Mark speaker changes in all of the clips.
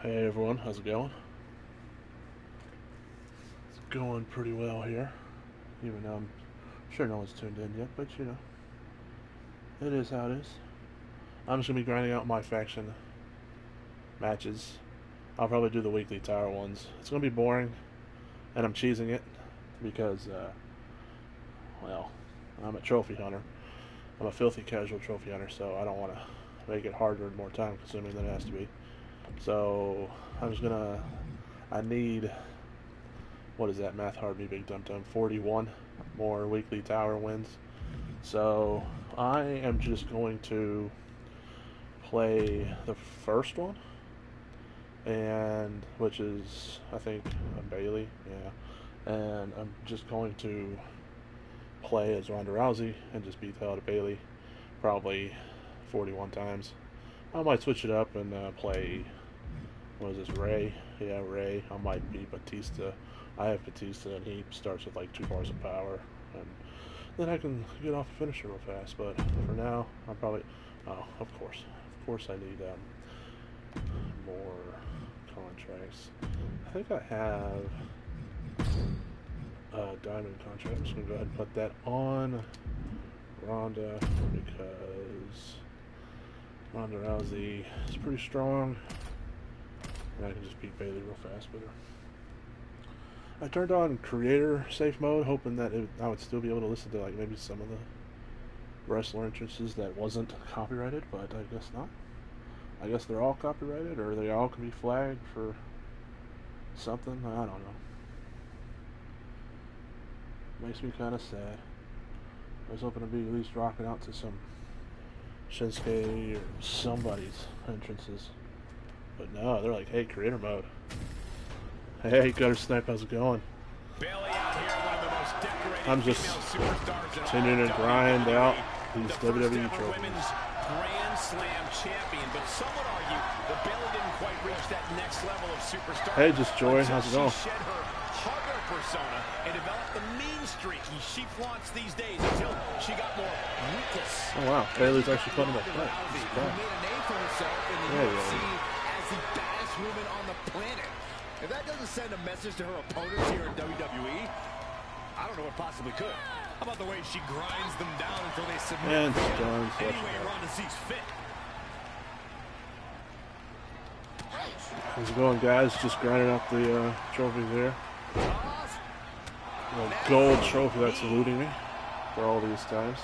Speaker 1: Hey everyone, how's it going? It's going pretty well here, even though I'm sure no one's tuned in yet, but you know, it is how it is. I'm just gonna be grinding out my faction matches. I'll probably do the weekly tower ones. It's gonna be boring, and I'm cheesing it because, well, I'm a trophy hunter. I'm a filthy casual trophy hunter, so I don't want to make it harder and more time consuming than it has to be. So I'm just gonna. I need, what is that math hard me big dum dum, 41 more weekly tower wins. So I am just going to play the first one, and which is I think a Bailey, yeah. And I'm just going to play as Ronda Rousey and just beat the hell out of Bailey, probably 41 times. I might switch it up and play, what is this, Ray? Yeah, Ray. I might be Batista. I have Batista, and he starts with like 2 bars of power, and then I can get off the finisher real fast. But for now, I'm probably. Oh, of course, I need more contracts. I think I have a diamond contract. I'm just gonna go ahead and put that on Ronda because Ronda Rousey is pretty strong, and I can just beat Bailey real fast with her. I turned on creator safe mode, hoping that I would still be able to listen to like maybe some of the wrestler entrances that wasn't copyrighted, but I guess not. I guess they're all copyrighted, or they all can be flagged for something. I don't know. Makes me kind of sad. I was hoping to be at least rocking out to some Shinsuke or somebody's entrances, but no, they're like, hey, creator mode. Hey, Gutter Snipe, how's it going?
Speaker 2: Bailey out here, one of the most decorated
Speaker 1: I'm just continuing to grind out these WWE trophies.
Speaker 2: Women's Grand Slam champion, but some would argue that Bailey didn't quite reach that next level of superstar.
Speaker 1: Hey, just Joy, how's it going?
Speaker 2: She shed her hugger persona and developed the mean streak she flaunts these days until she got more ruthless.
Speaker 1: Oh wow, Bailey's actually putting that fight.
Speaker 2: Who made a name for herself in the UFC as the baddest woman on the planet. If that doesn't send a message to her opponents here in WWE, I don't know what possibly could. How about the way she grinds them down until they submit?
Speaker 1: And Jones,
Speaker 2: any way Ronda sees fit.
Speaker 1: How's it going, guys? Just grinding up the trophies here. The gold trophy that's eluding me for all these times.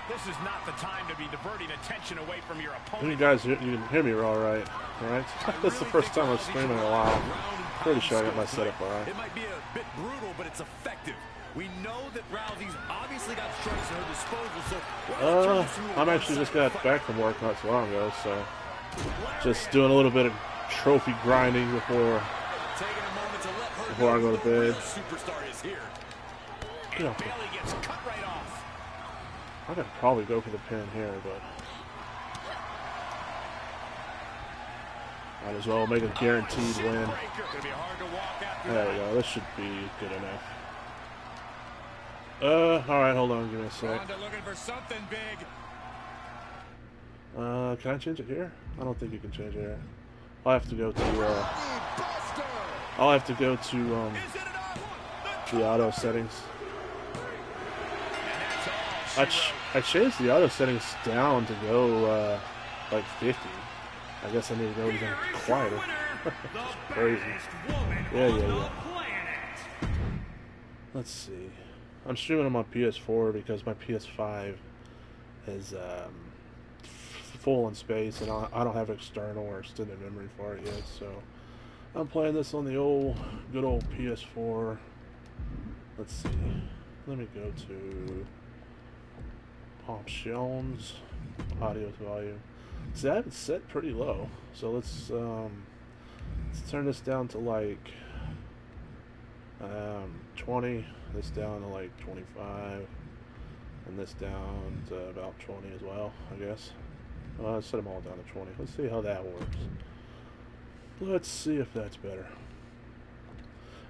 Speaker 2: This is not the time to be diverting attention away from your opponent.
Speaker 1: You guys, you can hear me all right, right? That's the first time I'm streaming in a while. Pretty sure I got my setup all right.
Speaker 2: It might be a bit brutal, but it's effective. We know that Rousey's obviously got strikes at her disposal, so
Speaker 1: I'm actually just got back from work not so long ago, so just doing a little bit of trophy grinding before I go to bed.
Speaker 2: Superstar is here.
Speaker 1: Get off
Speaker 2: Bailey gets cut right off.
Speaker 1: I could probably go for the pin here, but might as well make a guaranteed win. There we go. This should be good enough. Alright, hold on, give me a sec.
Speaker 2: Looking for something big.
Speaker 1: Can I change it here? I don't think you can change it here. I'll have to go to, the auto settings. I changed the auto settings down to go, like 50. I guess I need to go even quieter. Crazy. Yeah. Let's see. I'm streaming on my PS4 because my PS5 is full in space, and I don't have external or extended memory for it yet. So I'm playing this on the good old PS4. Let's see. Let me go to options, audio volume. See, I have it set pretty low, so let's turn this down to like 20, this down to like 25, and this down to about 20 as well, I guess. Let's set them all down to 20. Let's see how that works. Let's see if that's better.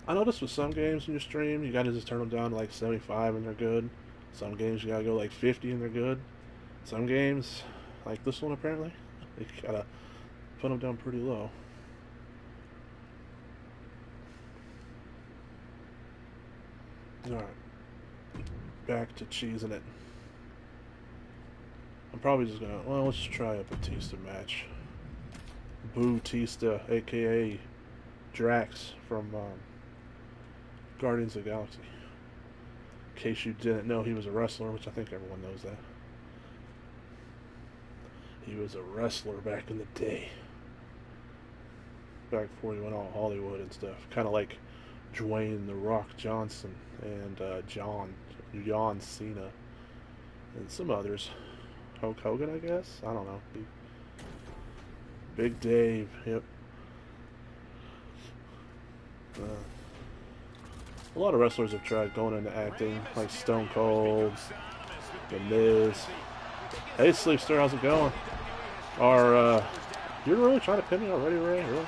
Speaker 1: I noticed with some games in your stream, you gotta just turn them down to like 75 and they're good. Some games you gotta go like 50 and they're good. Some games, like this one apparently, you gotta put him down pretty low. Alright. Back to cheesing it. I'm probably just gonna... Well, let's try a Batista match. Boo-tista, aka Drax from Guardians of the Galaxy. In case you didn't know he was a wrestler, which I think everyone knows that. He was a wrestler back in the day. Back before he went all Hollywood and stuff. Kind of like Dwayne "The Rock" Johnson and John Cena and some others. Hulk Hogan, I guess? I don't know. Big Dave, yep. A lot of wrestlers have tried going into acting, like Stone Cold, The Miz. Hey, Sleepster, how's it going? Our, you're really trying to pin me already, Ray? Really?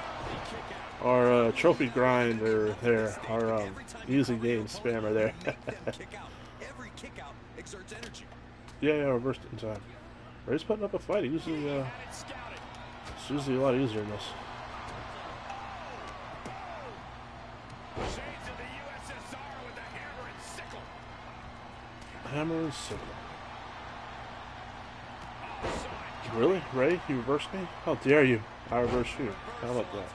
Speaker 1: Our trophy grinder there, our easy game spammer there. Yeah, reversed it in time. Ray's putting up a fight. Usually, it's usually a lot easier than this. Hammer and sickle. Really? Ray, you reversed me? How dare you? I reversed you. How about that?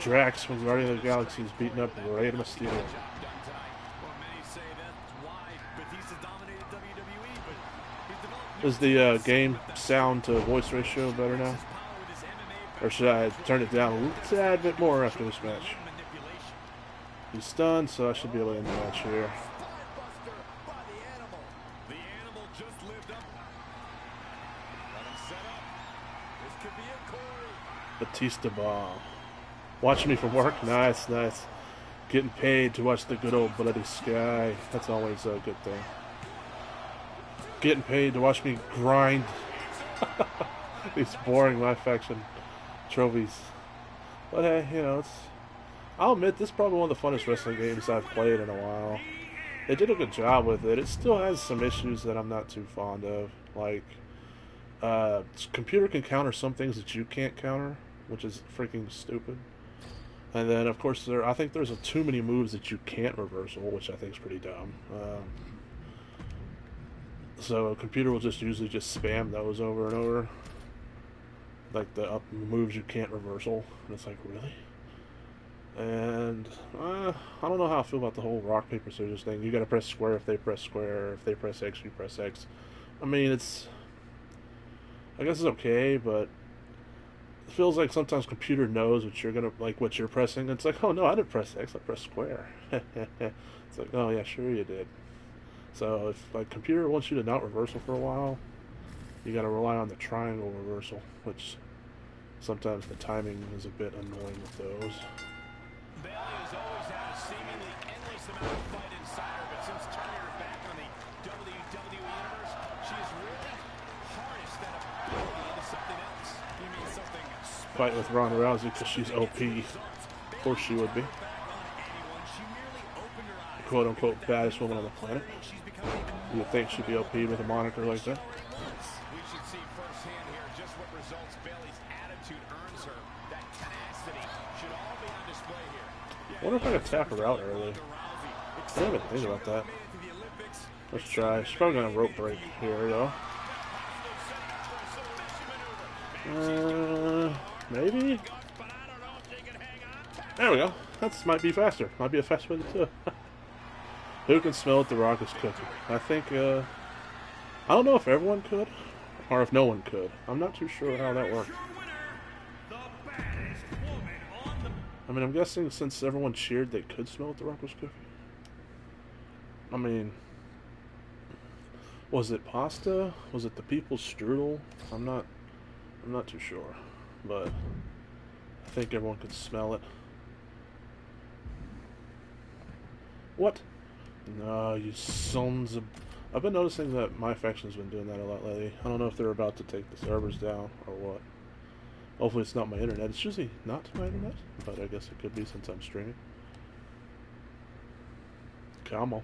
Speaker 1: Drax from Guardians of the Galaxy is beating up Rey Mysterio. Is the game sound to voice ratio better now? Or should I turn it down a tad bit more after this match? He's stunned, so I should be able to end the match here. Batista bomb. Watching me from work? Nice, nice. Getting paid to watch the good old bloody sky. That's always a good thing. Getting paid to watch me grind these boring MyFaction trophies. But hey, you know, I'll admit, this is probably one of the funnest wrestling games I've played in a while. They did a good job with it. It still has some issues that I'm not too fond of. Like, computer can counter some things that you can't counter, which is freaking stupid. And then, of course, I think there's too many moves that you can't reversal, which I think is pretty dumb. So a computer will usually just spam those over and over. Like the moves you can't reversal. And it's like, really? And I don't know how I feel about the whole rock, paper, scissors thing. You gotta press square if they press square. If they press X, you press X. I mean, I guess it's okay, but it feels like sometimes computer knows what you're gonna, like, what you're pressing. It's like, oh no, I didn't press X, I pressed square. It's like, oh yeah, sure you did. So if like computer wants you to not reversal for a while, you gotta rely on the triangle reversal, which sometimes the timing is a bit annoying with those.
Speaker 2: Bailey has always had a seemingly endless amount of fight inside her, but since turning her back on the WWE Universe, she has really harnessed that ability into something else. You mean something special?
Speaker 1: Fight with Ronda Rousey because she's OP. Of course she would be. Quote unquote baddest woman on the planet. You would think she'd be OP with a moniker like that.
Speaker 2: We should see firsthand here just what results Bailey's attitude earns her. That tenacity should all be on display here.
Speaker 1: I wonder if I could tap her out early. I didn't even think about that. Let's try. She's probably gonna rope break here though. Maybe? There we go. That might be faster. Might be a fast way to do it. Who can smell what the Rock is cooking? I think, I don't know if everyone could, or if no one could. I'm not too sure how that worked. I mean, I'm guessing since everyone cheered, they could smell what the Rock was cooking. I mean, was it pasta? Was it the people's strudel? I'm not too sure, but I think everyone could smell it. What? No, you sons of... I've been noticing that MyFaction's been doing that a lot lately. I don't know if they're about to take the servers down or what. Hopefully it's not my internet. It's usually not my internet, but I guess it could be since I'm streaming. Come on.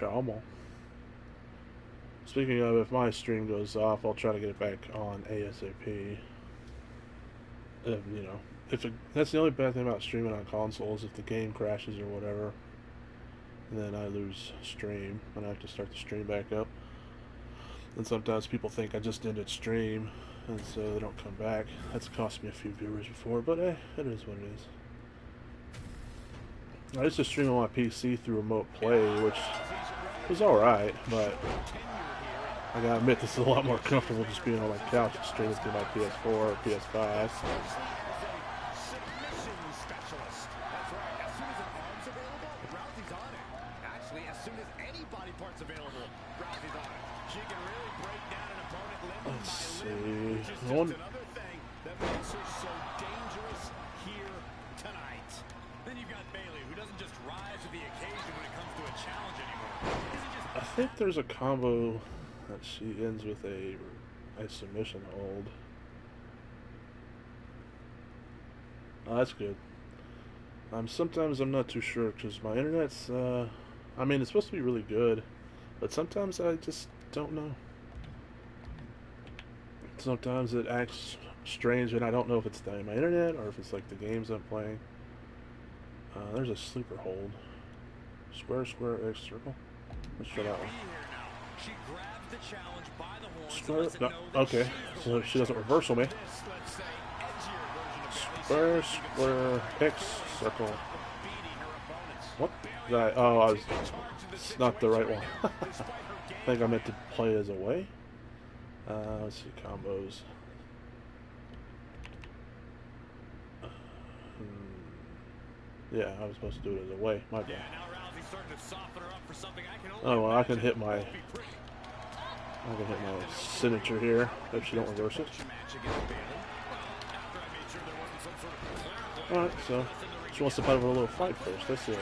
Speaker 1: Come on. speaking of, if my stream goes off, I'll try to get it back on ASAP. You know, that's the only bad thing about streaming on consoles. If the game crashes or whatever, then I lose stream and I have to start the stream back up. And sometimes people think I just ended stream, and so they don't come back. That's cost me a few viewers before, but it is what it is. I used to stream on my PC through remote play, which was alright, but I gotta admit this is a lot more comfortable just being on my couch and streaming through my PS4 or PS5. Let's see.
Speaker 2: Another thing that makes her so dangerous here tonight. Then you've got Bayley, who doesn't just rise to the occasion when it comes to a challenge anymore.
Speaker 1: I think there's a combo that she ends with a submission hold. Oh, that's good. Sometimes I'm not too sure because my internet's, I mean, it's supposed to be really good, but sometimes I just don't know. Sometimes it acts strange and I don't know if it's my internet or if it's like the games I'm playing. There's a sleeper hold. Square, square, X, circle. Let's try that one. Square, no, okay, so she doesn't reversal me. Square, square, X, circle. What? Oh, it's not the right one. I think I meant to play as away. Let's see, combos. Yeah, I was supposed to do it as away. My bad. Oh well, I can hit my signature here if she don't reverse it. Alright, so she wants to put over a little fight first. Let's see.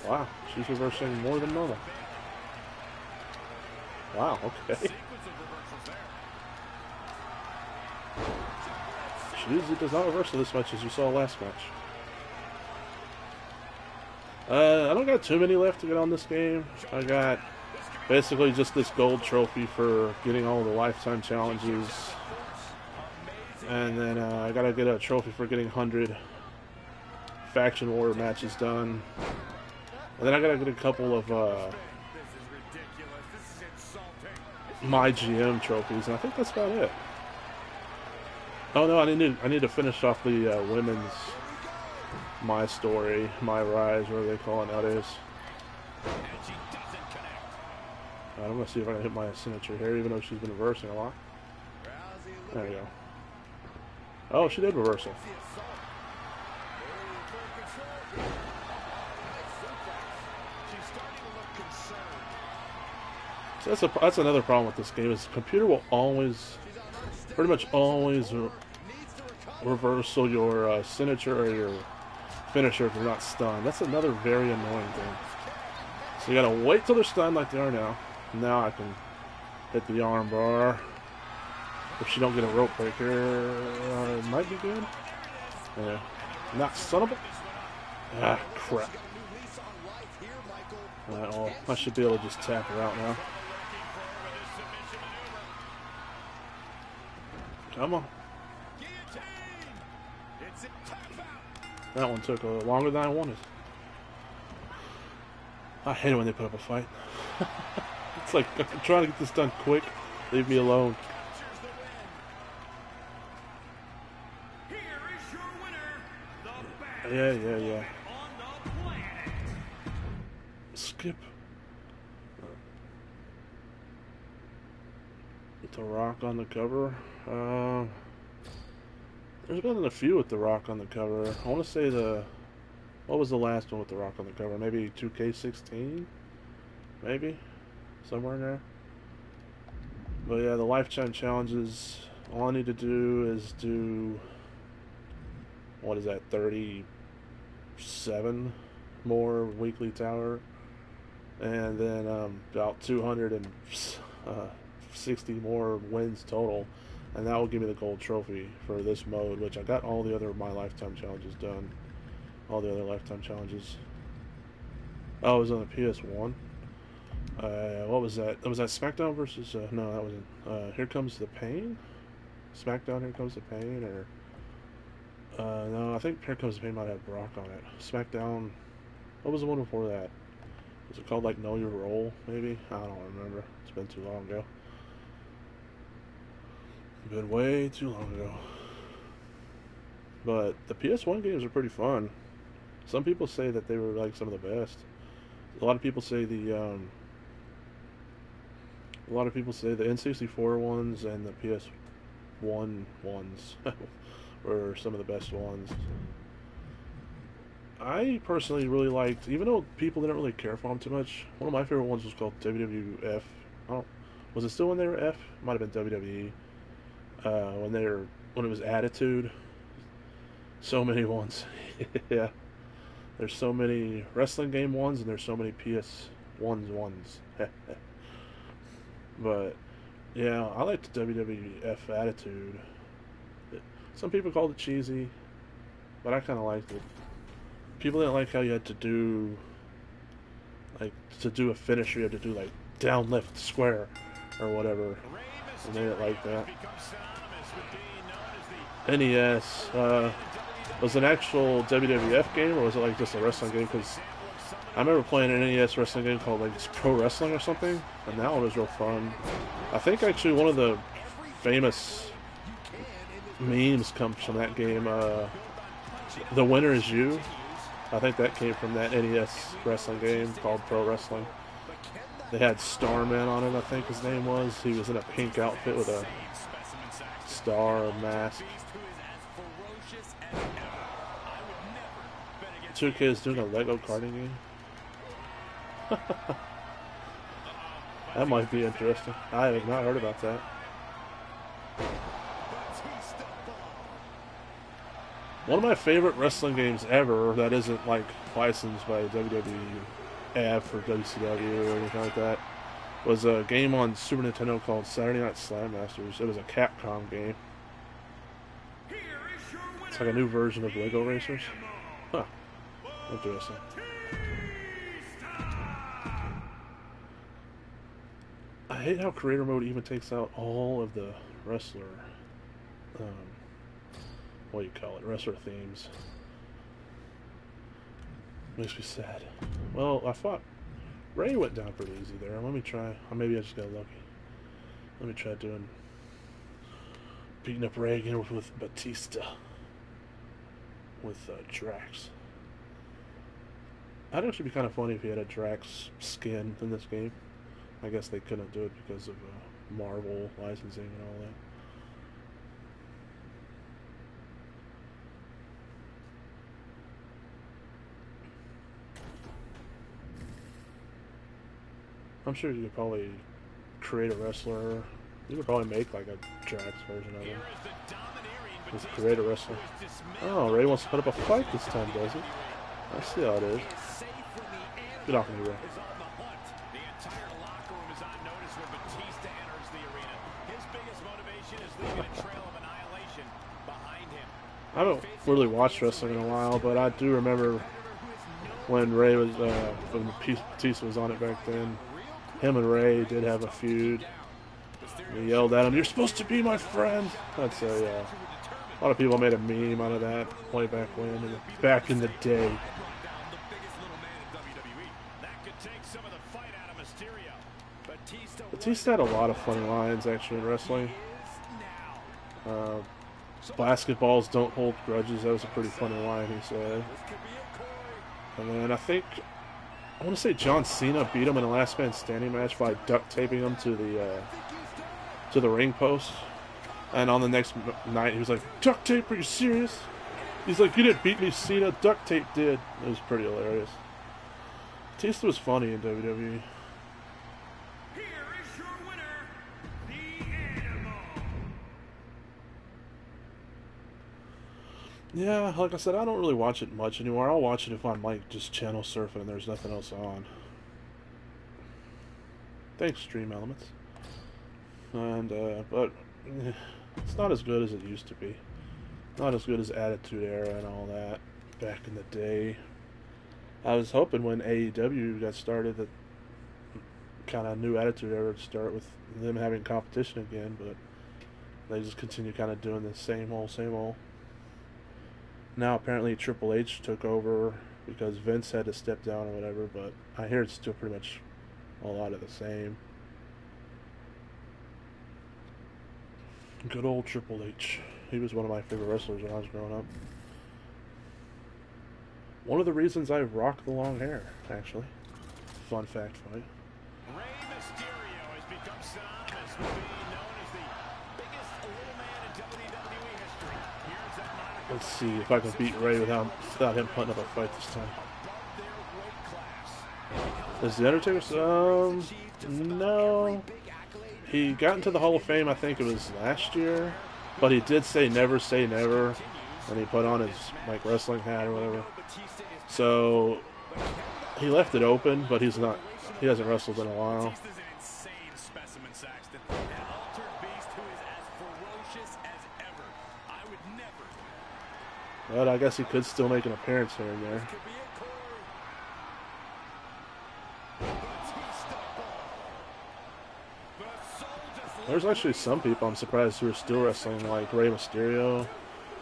Speaker 1: Wow, she's reversing more than normal. Wow, okay. She usually does not reverse this much as you saw last match. I don't got too many left to get on this game. I got basically just this gold trophy for getting all the lifetime challenges. And then I gotta get a trophy for getting 100 faction war matches done. And then I gotta get a couple of my GM trophies, and I think that's about it. Oh no, I need to finish off the women's My Story, My Rise, whatever they call it nowadays. I'm gonna see if I can hit my signature here, even though she's been reversing a lot. There we go. Oh, she did reversal. So that's another problem with this game, is the computer will pretty much always reversal your signature or your finisher if you're not stunned. That's another very annoying thing. So you gotta wait till they're stunned like they are now. Now I can hit the arm bar. If she don't get a rope breaker, it might be good. Yeah. Not son of a... Ah, crap. Alright, well, I should be able to just tap her out now. Come on. That one took longer than I wanted. I hate it when they put up a fight. It's like, I'm trying to get this done quick. Leave me alone. Yeah. Skip. The Rock on the cover. There's been a few with The Rock on the cover. I want to say what was the last one with The Rock on the cover? Maybe 2K16? Maybe? Somewhere in there. But yeah, the lifetime challenges, all I need to do is do, what is that, 37 more weekly tower. And then about 260 more wins total. And that will give me the gold trophy for this mode, which I got all the other My Lifetime challenges done. all the other Lifetime challenges. Oh, it was on the PS1. What was that? Was that SmackDown versus? No, that wasn't. Here Comes the Pain. SmackDown, Here Comes the Pain, or no, I think Here Comes the Pain might have Brock on it. SmackDown. What was the one before that? Was it called like Know Your Role? Maybe, I don't remember. It's been too long ago. Been way too long ago. But the PS1 games are pretty fun. Some people say that they were like some of the best. A lot of people say the N64 ones and the PS1 ones were some of the best ones. I personally really liked, even though people didn't really care for them too much, one of my favorite ones was called WWF. Was it still when they were F? Might have been WWE. When it was Attitude. So many ones. Yeah. There's so many wrestling game ones, and there's so many PS1s. But yeah, I liked the WWF Attitude. Some people called it cheesy, but I kind of liked it. People didn't like how you had to do, like, to do a finisher, you had to do like down, lift, square, or whatever. And they didn't like that. NES, was it an actual WWF game, or was it like just a wrestling game? Because I remember playing an NES wrestling game called like Pro Wrestling or something, and that one was real fun. I think actually one of the famous memes comes from that game. The Winner Is You. I think that came from that NES wrestling game called Pro Wrestling. They had Starman on it, I think his name was. He was in a pink outfit with a star mask. Two kids doing a Lego karting game. That might be interesting. I have not heard about that. One of my favorite wrestling games ever that isn't like licensed by WWF or WCW or anything like that was a game on Super Nintendo called Saturday Night Slam Masters. It was a Capcom game. It's like a new version of Lego Racers. Huh. Interesting. I hate how creator mode even takes out all of the wrestler, what do you call it, wrestler themes. Makes me sad. Well, I thought Ray went down pretty easy there. Let me try. Or maybe I just got lucky. Let me try beating up Ray again with Batista. With Drax. That'd actually be kind of funny if he had a Drax skin in this game. I guess they couldn't do it because of Marvel licensing and all that. I'm sure you could probably create a wrestler. You could probably make like a Drax version of him. Just create a wrestler. Oh, Ray wants to put up a fight this time, does he? I see how it is. Get off me, Ray. I haven't really watched wrestling in a while, but I do remember when Ray was, when Batista was on it back then. Him and Ray did have a feud. He yelled at him, "You're supposed to be my friend." That's a lot of people made a meme out of that way back when, back in the day. Batista had a lot of funny lines actually in wrestling. Basketballs don't hold grudges. That was a pretty funny line he said. And then I want to say John Cena beat him in a last man standing match by duct taping him to the ring post. And on the next night he was like, "Duct tape? Are you serious?" He's like, "You didn't beat me, Cena. Duct tape did." It was pretty hilarious. Batista was funny in WWE. Yeah, like I said, I don't really watch it much anymore. I'll watch it if I'm like just channel surfing and there's nothing else on. Thanks, Stream Elements. And but it's not as good as it used to be. Not as good as Attitude Era and all that. back in the day. I was hoping when AEW got started that kind of new attitude era would start with them having competition again, but they just continue kind of doing the same old, same old. Now apparently Triple H took over because Vince had to step down or whatever, but I hear it's still pretty much a lot of the same. Good old Triple H. He was one of my favorite wrestlers when I was growing up. One of the reasons I rock the long hair, actually. Fun fact for you.
Speaker 2: Rey Mysterio has become synonymous with being known as the biggest little man in WWE history. Here's that moniker.
Speaker 1: Let's see if I can beat Rey without him putting up a fight this time. Is the Undertaker? No. He got into the Hall of Fame, I think it was last year, but he did say never say never when he put on his like wrestling hat or whatever. So he left it open, but he hasn't wrestled in a while. But I guess he could still make an appearance here and there. There's actually some people I'm surprised who are still wrestling, like Rey Mysterio.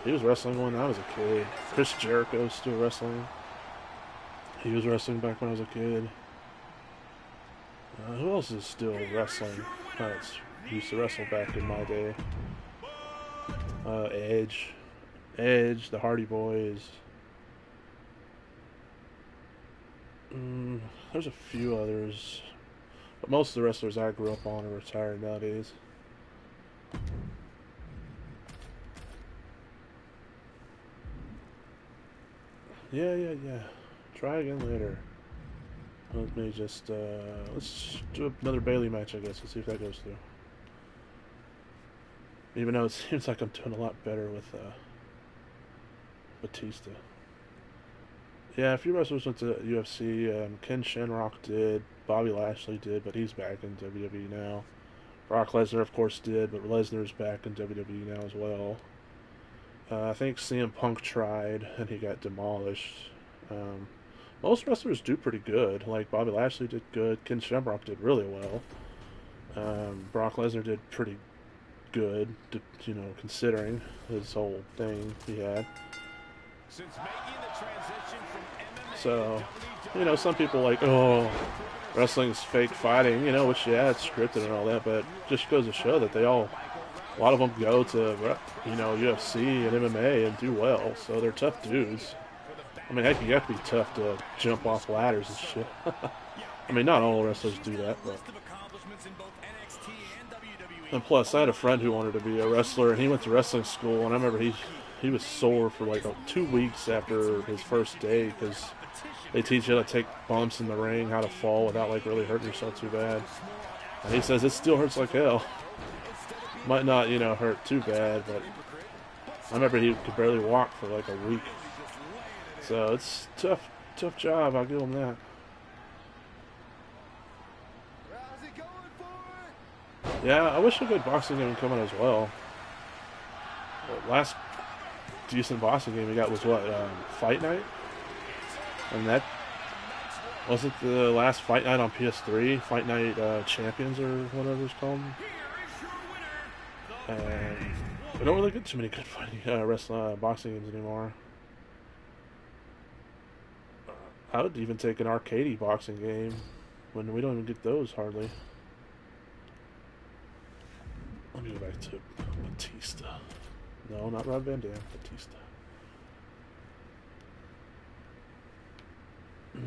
Speaker 1: He was wrestling when I was a kid. Chris Jericho is still wrestling. He was wrestling back when I was a kid. Who else is still wrestling? Used to wrestle back in my day. Edge, the Hardy Boys. There's a few others. But most of the wrestlers I grew up on are retired nowadays. Yeah. Try again later. Let me just, let's do another Bailey match, I guess. Let's see if that goes through. Even though it seems like I'm doing a lot better with, Batista. Yeah, a few wrestlers went to UFC. Ken Shamrock did. Bobby Lashley did, but he's back in WWE now. Brock Lesnar, of course, did, but Lesnar's back in WWE now as well. I think CM Punk tried, and he got demolished. Most wrestlers do pretty good. Like, Bobby Lashley did good. Ken Shamrock did really well. Brock Lesnar did pretty good, considering his whole thing he had. So, some people like, oh, wrestling's fake fighting, which, yeah, it's scripted and all that, but just goes to show that a lot of them go to, UFC and MMA and do well, so they're tough dudes. I mean, heck, you have to be tough to jump off ladders and shit. I mean, not all wrestlers do that, but... And plus, I had a friend who wanted to be a wrestler, and he went to wrestling school, and I remember he was sore for like 2 weeks after his first day, because they teach you how to take bumps in the ring, how to fall without like really hurting yourself too bad. And he says it still hurts like hell. Might not, hurt too bad, but I remember he could barely walk for like a week. So it's tough job, I'll give him that. Yeah, I wish a good boxing game would come out as well. The last decent boxing game we got was what, Fight Night? And that wasn't the last Fight Night on PS3, Fight Night Champions or whatever it's called. And we don't really get too many good fighting boxing games anymore. I would even take an arcade boxing game when we don't even get those hardly. Let me go back to Batista. No, not Rob Van Dam. Batista.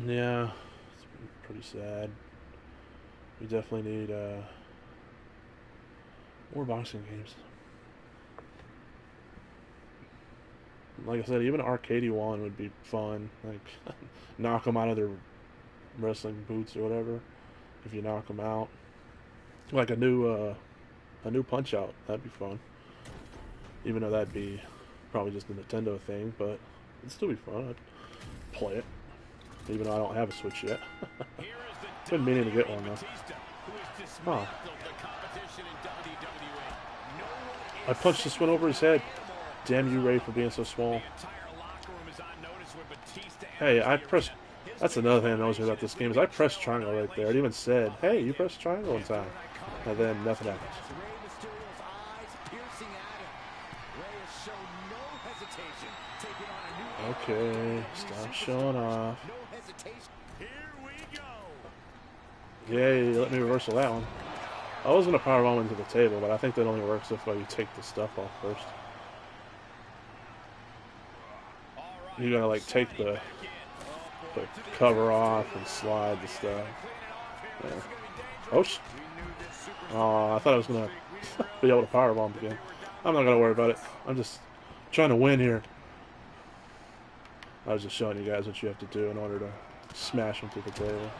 Speaker 1: Yeah, it's pretty sad. We definitely need more boxing games. Like I said, even an arcade one would be fun. Like, knock them out of their wrestling boots or whatever. If you knock them out, like a new Punch-Out, that'd be fun. Even though that'd be probably just a Nintendo thing, but it'd still be fun. I'd play it, even though I don't have a Switch yet. Been meaning to get one though. Huh. I punched this one over his head. Damn you, Ray, for being so small. Hey, I pressed. That's another thing I noticed about this game is I pressed triangle right there. It even said, "Hey, you pressed triangle in time," and then nothing happens. Okay, stop showing off. Yay, let me reversal that one. I was gonna powerbomb into the table, but I think that only works if you take the stuff off first. You gotta like take the cover off and slide the stuff. Yeah. Oops. Oh, I thought I was gonna be able to powerbomb again. I'm not gonna worry about it. I'm just trying to win here. I was just showing you guys what you have to do in order to smash them through the table.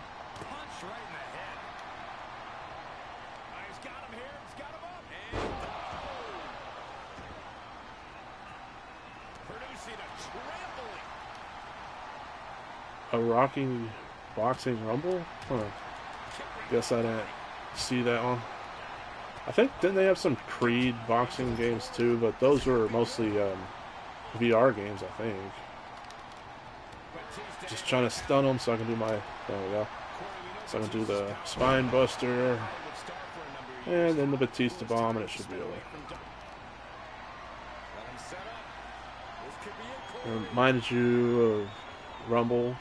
Speaker 1: A Rocky Boxing Rumble? Huh. Guess I didn't see that one. I think, didn't they have some Creed boxing games too? But those were mostly VR games, I think. Just trying to stun them so I can do my... There we go. So I can do the Spine Buster. And then the Batista Bomb, and it should be over. Reminded you of Rumble.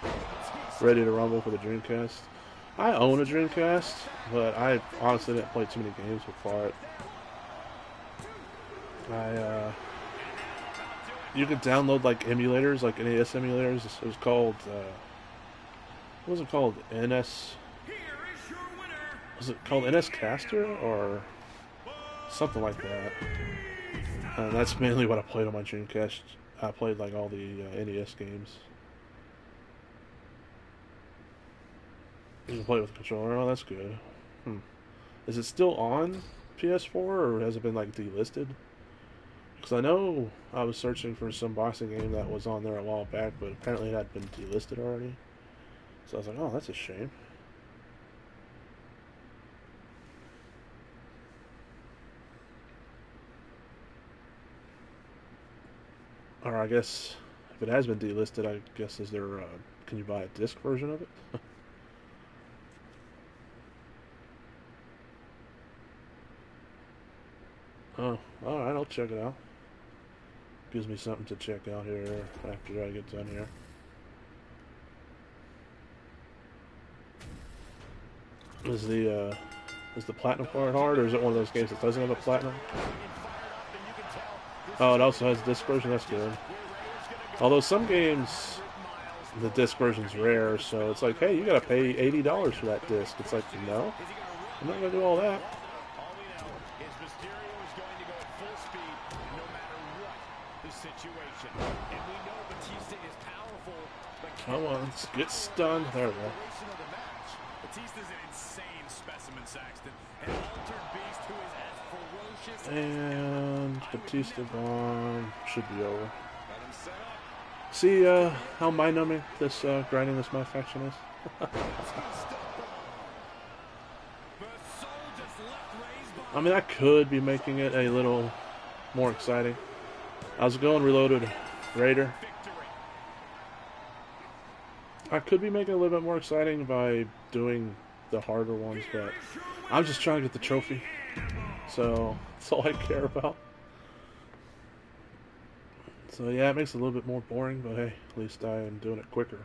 Speaker 1: Ready to Rumble for the Dreamcast. I own a Dreamcast, but I honestly didn't play too many games before it. You could download like emulators, like NES emulators. It was called, what was it called? Was it called NS Caster or something like that? And that's mainly what I played on my Dreamcast. I played like all the NES games. You can play with the controller. Oh, that's good. Is it still on PS4 or has it been like delisted? Because I know I was searching for some boxing game that was on there a while back, but apparently it had been delisted already. So I was like, oh, that's a shame. Or I guess if it has been delisted, I guess is there? Can you buy a disc version of it? Oh, all right. I'll check it out. Gives me something to check out here after I get done here. Is the platinum part hard, or is it one of those games that doesn't have a platinum? Oh, it also has a disc version. That's good. Although some games, the disc version's rare, so it's like, hey, you gotta pay $80 for that disc. It's like, no, I'm not gonna do all that. Come on, let's get stunned. There we go. And Batista Bomb should be over. See how mind-numbing this grinding this MyFaction is? I mean, I could be making it a little more exciting. How's it going, Reloaded Raider? I could be making it a little bit more exciting by doing the harder ones, but I'm just trying to get the trophy. So that's all I care about. So yeah, it makes it a little bit more boring, but hey, at least I am doing it quicker.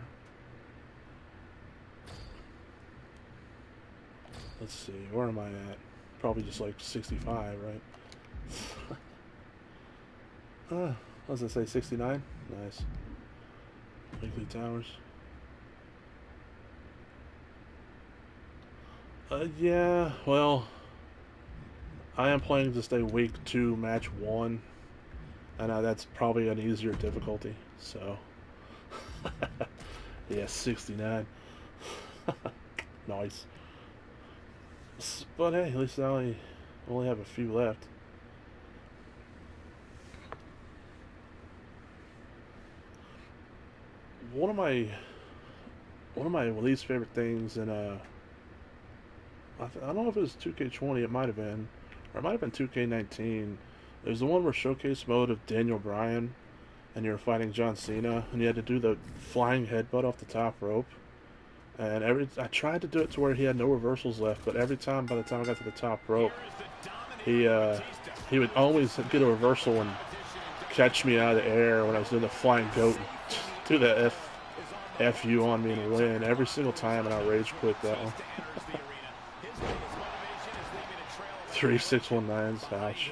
Speaker 1: Let's see, where am I at? Probably just like 65, right? What does it say, 69? Nice. Weekly Towers. Yeah, well, I am planning to stay week 2, match 1. And that's probably an easier difficulty, so. Yeah, 69. Nice. But hey, at least I only have a few left. One of my least favorite things in I don't know if it was 2K20, it might have been, or it might have been 2K19. It was the one where showcase mode of Daniel Bryan and you were fighting John Cena, and you had to do the flying headbutt off the top rope. And I tried to do it to where he had no reversals left, but every time, by the time I got to the top rope, he would always get a reversal and catch me out of the air when I was doing the flying goat, and do the FU on me and win every single time, and I rage quit that one. 3619s, ouch.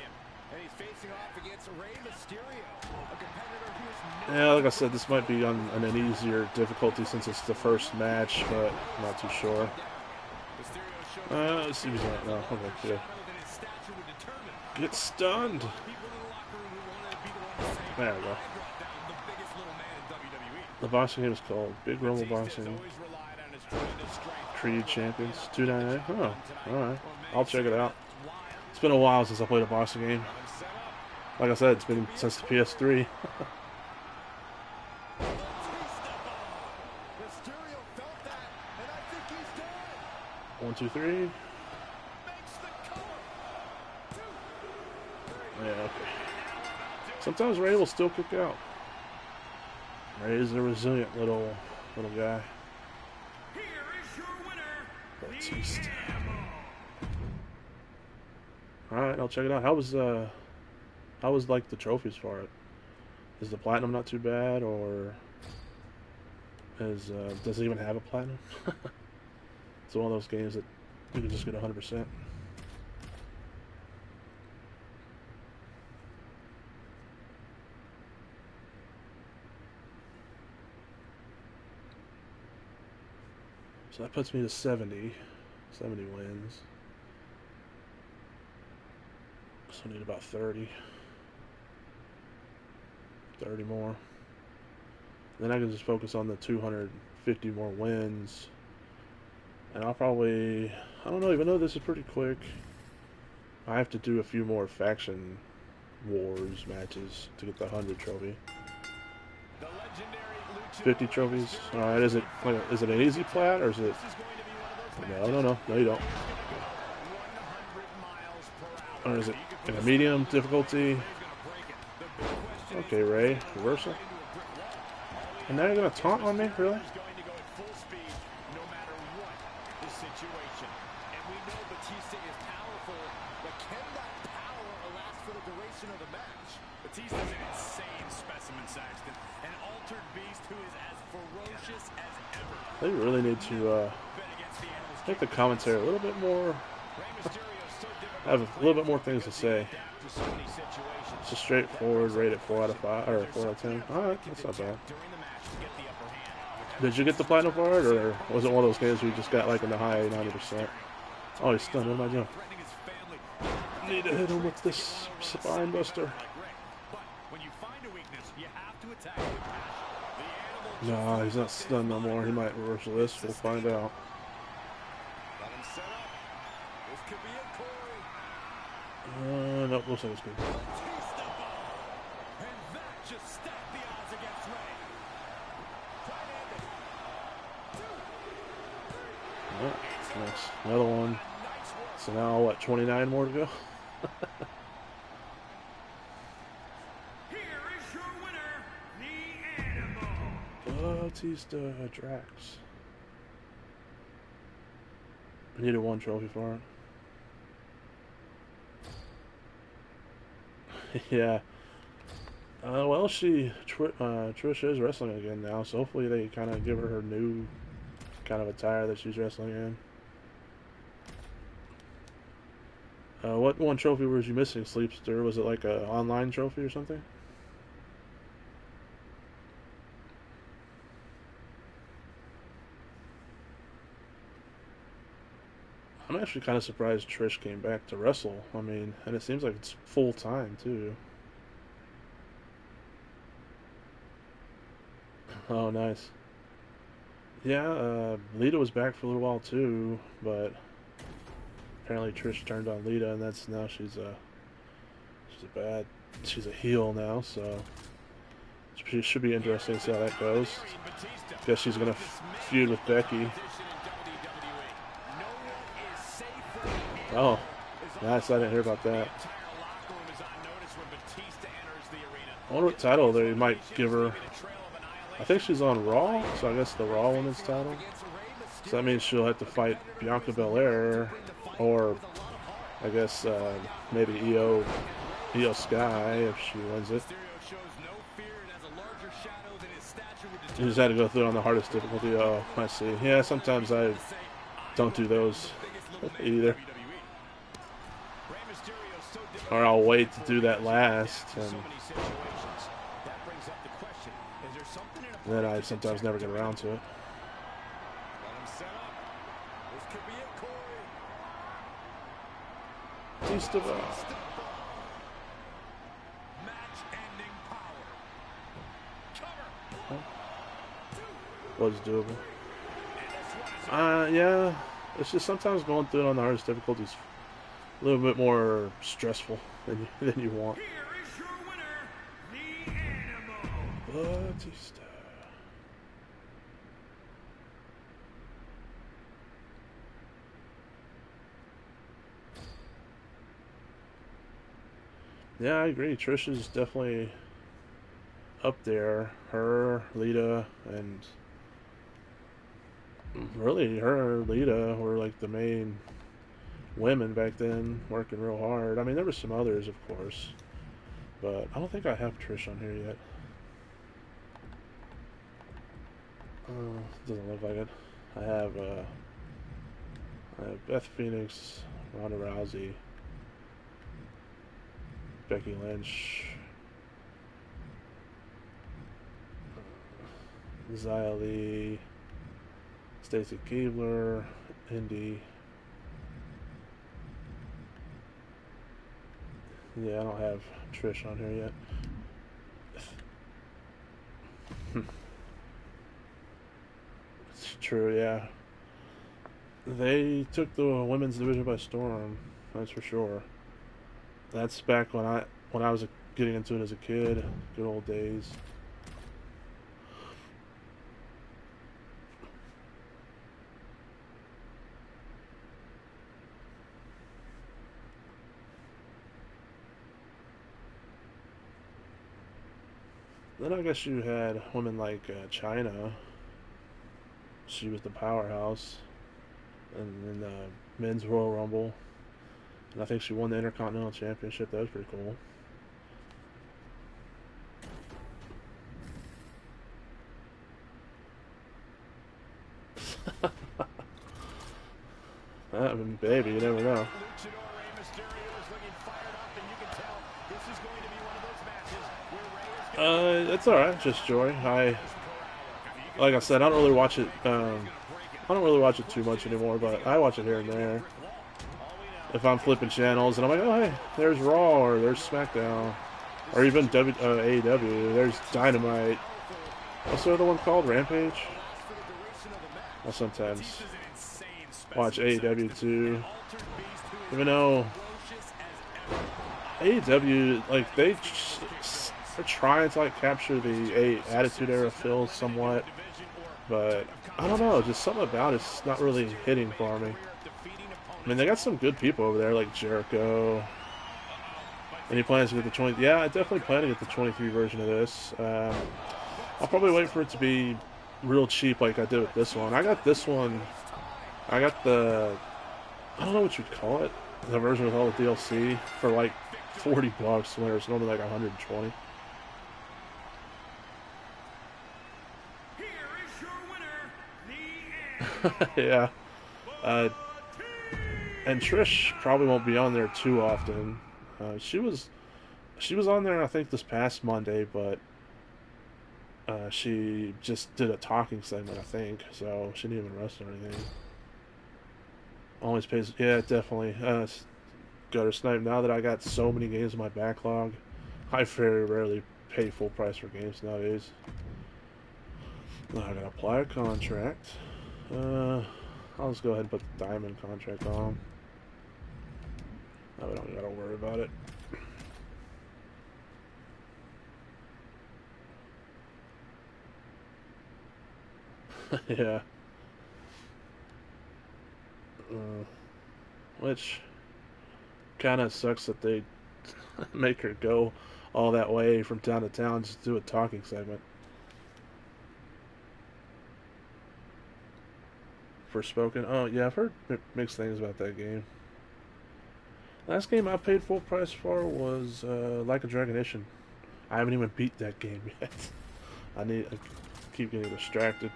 Speaker 1: Yeah, like I said, this might be on an easier difficulty since it's the first match, but I'm not too sure. Let's see if he's not. No, okay, good. Get stunned. There we go. The boxing game is called Big Rumble Boxing. Creed Champions 299. Oh, alright. I'll check it out. It's been a while since I played a boxing game. Like I said, it's been since the PS3. 1, 2, 3. Yeah, okay. Sometimes Ray will still kick out. Ray is a resilient little guy. Batista. Alright, I'll check it out. How was like the trophies for it? Is the platinum not too bad, or does it even have a platinum? It's one of those games that you can just get 100%. So that puts me to 70 wins. So I need about 30 more. Then I can just focus on the 250 more wins. And I'll probably, I don't know, even though this is pretty quick, I have to do a few more faction wars matches to get the 100 trophy. 50 trophies. Alright, is it an easy plat, or is it... No, you don't. Or is it in a medium difficulty? Okay, Ray, reversal. And now you're gonna taunt on me, really?
Speaker 2: Batista's an insane specimen, Saxton. An altered beast who is as ferocious as ever.
Speaker 1: They really need to make the commentary a little bit more. Have a little bit more things to say. It's a straightforward rated 4 out of 5 or 4 out of 10. Alright, that's not bad. Did you get the platinum for it, or was it one of those games where you just got like in the high 90%? Oh, he's stunned. What am I doing? Need to hit him with this spine buster. No, he's not stunned no more. He might reversal this. We'll find out. Nope, looks like it's good. Alright, nice. Another one. So now, what, 29 more to go? Batista Drax. I needed 1 trophy for it. Yeah. Well, Trish is wrestling again now, so hopefully they kind of give her new kind of attire that she's wrestling in. What 1 trophy was you missing, Sleepster? Was it like an online trophy or something? I'm actually kind of surprised Trish came back to wrestle. I mean, and it seems like it's full time too. Oh, nice. Yeah, Lita was back for a little while too, but apparently Trish turned on Lita, and that's now she's a heel now. So it should be interesting to see how that goes. Guess she's gonna feud with Becky. Oh, nice. I didn't hear about that. I wonder what title they might give her. I think she's on Raw, so I guess the Raw Women's title. So that means she'll have to fight Bianca Belair, or I guess maybe Io Sky if she wins it. You just had to go through it on the hardest difficulty. Oh, I see. Yeah, sometimes I don't do those either. Or I'll wait to do that last, and then I sometimes never get around to it. Was doable. Yeah, it's just sometimes going through it on the hardest difficulties a little bit more stressful than you want. Batista. Yeah, I agree. Trish is definitely up there. Her, Lita, and really her, Lita were like the main women back then, working real hard. I mean, there were some others, of course, but I don't think I have Trish on here yet. Doesn't look like it. I have Beth Phoenix, Ronda Rousey, Becky Lynch, Xia Li, Stacy Keibler, Indy. Yeah, I don't have Trish on here yet. It's true, yeah. They took the women's division by storm, that's for sure. That's back when I was getting into it as a kid, good old days. Then I guess you had women like China. She was the powerhouse, and in the men's Royal Rumble, and I think she won the Intercontinental Championship. That was pretty cool. I mean, baby, you never know. It's alright, just joy. Like I said, I don't really watch it. I don't really watch it too much anymore, but I watch it here and there. If I'm flipping channels and I'm like, oh hey, there's Raw or there's SmackDown, or even AEW. There's Dynamite. What's the other one called? Rampage. I'll sometimes watch AEW too, even though AEW they're trying to capture the Attitude Era feel somewhat, but I don't know, just something about it's not really hitting for me. I mean, they got some good people over there like Jericho, and he plans to get the 20. Yeah, I definitely plan to get the 23 version of this. I'll probably wait for it to be real cheap like I did with this one. I got this one. I got the, I don't know what you'd call it, the version with all the DLC for like $40, where it's normally like 120. Yeah. And Trish probably won't be on there too often. She was on there I think this past Monday, but she just did a talking segment I think, so she didn't even wrestle or anything. Always pays, yeah, definitely. Gutter Snipe. Now that I got so many games in my backlog, I very rarely pay full price for games nowadays. Now I gotta apply a contract. I'll just go ahead and put the diamond contract on. Now we don't gotta worry about it. Yeah. Which kind of sucks that they make her go all that way from town to town just to do a talking segment. Forspoken. Oh yeah, I've heard mixed things about that game. Last game I paid full price for was Like a Dragon. I haven't even beat that game yet. I keep getting distracted.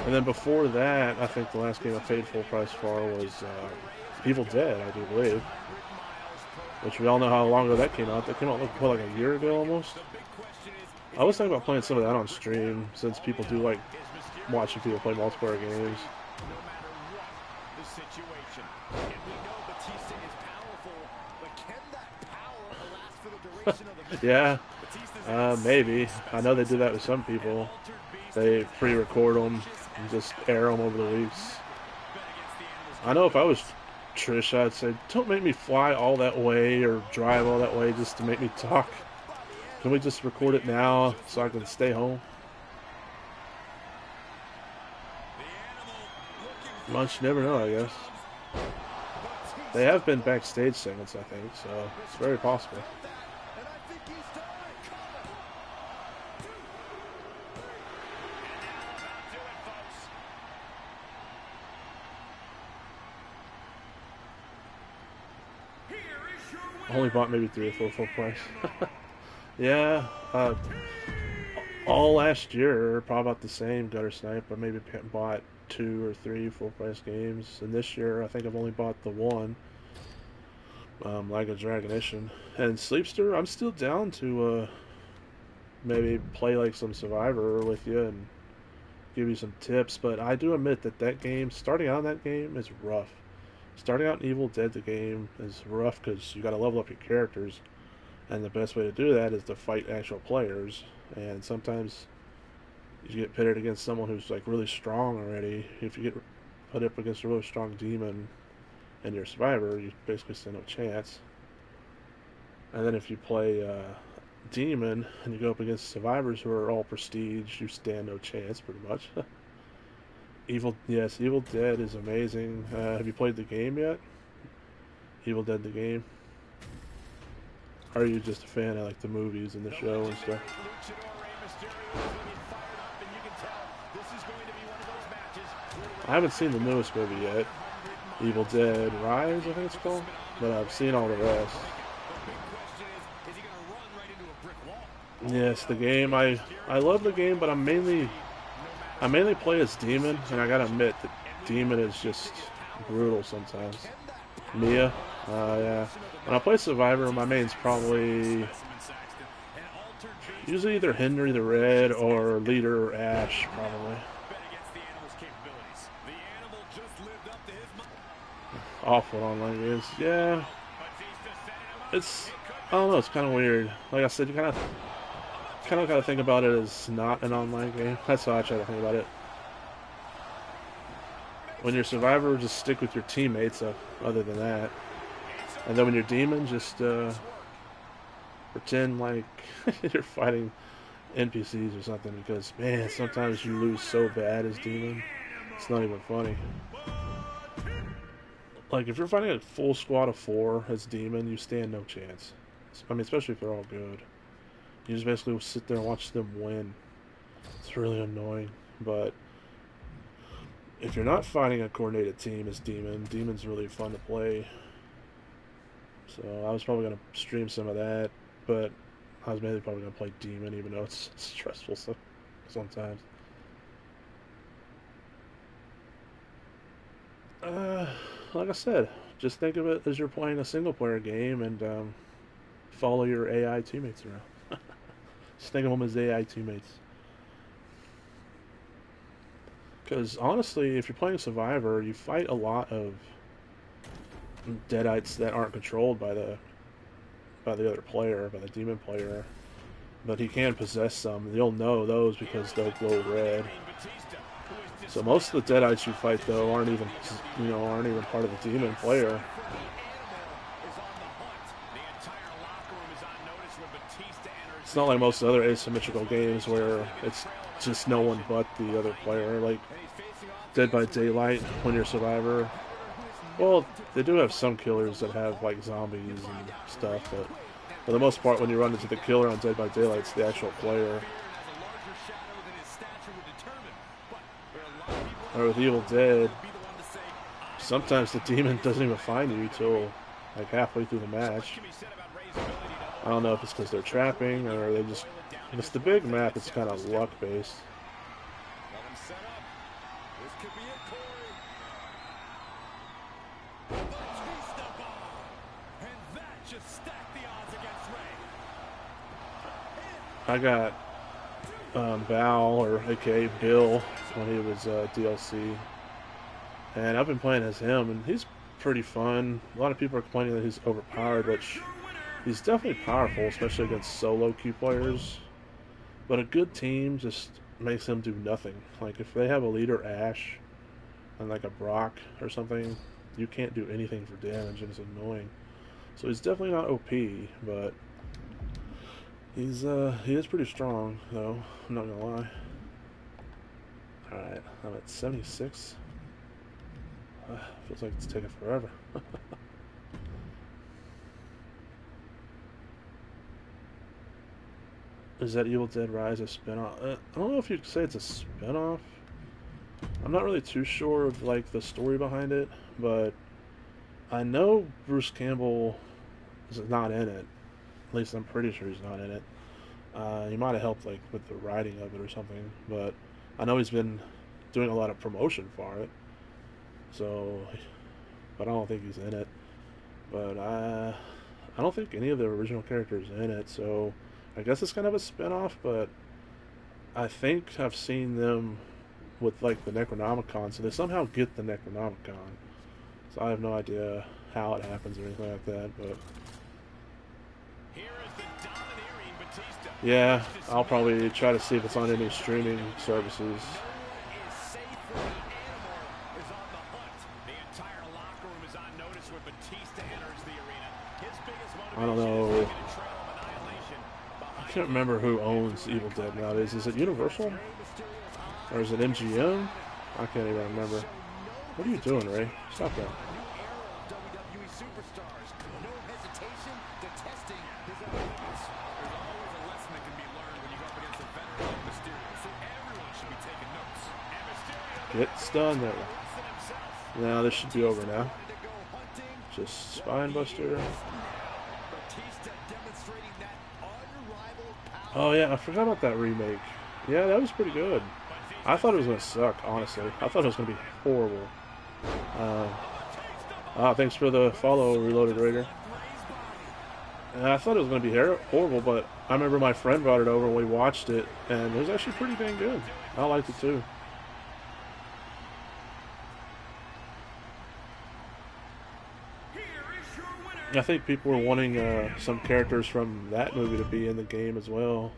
Speaker 1: And then before that, I think the last game I paid full price for was Evil Dead, I do believe. Which we all know how long ago that came out. That came out like a year ago almost. I was thinking about playing some of that on stream, since people do like watching people play multiplayer games. Yeah, maybe. I know they do that with some people. They pre-record them and just air them over the weeks. I know if I was Trish, I'd say, don't make me fly all that way or drive all that way just to make me talk. Can we just record it now so I can stay home? Much you never know, I guess. They have been backstage segments, I think, so it's very possible. Only bought maybe 3 or 4 full price. Yeah, all last year, probably about the same Gutter Snipe. I maybe bought 2 or 3 full price games, and this year I think I've only bought the one, Like a Dragon. And Sleepster, I'm still down to maybe play like some Survivor with you and give you some tips, but I do admit that that game, starting out in that game, is rough. Starting out in Evil Dead, the game is rough because you got to level up your characters, and the best way to do that is to fight actual players. And sometimes you get pitted against someone who's like really strong already. If you get put up against a really strong demon and you're a survivor, you basically stand no chance. And then if you play demon and you go up against survivors who are all prestige, you stand no chance pretty much. Evil Dead is amazing. Have you played the game yet? Evil Dead the game? Or are you just a fan of like the movies and the show and stuff? I haven't seen the newest movie yet. Evil Dead Rise, I think it's called. But I've seen all the rest. Yes, the game. I love the game, but I mainly play as Demon, and I gotta admit that Demon is just brutal sometimes. Mia, yeah. When I play Survivor, my main's probably usually either Henry the Red or Leader Ash, probably. Awful online games, yeah. I don't know, it's kind of weird. Like I said, you kind of got to think about it as not an online game. That's how I try to think about it. When you're Survivor, just stick with your teammates other than that. And then when you're Demon, just pretend like you're fighting NPCs or something, because, man, sometimes you lose so bad as Demon, it's not even funny. Like, if you're fighting a full squad of 4 as Demon, you stand no chance. I mean, especially if they're all good. You just basically sit there and watch them win. It's really annoying. But if you're not fighting a coordinated team as Demon, Demon's really fun to play. So I was probably going to stream some of that, but I was mainly probably going to play Demon, even though it's stressful sometimes. Like I said, just think of it as you're playing a single-player game and follow your AI teammates around. Just think of them as AI teammates. Because honestly, if you're playing Survivor, you fight a lot of Deadites that aren't controlled by the other player, by the demon player. But he can possess some. You'll know those because they'll glow red. So most of the Deadites you fight, though, aren't even part of the demon player. It's not like most other asymmetrical games where it's just no one but the other player, like Dead by Daylight when you're Survivor, Well, they do have some killers that have like zombies and stuff, but for the most part, when you run into the killer on Dead by Daylight, it's the actual player. Or with Evil Dead, sometimes the demon doesn't even find you till like halfway through the match. I don't know if it's because they're trapping or they just... If it's the big map, it's kind of luck based. I got Val, or aka Bill, when he was DLC, and I've been playing as him, and he's pretty fun. A lot of people are complaining that he's overpowered, which he's definitely powerful, especially against solo queue players. But a good team just makes him do nothing. Like if they have a leader Ash and like a Brock or something, you can't do anything for damage, and it's annoying. So he's definitely not OP, but he is pretty strong, though. I'm not gonna lie. All right, I'm at 76. Feels like it's taking forever. Is that Evil Dead Rise a spinoff? I don't know if you'd say it's a spinoff. I'm not really too sure of like the story behind it, but I know Bruce Campbell is not in it. At least I'm pretty sure he's not in it. He might have helped like with the writing of it or something, but I know he's been doing a lot of promotion for it. So, but I don't think he's in it. But I don't think any of the original characters are in it. So I guess it's kind of a spin-off, but I think I've seen them with like the Necronomicon, so they somehow get the Necronomicon. So I have no idea how it happens or anything like that, but yeah, I'll probably try to see if it's on any streaming services. I don't know. I can't remember who owns Evil Dead nowadays. Is it Universal? Or is it MGM? I can't even remember. What are you doing, Ray? Stop that. It's done there. Now this should be over now. Just Spinebuster. Oh yeah, I forgot about that remake. Yeah, that was pretty good. I thought it was going to suck, honestly. I thought it was going to be horrible. Thanks for the follow, Reloaded Raider. I thought it was going to be horrible, but I remember my friend brought it over and we watched it, and it was actually pretty dang good. I liked it too. I think people were wanting some characters from that movie to be in the game as well.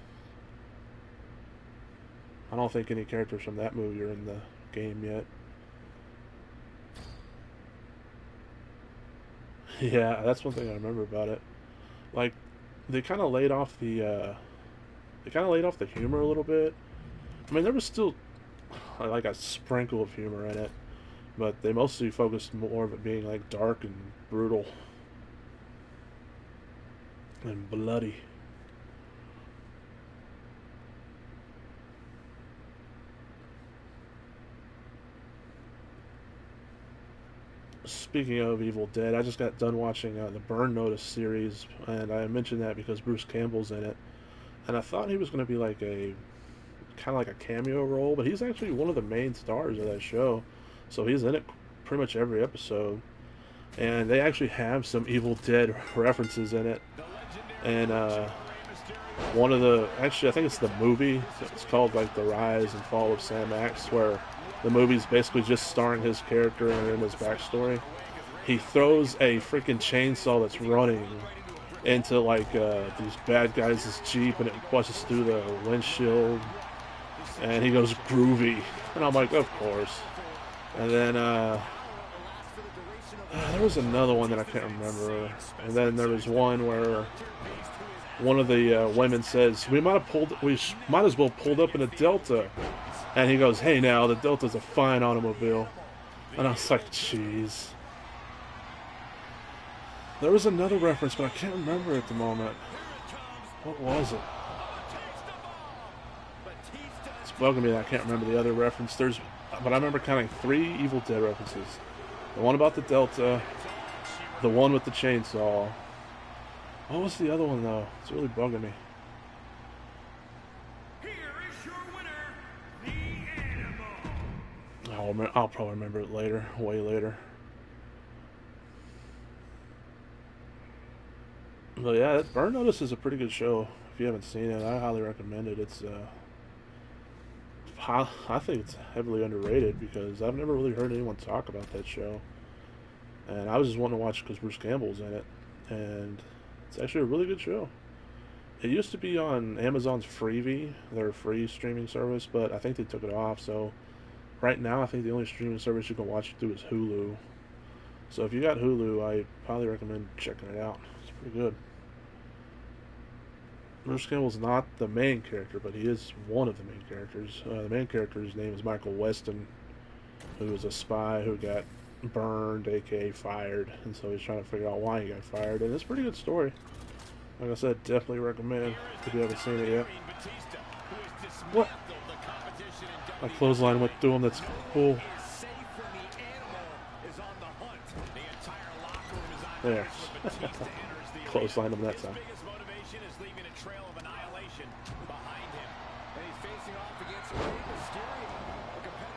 Speaker 1: I don't think any characters from that movie are in the game yet. Yeah, that's one thing I remember about it. Like, they kind of laid off the humor a little bit. I mean, there was still like a sprinkle of humor in it, but they mostly focused more of it being like dark and brutal and bloody. Speaking of Evil Dead, I just got done watching the Burn Notice series, and I mentioned that because Bruce Campbell's in it, and I thought he was going to be like a kind of like a cameo role, but he's actually one of the main stars of that show, so he's in it pretty much every episode, and they actually have some Evil Dead references in it. And one of the, actually I think it's the movie, it's called like The Rise and Fall of Sam Axe, where the movie's basically just starring his character and his backstory. He throws a freaking chainsaw that's running into like these bad guys' Jeep, and it pushes through the windshield, and he goes groovy, and I'm like, of course. And then there was another one that I can't remember, and then there was one where one of the women says, we might as well pulled up in a Delta, and he goes, hey now, the Delta's a fine automobile. And I was like, jeez. There was another reference, but I can't remember at the moment. What was it? It's bugging me that I can't remember the other reference. But I remember counting 3 Evil Dead references. The one about the Delta, the one with the chainsaw. What was the other one though? It's really bugging me. I'll probably remember it later, way later. But yeah, Burn Notice is a pretty good show. If you haven't seen it, I highly recommend it. It's I think it's heavily underrated because I've never really heard anyone talk about that show. And I was just wanting to watch it because Bruce Campbell's in it. And it's actually a really good show. It used to be on Amazon's Freevee, their free streaming service, but I think they took it off. So right now, I think the only streaming service you can watch it through is Hulu. So if you got Hulu, I highly recommend checking it out. It's pretty good. Bruce Campbell's not the main character, but he is one of the main characters. The main character's name is Michael Weston, who was a spy who got burned, aka fired, and so he's trying to figure out why he got fired. And it's a pretty good story. Like I said, definitely recommend if you haven't seen it yet. What? My clothesline went through him. That's cool. There. Clothesline him that time.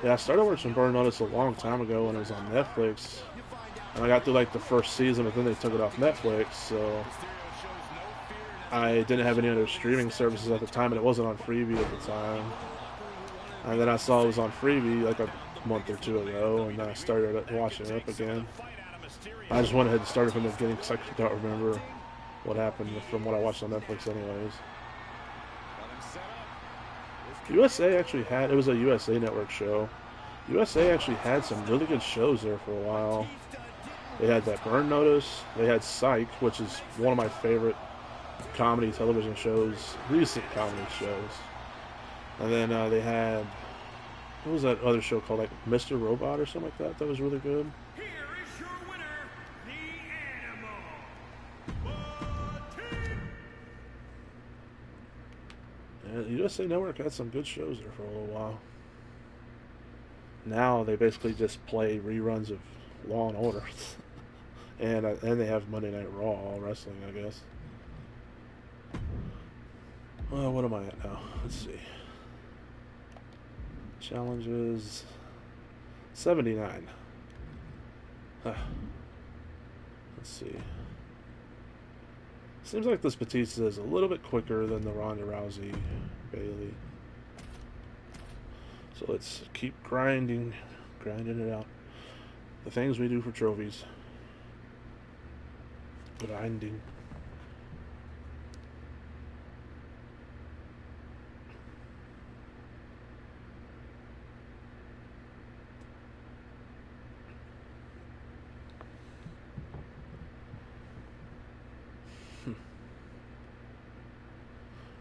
Speaker 1: Yeah, I started watching Burn Notice a long time ago when it was on Netflix. And I got through like the first season, but then they took it off Netflix, so I didn't have any other streaming services at the time, and it wasn't on Freevee at the time. And then I saw it was on Freevee like a month or 2 ago, and then I started watching it up again. I just went ahead and started from the beginning because I don't remember what happened from what I watched on Netflix anyways. USA actually had, it was a USA Network show. USA actually had some really good shows there for a while. They had that Burn Notice. They had Psych, which is one of my favorite comedy television shows, recent comedy shows. And then they had, what was that other show called, like Mr. Robot or something like that? That was really good.
Speaker 3: Here is your winner, the Animal.
Speaker 1: Yeah, the USA Network had some good shows there for a little while. Now they basically just play reruns of Law and Order. And they have Monday Night Raw wrestling, I guess. Well, what am I at now? Let's see. Challenges 79. Let's see. Seems like this Batista is a little bit quicker than the Ronda Rousey Bailey. So let's keep grinding it out. The things we do for trophies. Grinding.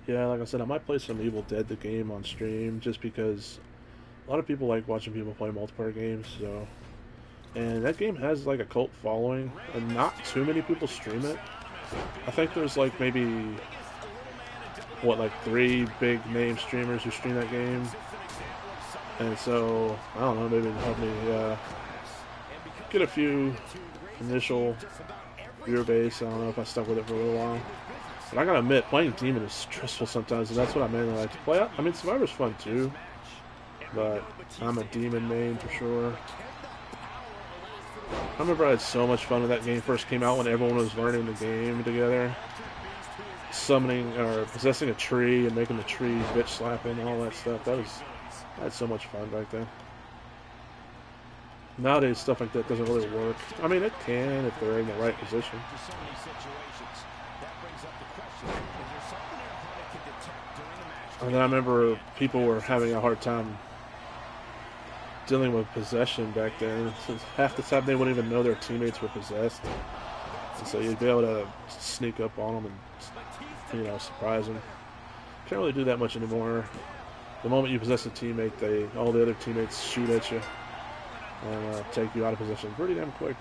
Speaker 1: Yeah, like I said, I might play some Evil Dead the game on stream just because a lot of people like watching people play multiplayer games, so. And that game has like a cult following, and not too many people stream it. I think there's like maybe, what, like 3 big name streamers who stream that game. And so, I don't know, maybe help me get a few initial viewer base. I don't know if I stuck with it for a little while. But I gotta admit, playing Demon is stressful sometimes, and that's what I mainly like to play. I mean, Survivor's fun too, but I'm a Demon main for sure. I remember I had so much fun when that game first came out, when everyone was learning the game together. Summoning, or possessing a tree and making the tree bitch slapping and all that stuff. I had so much fun back then. Nowadays, stuff like that doesn't really work. I mean, it can if they're in the right position. And then I remember people were having a hard time dealing with possession back then. Since half the time they wouldn't even know their teammates were possessed. And so you'd be able to sneak up on them and, you know, surprise them. Can't really do that much anymore. The moment you possess a teammate, all the other teammates shoot at you and take you out of position pretty damn quick.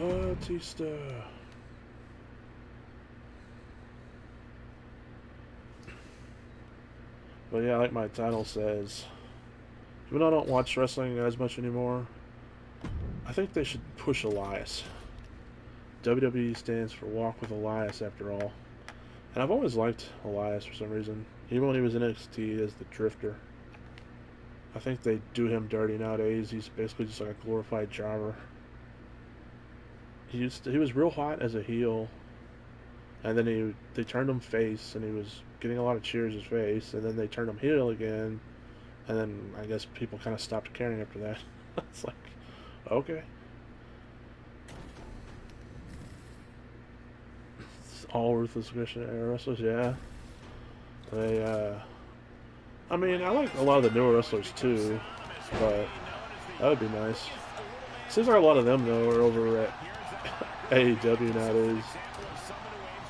Speaker 1: Batista. But yeah, like my title says, even though I don't watch wrestling as much anymore, I think they should push Elias. WWE stands for Walk with Elias, after all. And I've always liked Elias for some reason. Even when he was in NXT as the Drifter. I think they do him dirty nowadays. He's basically just like a glorified jobber. He was real hot as a heel, and then they turned him face, and he was getting a lot of cheers as face, and then they turned him heel again, and then I guess people kind of stopped caring after that. It's like, okay. It's all ruthless wrestlers, yeah. They, I mean, I like a lot of the newer wrestlers too, but that would be nice. Seems like a lot of them, though, are over at AEW nowadays.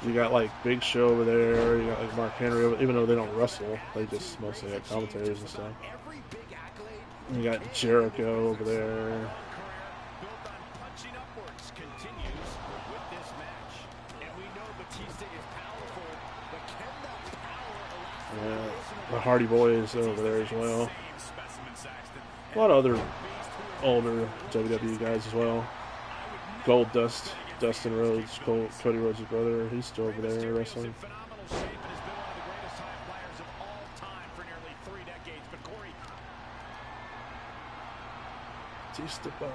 Speaker 1: You got like Big Show over there, you got like Mark Henry, even though they don't wrestle, they just mostly have commentators and stuff. You got Jericho over there. Yeah, the Hardy Boys over there as well. A lot of other older WWE guys as well. Gold Dust, Dustin Rhodes, Cody Rhodes' brother, he's still over there wrestling. Batista bomb.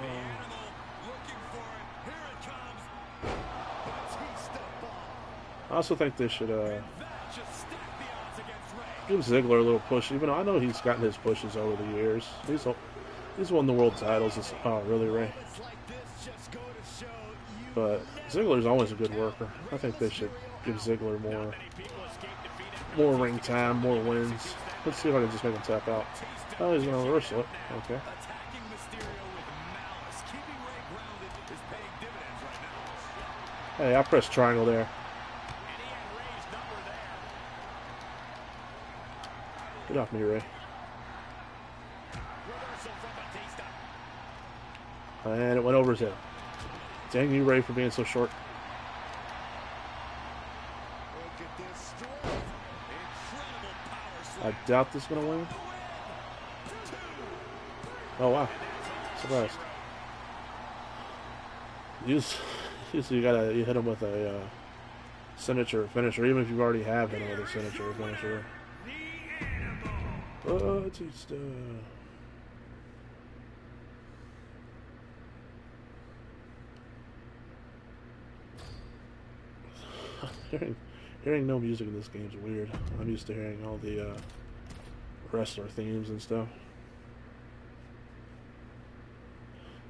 Speaker 1: I also think they should give Ziggler a little push, even though I know he's gotten his pushes over the years. He's won the world titles. Really, Ray? But Ziggler's always a good worker. I think they should give Ziggler more ring time, more wins. Let's see if I can just make him tap out. Oh, he's going to reversal it. Okay. Hey, I pressed triangle there. Get off me, Ray. And it went over his head. Dang you, Ray, for being so short. I doubt this is going to win. Oh, wow. Surprised. You hit him with a signature finisher, even if you already have hit him with a signature finisher. Batista. Hearing no music in this game is weird. I'm used to hearing all the wrestler themes and stuff.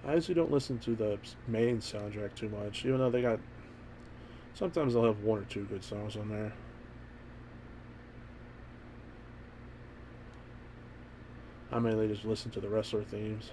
Speaker 1: I usually don't listen to the main soundtrack too much, even though they got... Sometimes they'll have one or two good songs on there. I mainly just listen to the wrestler themes.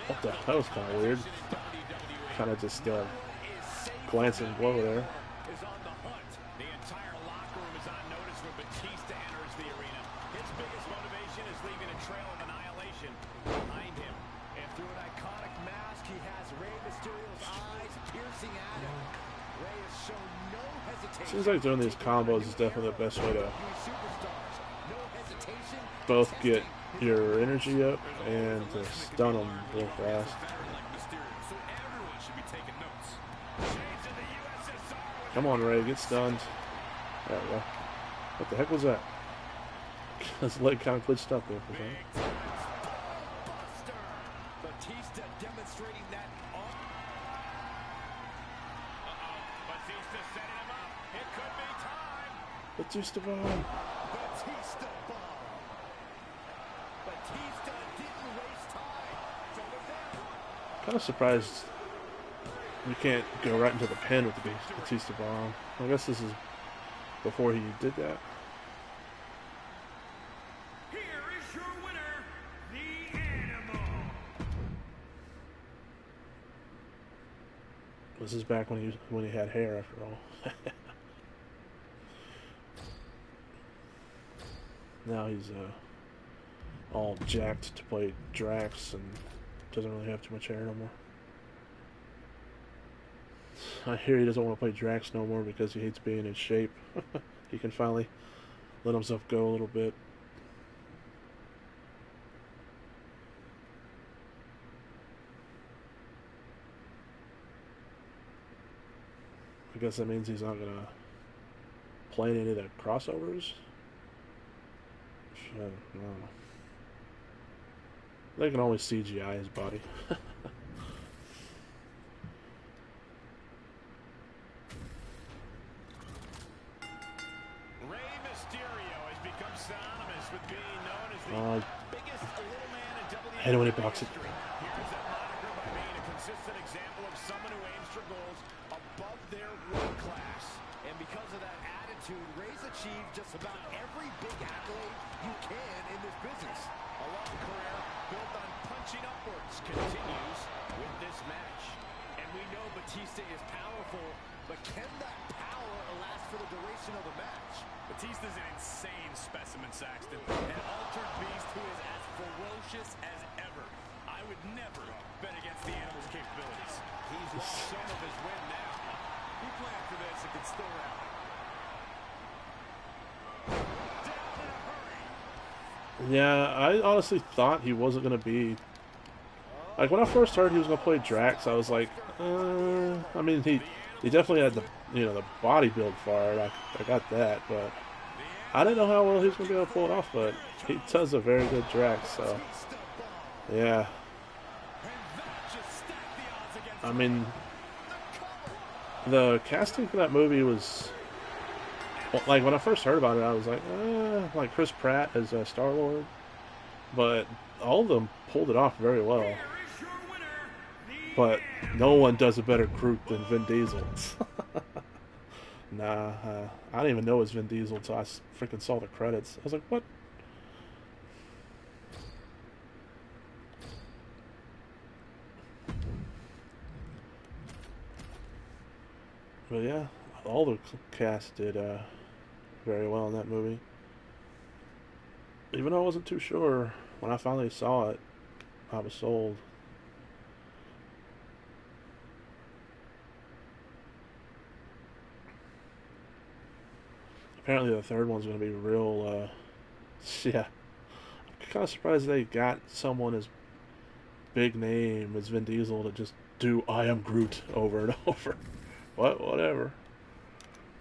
Speaker 1: What the hell? That was kind of weird. Kind of just glancing blow there.
Speaker 2: The entire locker room is on notice when Batista enters the arena. His biggest motivation is leaving a trail of annihilation behind him. And through an iconic mask, he has Rey Mysterio's eyes piercing at him. Rey has shown no hesitation.
Speaker 1: Seems like doing these combos is definitely the best way to both get your energy up and to stun them real fast. Come on, Ray, get stunned. There we go. What the heck was that? His leg kind of glitched up there for a second.
Speaker 2: Batista demonstrating that. Batista setting him up. It could be time.
Speaker 1: Batista bomb.
Speaker 2: Batista bomb. Batista didn't waste time.
Speaker 1: Kind of surprised you can't go right into the pin with the Batista bomb. I guess this is before he did that.
Speaker 3: Here is your winner, the Animal.
Speaker 1: This is back when he had hair, after all. Now he's all jacked to play Drax and doesn't really have too much hair no more. I hear he doesn't want to play Drax no more because he hates being in shape. He can finally let himself go a little bit. I guess that means he's not gonna play any of the crossovers. I don't know. They can always CGI his body.
Speaker 2: Rey Mysterio has become synonymous with being known as the biggest little man in WWE.
Speaker 1: I hate it when he blocks it.
Speaker 2: Here's that moniker by being a consistent example of someone who aims for goals above their weight class. And because of that attitude, Rey's achieved just about every big accolade you can in this business. A long career built on punching upwards continues with this match. And we know Batista is powerful, but can that power last for the duration of the match? Batista's an insane specimen, Saxton. An altered beast who is as ferocious as ever. I would never bet against the animal's capabilities. He's lost some of his wind now. He planned for this and can still rally.
Speaker 1: Yeah, I honestly thought he wasn't going to be... Like, when I first heard he was going to play Drax, I was like, I mean, he definitely had the, the body build for it. I got that, but I didn't know how well he was going to be able to pull it off, but he does a very good Drax, so, yeah. I mean, the casting for that movie was... Like, when I first heard about it, I was like Chris Pratt as Star-Lord. But all of them pulled it off very well. But no one does a better Groot than Vin Diesel. Nah, I didn't even know it was Vin Diesel until I freaking saw the credits. I was like, what? But yeah, all the cast did very well in that movie. Even though I wasn't too sure, when I finally saw it, I was sold. Apparently the third one's going to be real, yeah. I'm kind of surprised they got someone as big name as Vin Diesel to just do I Am Groot over and over. Whatever.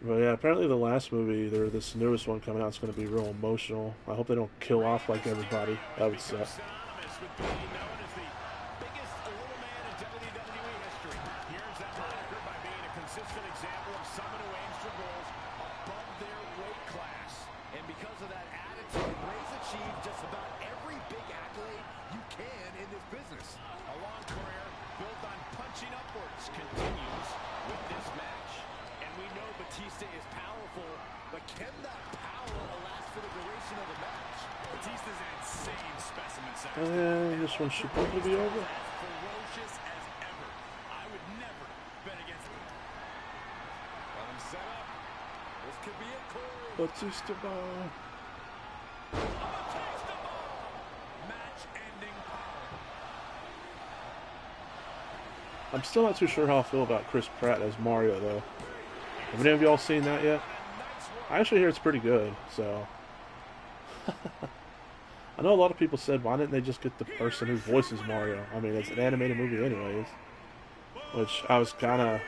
Speaker 1: But yeah, apparently the last movie, this newest one coming out, is going to be real emotional. I hope they don't kill off like everybody. That would suck.
Speaker 2: And because of that attitude, Rey's achieved just about every big accolade you can in this business. A long career built on punching upwards continues with this match. And we know Batista is powerful, but can that power last for the duration of the match? Batista's an insane specimen, Saxton.
Speaker 1: This one should probably be over.
Speaker 2: As ferocious as ever. I would never bet against him. Let him set up. This could be it, Cole.
Speaker 1: Batista ball.
Speaker 2: Match-ending power.
Speaker 1: I'm still not too sure how I feel about Chris Pratt as Mario, though. Have any of y'all seen that yet? I actually hear it's pretty good, so... I know a lot of people said, why didn't they just get the person who voices Mario? I mean, it's an animated movie anyways. Which I kind of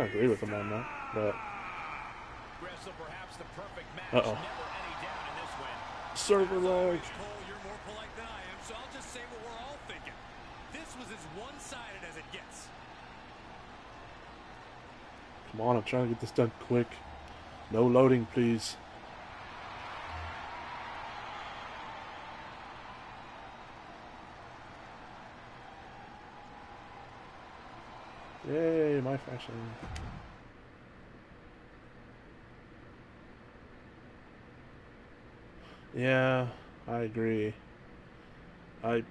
Speaker 1: agree with them on that, but... Uh-oh. Server lag.
Speaker 2: You're more polite than I am, so I'll just say what we're all thinking. This was as one-sided as it gets.
Speaker 1: Come on, I'm trying to get this done quick. No loading, please. Yay, MyFaction. Yeah, I agree. I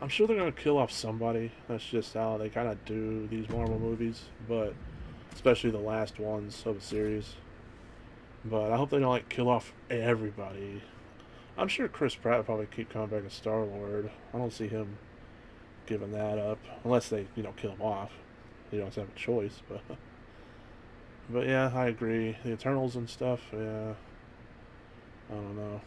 Speaker 1: I'm sure they're gonna kill off somebody. That's just how they kind of do these Marvel movies, but especially the last ones of the series. But I hope they don't like kill off everybody. I'm sure Chris Pratt will probably keep coming back as Star Lord. I don't see him giving that up unless they, kill him off. He doesn't have a choice, but but yeah, I agree. The Eternals and stuff. Yeah, I don't know.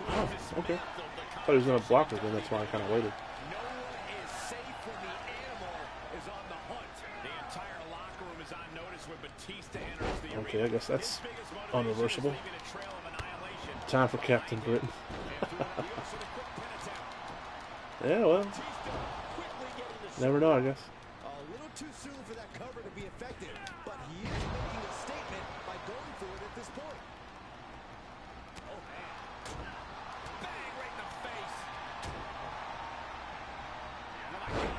Speaker 1: Oh, okay. Thought he was gonna block it, then that's why I kind of waited.
Speaker 2: No one is safe when the animal is on the hunt. The entire locker room is on notice when Batista enters the arena.
Speaker 1: Okay, I guess that's unreversible. Time for Captain Britain. Yeah, well, never know, I guess.
Speaker 2: A little too soon for that cover to be effective, but he is making a statement by going for it at this point. Oh, man. Bang right in the face. Oh, my God.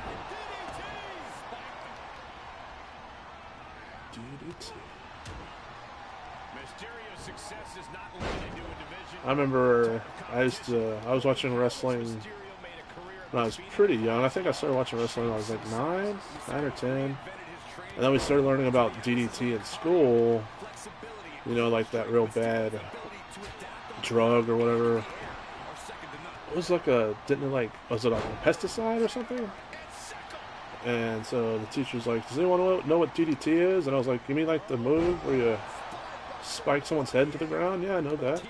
Speaker 2: DDT. Mysterio's success is not limited to a division.
Speaker 1: I remember I was watching wrestling when I was pretty young. I think I started watching wrestling when I was like 9 or 10. And then we started learning about DDT in school. Like that real bad drug or whatever. It was like was it like a pesticide or something? And so the teacher's like, does anyone know what DDT is? And I was like, you mean like the move where you spike someone's head into the ground? Yeah, I know that.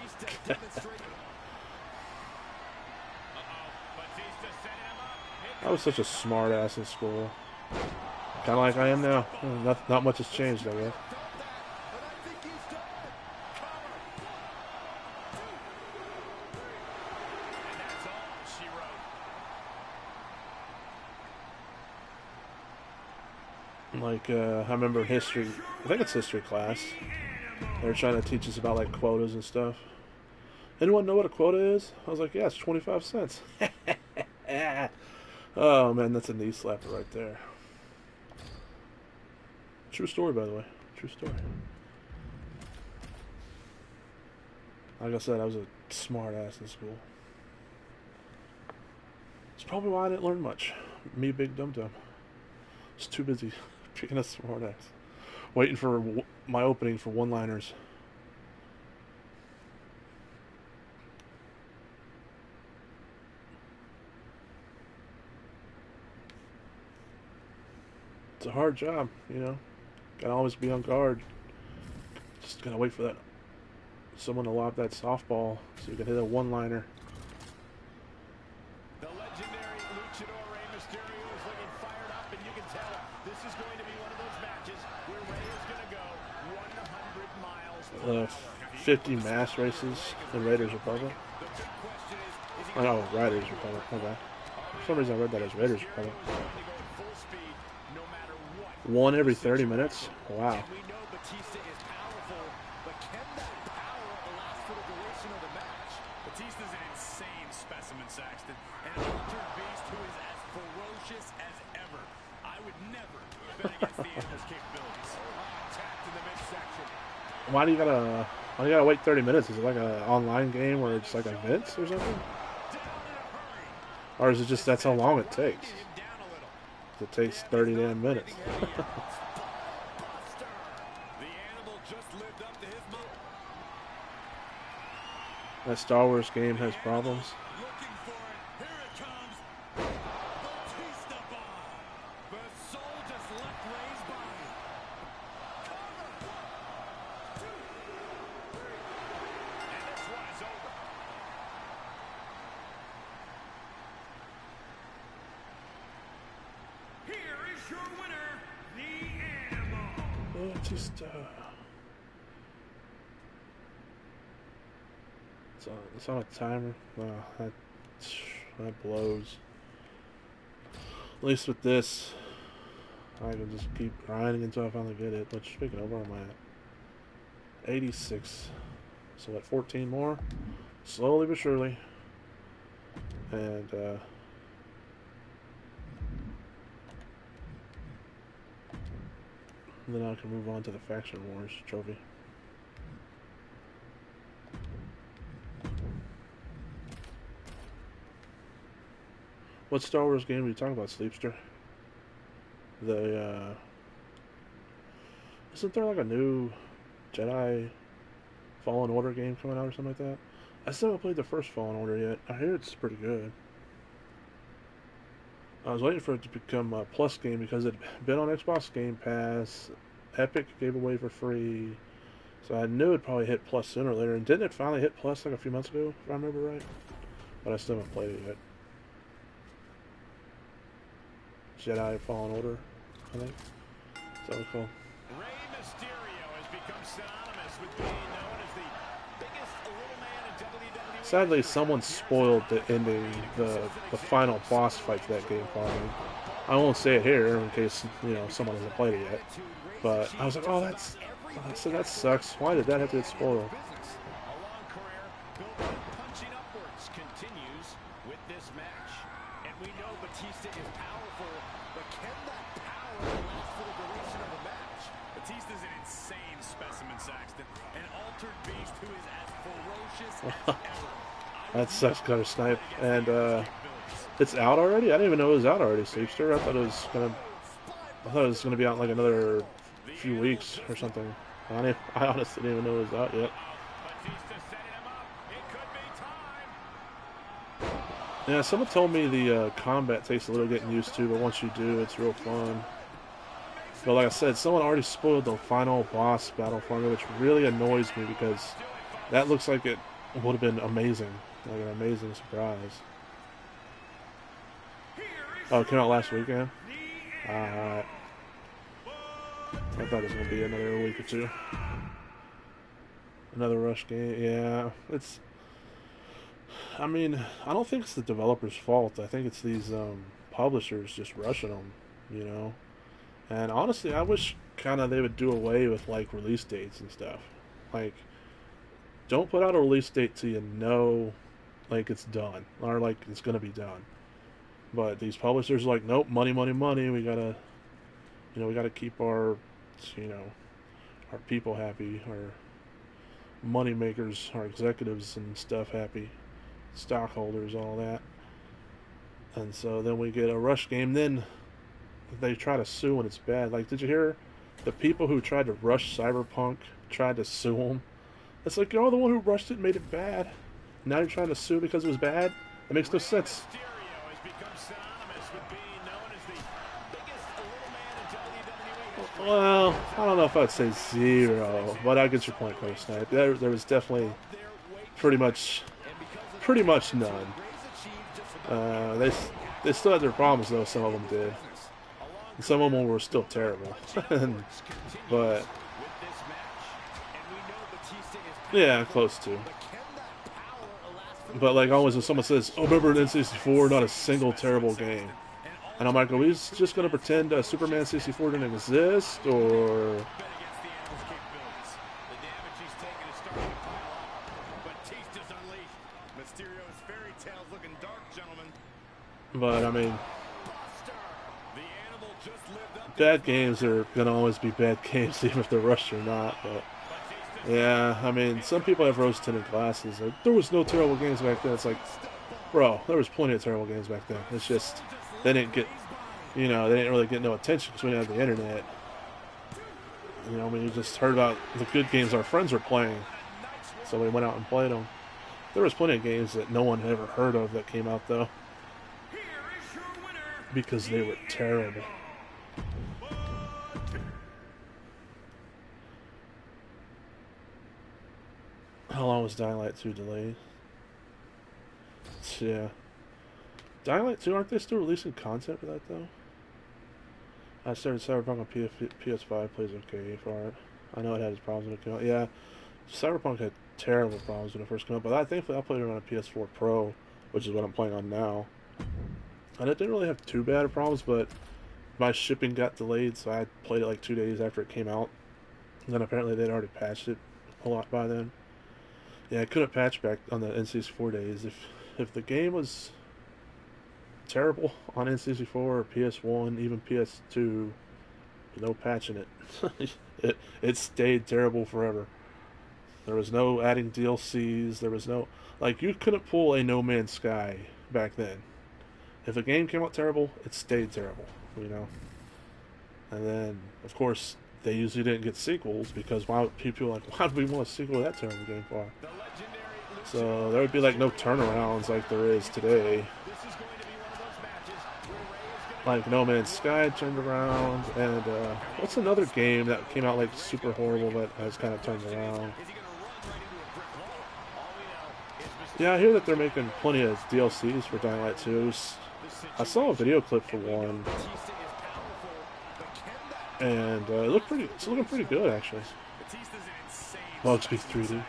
Speaker 1: I was such a smart ass in school. Kind of like I am now. Not much has changed, I guess. Like, I remember in history, I think it's history class, they were trying to teach us about, like, quotas and stuff. Anyone know what a quota is? I was like, yeah, it's 25 cents. Oh, man, that's a knee slapper right there. True story, by the way. True story. Like I said, I was a smart ass in school. It's probably why I didn't learn much. Me, big dum-dum. Just too busy being a smart ass. Waiting for my opening for one-liners. It's a hard job, Gotta always be on guard. Just gotta wait for that someone to lob that softball so you can hit a one-liner.
Speaker 2: The legendary luchador Rey Mysterio is looking fired up, and you can tell this is going to be one of those matches where Rey is going to go 100 miles per hour.
Speaker 1: 50 mass races in Raiders Republic. Oh, no, Riders Republic. Okay. For some reason I read that as Raiders Republic. One every 30 minutes? Wow.
Speaker 2: We know Batista is powerful, but can that power last for the duration of the match? Batista's an insane specimen, Saxton, and an altered beast who is as ferocious as ever. I would never bet against the animal's capabilities. Attacked in the midsection.
Speaker 1: Why do you gotta wait 30 minutes? Is it like an online game where it's like events or something? Or is it just that's how long it takes? It takes 30 damn minutes. That Star Wars game has problems. It's on a timer. Wow, that blows. At least with this, I can just keep grinding until I finally get it. Which, speaking of, where am I at? 86. So, what, 14 more? slowly but surely. And then I can move on to the Faction Wars trophy. What Star Wars game are you talking about, Sleepster? The isn't there like a new Jedi Fallen Order game coming out or something like that? I still haven't played the first Fallen Order yet. I hear it's pretty good. I was waiting for it to become a Plus game because it had been on Xbox Game Pass. Epic gave away for free. So I knew it'd probably hit Plus sooner or later. And didn't it finally hit Plus like a few months ago, if I remember right? But I still haven't played it yet. Jedi Fallen Order, I think. Is that what it's called?
Speaker 2: Rey Mysterio has become synonymous with being known as the biggest little man in WWE.
Speaker 1: Sadly, someone spoiled the ending, the final boss fight to that game for me. I won't say it here in case someone hasn't played it yet. But I was like, oh, that sucks. Why did that have to get spoiled?
Speaker 2: A long career built on punching upwards continues with this match. And we know Batista is powerful, but can that power last for the duration of a match? Batista's an insane specimen, Saxton. An altered beast who is as ferocious as ever.
Speaker 1: That sucks, Gutter Snipe. And it's out already? I didn't even know it was out already, Sleepster. I thought it was gonna be out in like another few weeks or something. I honestly didn't even know it was out yet. Yeah, someone told me the combat takes a little getting used to, but once you do, it's real fun. But like I said, someone already spoiled the final boss battle for me, which really annoys me because that looks like it would have been amazing. Like an amazing surprise. Oh, it came out last weekend? Alright. I thought it was going to be another week or two. Another Rush game. Yeah, it's... I mean, I don't think it's the developer's fault. I think it's these publishers just rushing them, And honestly, I wish kind of they would do away with, like, release dates and stuff. Like, don't put out a release date till you know, like, it's done. Or, like, it's going to be done. But these publishers are like, nope, money, money, money. We gotta, we gotta keep our people happy, our money makers, our executives and stuff happy, stockholders, all that. And so then we get a Rush game. Then they try to sue when it's bad. Like, did you hear the people who tried to rush Cyberpunk tried to sue them? It's like, you're the one who rushed it and made it bad. Now you're trying to sue because it was bad? That makes no sense. Well, I don't know if I'd say zero, but I get your point, Coach Snipe. There was definitely pretty much none. They still had their problems, though. Some of them did. And some of them were still terrible. But yeah, close to. But like always, when someone says, "Oh, remember in N64, not a single terrible game," and I'm like, "Are we just going to pretend Superman 64 didn't exist, or?" But I mean, bad games are going to always be bad games, even if they're rushed or not. But yeah, I mean, some people have rose-tinted glasses. Like, there was no terrible games back then. It's like, bro, there was plenty of terrible games back then. It's just they didn't get, they didn't really get no attention because we didn't have the internet. I mean, you just heard about the good games our friends were playing, so we went out and played them. There was plenty of games that no one had ever heard of that came out, though, because they were terrible. How long was Dying Light 2 delayed? Yeah. Dying Light 2, aren't they still releasing content for that, though? I started Cyberpunk on PS5, plays okay for it. I know it had its problems when it came out. Yeah, Cyberpunk had terrible problems when it first came out, but thankfully I played it on a PS4 Pro, which is what I'm playing on now. And it didn't really have too bad of problems, but my shipping got delayed, so I played it like 2 days after it came out. And then apparently they'd already patched it a lot by then. Yeah, I couldn't patch back on the N64 days. If the game was terrible on N64 or PS1, even PS2, no patching it. it stayed terrible forever. There was no adding DLCs. There was no like you couldn't pull a No Man's Sky back then. If a game came out terrible, it stayed terrible. You know. And then, of course, they usually didn't get sequels because why people were like, why do we want a sequel to that terrible game for? So there would be like no turnarounds like there is today. Like No Man's Sky turned around, and what's another game that came out like super horrible but has kind of turned around? Yeah, I hear that they're making plenty of DLCs for Dying Light 2. I saw a video clip for one, and it's looking pretty good actually. Bugs be 3D.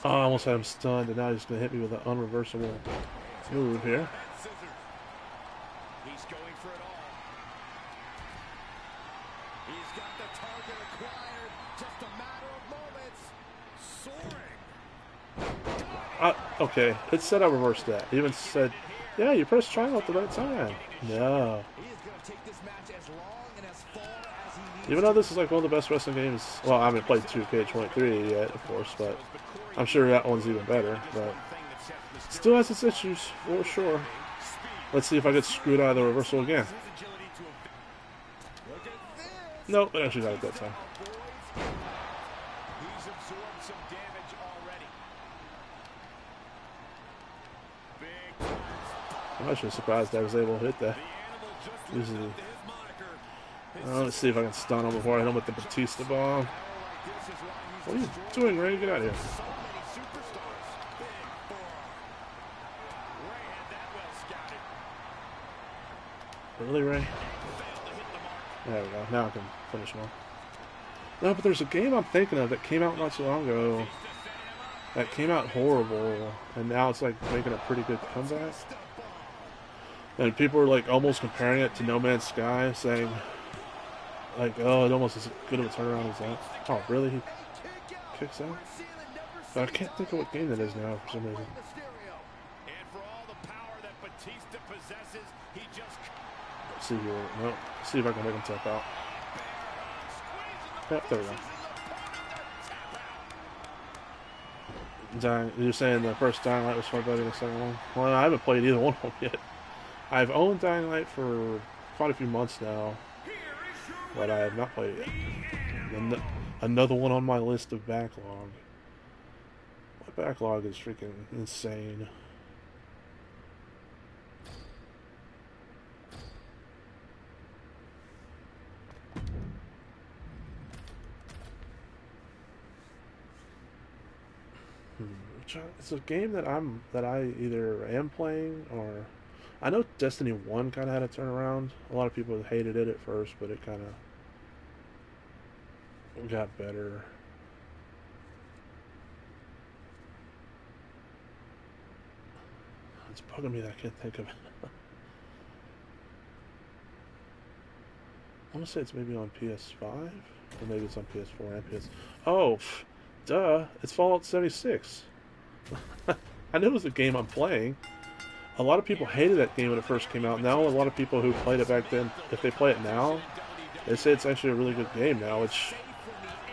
Speaker 1: Oh, I almost had him stunned, and now he's going to hit me with an unreversible move here.
Speaker 2: He's going for it all. He's got the target acquired. Just a matter of moments. Soaring.
Speaker 1: Okay, it said I reversed that. It even said, yeah, you pressed triangle at the right time. No.
Speaker 2: He is going to take this match as long and as far as he needs.
Speaker 1: Even though this is like one of the best wrestling games, well, I haven't played 2K23 yet, of course, but I'm sure that one's even better. But still has its issues, for sure. Let's see if I get screwed out of the reversal again. Nope, I actually got it that time.
Speaker 2: He's absorbed some damage already.
Speaker 1: I'm actually surprised I was able to hit that. Usually, let's see if I can stun him before I hit him with the Batista bomb. What are you doing, Ray? Get out of here. Really, Ray? There we go. Now I can finish him off. No, but there's a game I'm thinking of that came out not so long ago that came out horrible, and now it's like making a pretty good comeback. And people are like almost comparing it to No Man's Sky, saying like, oh, it almost as good of a turnaround as that. Oh, really? He kicks out? But I can't think of what game that is now for some reason. Let's see here. No, let's see if I can make him tap out. Yep, there we go. You're saying the first Dying Light was far better than the second one? Well, I haven't played either one of them yet. I've owned Dying Light for quite a few months now, but I have not played it yet. Another one on my list of backlog. My backlog is freaking insane. It's a game that I either am playing or I know Destiny 1 kind of had a turnaround. A lot of people hated it at first, but it kind of got better. It's bugging me that I can't think of it. I want to say it's maybe on PS5 or maybe it's on PS4 and PS. Oh, duh! It's Fallout 76. I knew it was a game I'm playing. A lot of people hated that game when it first came out. Now a lot of people who played it back then, if they play it now, they say it's actually a really good game now, which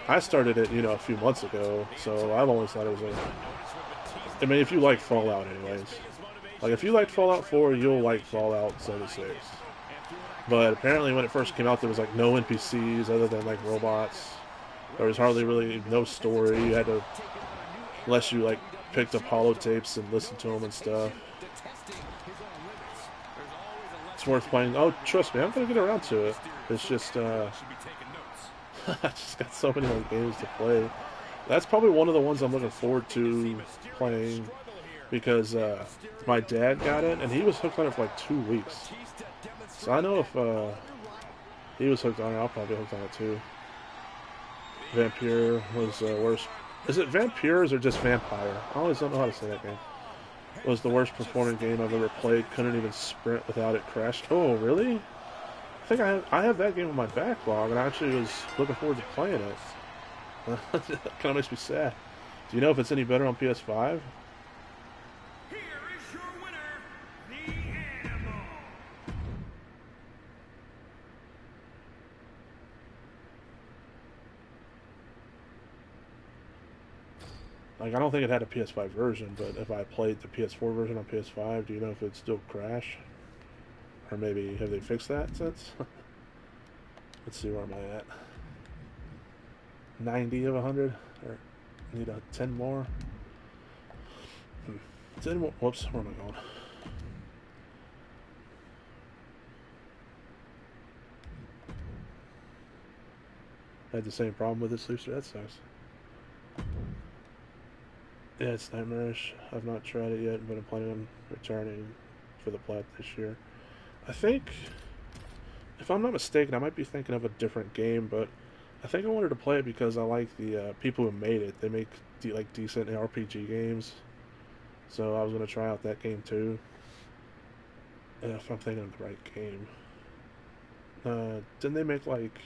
Speaker 1: I started it, a few months ago, so I've always thought it was I mean, if you like Fallout anyways. Like, if you liked Fallout 4, you'll like Fallout 76. But apparently when it first came out, there was, like, no NPCs other than, like, robots. There was hardly really no story. You had to, unless you, like, picked up holotapes and listened to them and stuff. It's worth playing. Oh, trust me, I'm going to get around to it. It's just, I just got so many other games to play. That's probably one of the ones I'm looking forward to playing because my dad got it, and he was hooked on it for like 2 weeks. So I know if he was hooked on it, I'll probably be hooked on it too. Vampire was worst. Is it Vampires or just Vampire? I always don't know how to say that game. It was the worst performing game I've ever played. Couldn't even sprint without it crashed. Oh, really? think I have that game in my backlog, and I actually was looking forward to playing it. That kind of makes me sad. Do you know if it's any better on PS5?
Speaker 3: Here is your winner, the Animal.
Speaker 1: Like, I don't think it had a PS5 version, but if I played the PS4 version on PS5, do you know if it'd still crash? Or maybe, have they fixed that since? Let's see, where am I at? 90 of 100? Or need a 10 more? 10 more. Whoops, where am I going? I had the same problem with this Looser. That sucks. Yeah, it's nightmarish. I've not tried it yet, but I'm planning on returning for the plat this year. I think, if I'm not mistaken, I might be thinking of a different game, but I think I wanted to play it because I like the people who made it. They make like decent RPG games, so I was gonna try out that game too. If I'm thinking of the right game, didn't they make like?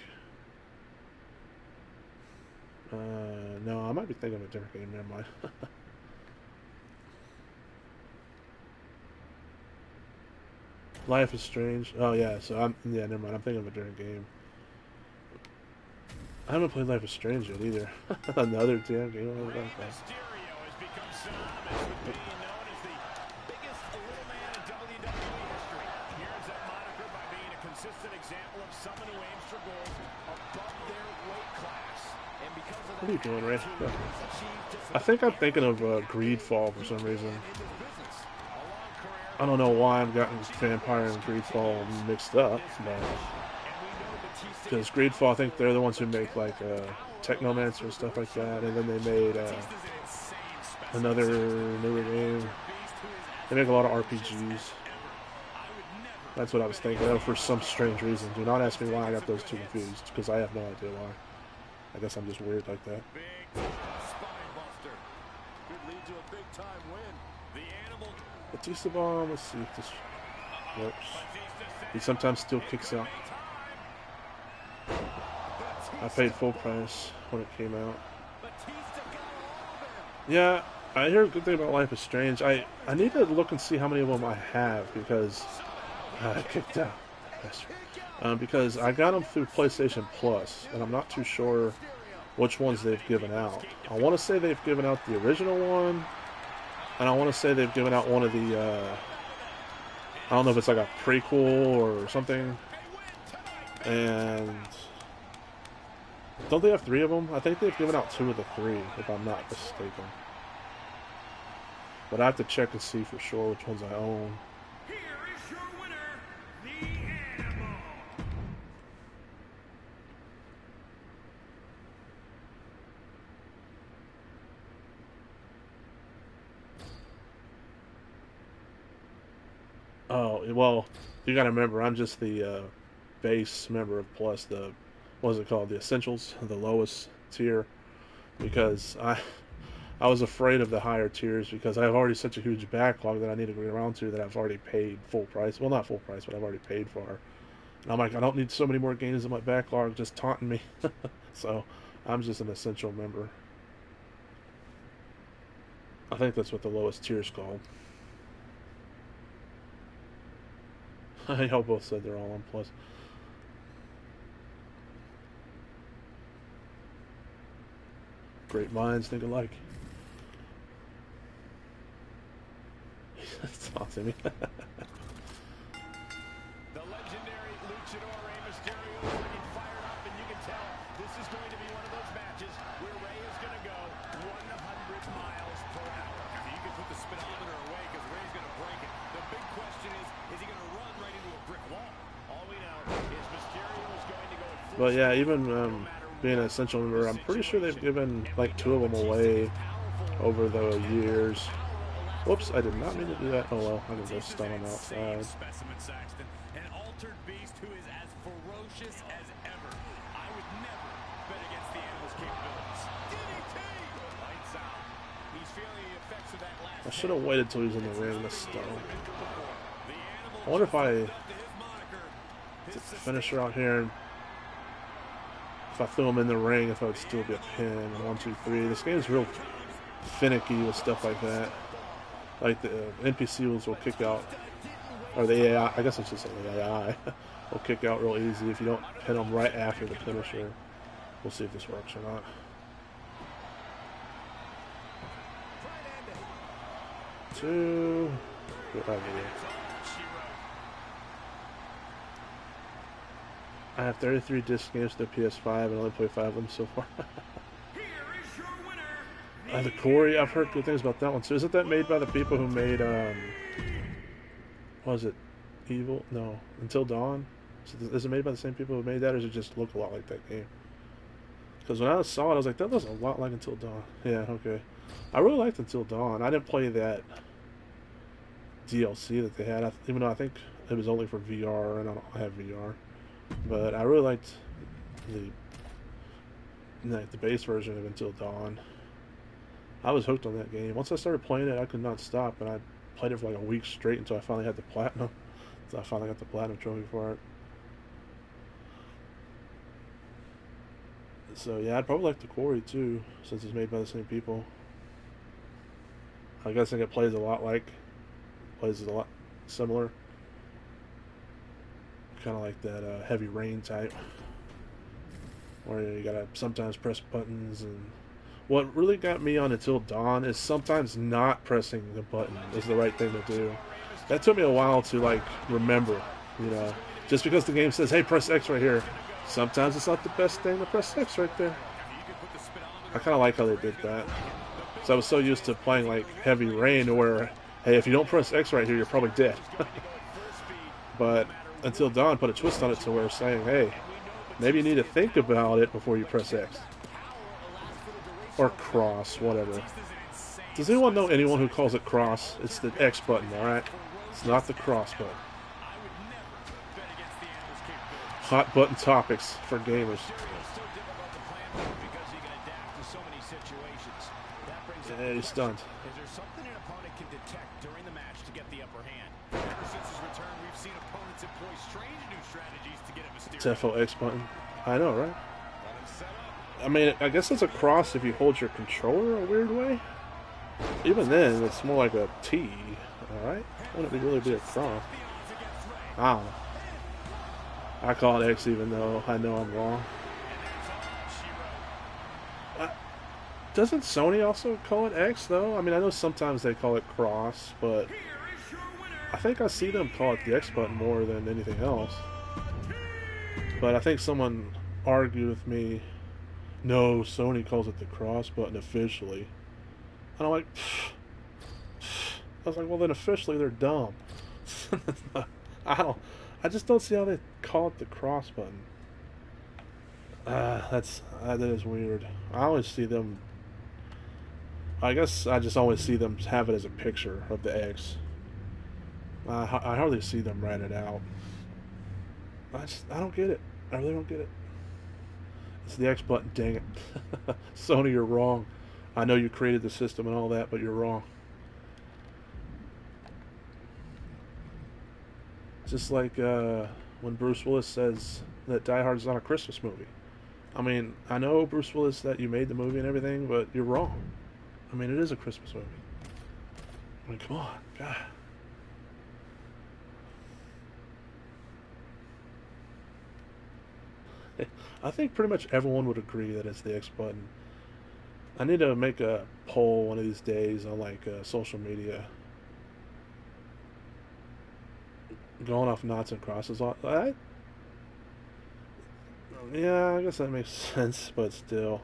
Speaker 1: No, I might be thinking of a different game. Never mind. Life is Strange. Oh yeah, so never mind. I'm thinking of a different game. I haven't played Life is Strange yet either. Another damn game.
Speaker 2: Rey Mysterio has become synonymous with being known as the biggest little man in WWE history. He earns that moniker by being a consistent example of someone who aims for goals above their weight class. And because of that,
Speaker 1: what are you doing, Ray? I think I'm thinking of Greedfall for some reason. I don't know why I'm getting Vampire and Greedfall mixed up, but because Greedfall, I think they're the ones who make like Technomancer and stuff like that, and then they made another newer game. They make a lot of RPGs. That's what I was thinking of for some strange reason. Do not ask me why I got those two confused, because I have no idea why. I guess I'm just weird like that. Batista Bomb, let's see if this works. He sometimes still kicks out. I paid full price when it came out. Yeah, I hear a good thing about Life is Strange. I need to look and see how many of them I have, because I kicked out. Because I got them through PlayStation Plus, and I'm not too sure which ones they've given out. I want to say they've given out the original one, and I want to say they've given out one of the, I don't know if it's like a prequel or something. And don't they have 3 of them? I think they've given out 2 of the 3, if I'm not mistaken. But I have to check and see for sure which ones I own.
Speaker 3: Here is your winner, the Animal.
Speaker 1: Oh, well, you gotta remember, I'm just the base member of Plus, the, what is it called, the Essentials, the lowest tier, because I was afraid of the higher tiers, because I have already such a huge backlog that I need to get around to that I've already paid full price. Well, not full price, but I've already paid for. And I'm like, I don't need so many more games in my backlog just taunting me. So, I'm just an Essential member. I think that's what the lowest tier is called. Y'all both said they're all on Plus. Great minds think alike. That's awesome.
Speaker 2: The legendary luchador Rey Mysterio is getting fired up, and you can tell this is going to be one of those matches where Rey is going to go 100 miles per hour. You can put the speedometer away because Rey's going to break it. The big question is he going to run right into a brick wall? All we know is Mysterio is going to go at full.
Speaker 1: But yeah, even being an Essential member, I'm pretty sure they've given like 2 of them away over the years. Whoops, I did not mean to do that. Oh well, I can go stun him outside.
Speaker 2: An altered beast who is as ferocious as ever. I would never bet against the Animal's capabilities. DDT! Lights out. He's feeling the effects of that last.
Speaker 1: I should have waited till he's in the ring to stun him. I wonder if I the finisher out here. And if I threw him in the ring, if I would still be a pin. 1, 2, 3. This game's real finicky with stuff like that. Like the NPCs will kick out, or the AI. I guess it's just the AI will kick out real easy if you don't pin them right after the finisher. We'll see if this works or not. Two. I have 33 disc games to the PS5 and only play 5 of them so far. The Corey, I've heard good things about that one too. Isn't that made by the people who made, what was it? Evil? No. Until Dawn? Is it made by the same people who made that, or does it just look a lot like that game? Because when I saw it, I was like, that looks a lot like Until Dawn. Yeah, okay. I really liked Until Dawn. I didn't play that DLC that they had, even though I think it was only for VR, and I don't have VR. But I really liked the base version of Until Dawn. I was hooked on that game. Once I started playing it, I could not stop, and I played it for like a week straight until I finally had the platinum. So I finally got the platinum trophy for it. So yeah, I'd probably like the Quarry too, since it's made by the same people. I guess it plays a lot similar. Kind of like that Heavy Rain type, where you gotta sometimes press buttons. And what really got me on Until Dawn is sometimes not pressing the button is the right thing to do. That took me a while to like remember, you know. Just because the game says, hey, press X right here, sometimes it's not the best thing to press X right there. I kind of like how they did that. So I was so used to playing like Heavy Rain where, hey, if you don't press X right here, you're probably dead. But Until Dawn put a twist on it to where it's saying, hey, maybe you need to think about it before you press X. Or cross, whatever. Does anyone know anyone who calls it cross? It's the X button, alright? It's not the cross button. Hot button topics for gamers. Yeah, he's stunned.
Speaker 2: Is there something an opponent can detect during the match to get the upper hand? Ever since his return, we've seen opponents employ strange new strategies to get at Mysterio.
Speaker 1: TFO X button. I know, right? I mean, I guess it's a cross if you hold your controller a weird way. Even then, it's more like a T, alright? Wouldn't it really be a cross? I don't know. I call it X even though I know I'm wrong. Doesn't Sony also call it X, though? I mean, I know sometimes they call it cross, but I think I see them call it the X button more than anything else. But I think someone argued with me, no, Sony calls it the cross button officially. And I'm like, I was like, well, then officially they're dumb. I just don't see how they call it the cross button. That is weird. I always see them. I guess I just always see them have it as a picture of the X. I hardly see them write it out. I don't get it. I really don't get it. It's the X button, dang it. Sony, you're wrong. I know you created the system and all that, but you're wrong. Just like when Bruce Willis says that Die Hard is not a Christmas movie. I mean, I know, Bruce Willis, that you made the movie and everything, but you're wrong. I mean, it is a Christmas movie. I mean, come on, God. I think pretty much everyone would agree that it's the X button. I need to make a poll one of these days on like social media. Going off knots and crosses. Yeah, I guess that makes sense, but still.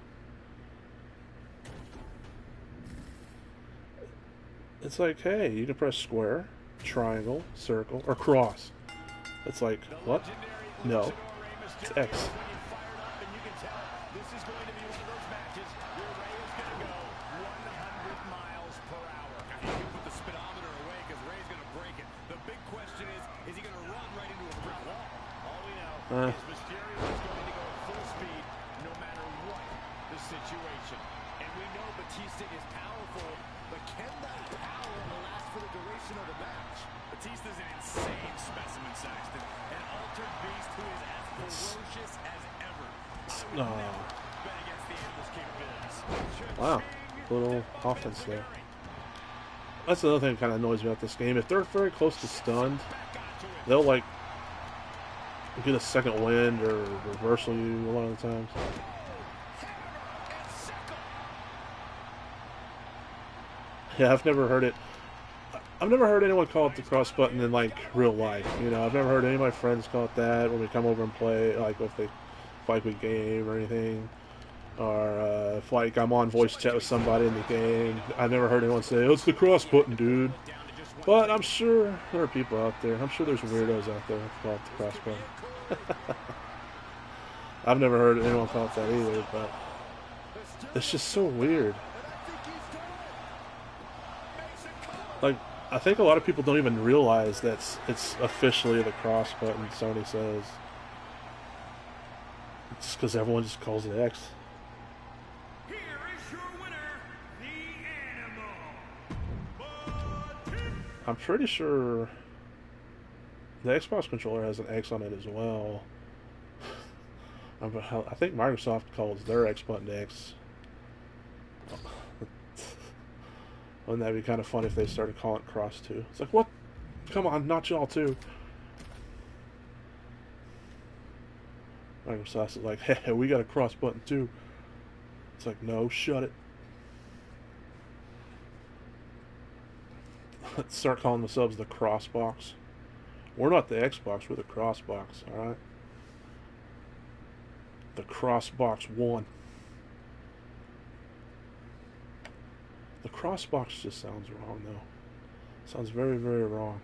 Speaker 1: It's like, hey, you can press square, triangle, circle, or cross. It's like, what? No. It's X.
Speaker 2: Batista is powerful, but can that power last for the duration of the match? Batista's an insane specimen, Saxton. An altered beast who is as ferocious as ever. I would never bet against the animal's capabilities.
Speaker 1: Wow, little offense there. That's another thing that kind of annoys me about this game. If they're very close to stunned, they'll like get a second wind or reversal you a lot of the times. Yeah, I've never heard it. I've never heard anyone call it the cross button in like real life. You know, I've never heard any of my friends call it that when we come over and play, like if they fight with game or anything. Or if like I'm on voice chat with somebody in the game, I've never heard anyone say, "Oh, it's the cross button, dude." But I'm sure there are people out there. I'm sure there's weirdos out there who call it the cross button. I've never heard anyone call it that either, but it's just so weird. Like, I think a lot of people don't even realize that it's officially the cross button, Sony says. It's because everyone just calls it X.
Speaker 3: Here is your winner, the Animal.
Speaker 1: I'm pretty sure the Xbox controller has an X on it as well. I think Microsoft calls their X button X. Wouldn't that be kind of fun if they started calling it cross too? It's like, what? Come on, not y'all too. Microsoft's like, hey, we got a cross button too. It's like, no, shut it. Let's start calling themselves the cross box. We're not the Xbox, we're the cross box, alright? The cross box 1. The cross box just sounds wrong though. Sounds very, very wrong.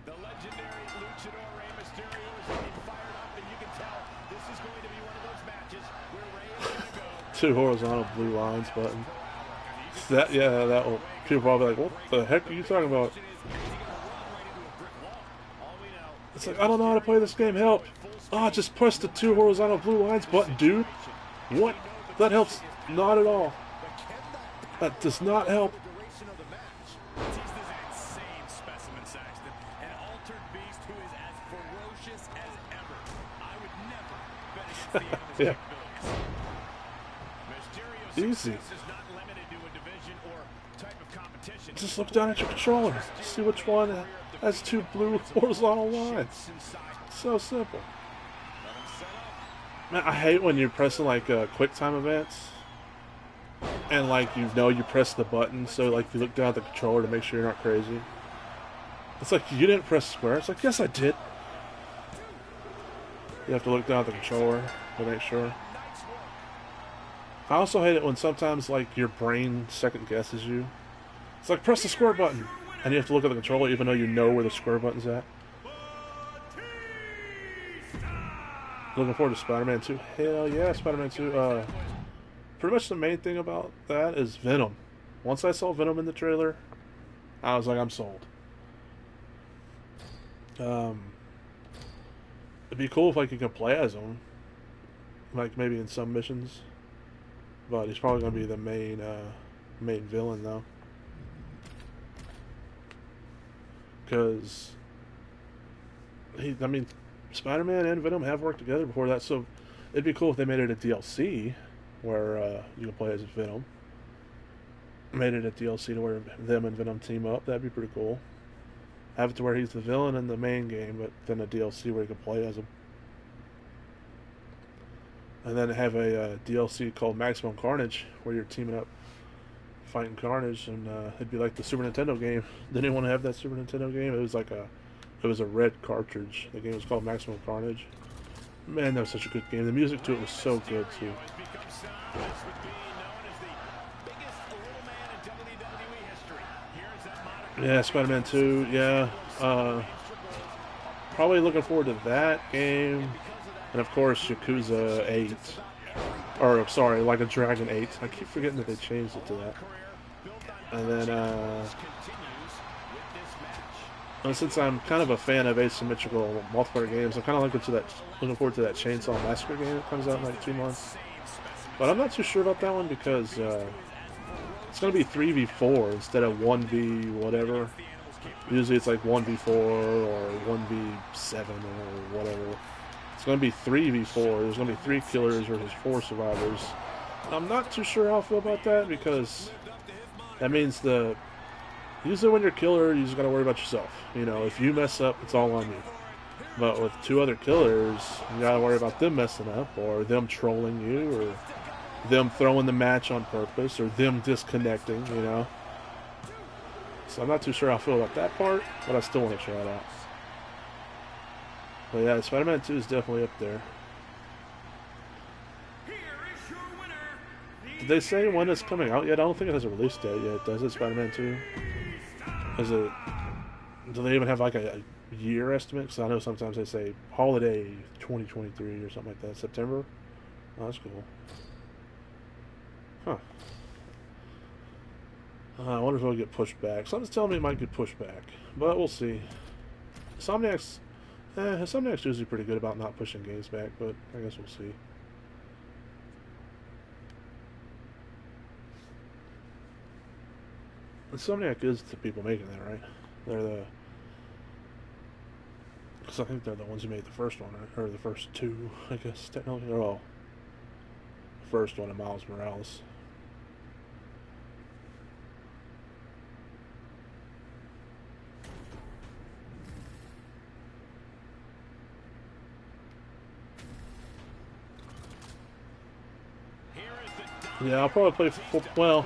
Speaker 2: The legendary luchador Rey Mysterio is getting fired up, and you can tell this is going to be one of those matches where Rey is going to go.
Speaker 1: 2 horizontal blue lines button. That, yeah, that will. People probably like, what the heck are you talking about? It's like, I don't know how to play this game, help! Ah, just press the 2 horizontal blue lines button, dude! What? That helps not at all. That does not help. Yeah. Easy. Just look down at your controller. See which one has 2 blue horizontal lines. So simple. Man, I hate when you're pressing like quick time events and like you press the button, so like you look down at the controller to make sure you're not crazy. It's like, you didn't press square. It's like, yes I did. You have to look down at the controller to make sure. I also hate it when sometimes like your brain second guesses you. It's like, press the square button, and you have to look at the controller even though you know where the square button's at. Looking forward to Spider-Man 2. Hell yeah, Spider-Man 2. Pretty much the main thing about that is Venom. Once I saw Venom in the trailer, I was like, I'm sold. It'd be cool if like you could play as him, like maybe in some missions. But he's probably gonna be the main villain though, because I mean, Spider-Man and Venom have worked together before that, so it'd be cool if they made it a DLC where you can play as Venom. Made it a DLC to where them and Venom team up. That'd be pretty cool. Have it to where he's the villain in the main game, but then a DLC where you can play as him. And then have a DLC called Maximum Carnage, where you're teaming up, fighting Carnage, and it'd be like the Super Nintendo game. Did anyone have that Super Nintendo game? It was a red cartridge. The game was called Maximum Carnage. Man, that was such a good game. The music to it was so good too. Yeah, Spider-Man 2. Yeah, probably looking forward to that game. And of course, Yakuza 8. Or, sorry, Like a Dragon 8. I keep forgetting that they changed it to that. And then, since I'm kind of a fan of asymmetrical multiplayer games, I'm kind of looking forward to that Chainsaw Massacre game that comes out in like 2 months. But I'm not too sure about that one because it's going to be 3v4 instead of 1v whatever. Usually it's like 1v4 or 1v7 or whatever. It's going to be 3v4. There's going to be 3 killers versus 4 survivors. I'm not too sure how I feel about that because that means usually when you're a killer, you just got to worry about yourself. You know, if you mess up, it's all on you. But with 2 other killers, you got to worry about them messing up or them trolling you or them throwing the match on purpose or them disconnecting, you know. So I'm not too sure how I feel about that part, but I still want to try it out. But yeah, Spider-Man 2 is definitely up there. Did they say when it's coming out yet? I don't think it has a release date yet, does it, Spider-Man 2? Do they even have like a year estimate? Because I know sometimes they say holiday 2023 or something like that. September? Oh, that's cool. Huh. I wonder if it'll get pushed back. Something's telling me it might get pushed back. But we'll see. Insomniac's usually pretty good about not pushing games back, but I guess we'll see. Insomniac is the people making that, right? Because I think they're the ones who made the first one, or the first 2, I guess, technically. Oh, the first one of Miles Morales. Yeah, I'll probably play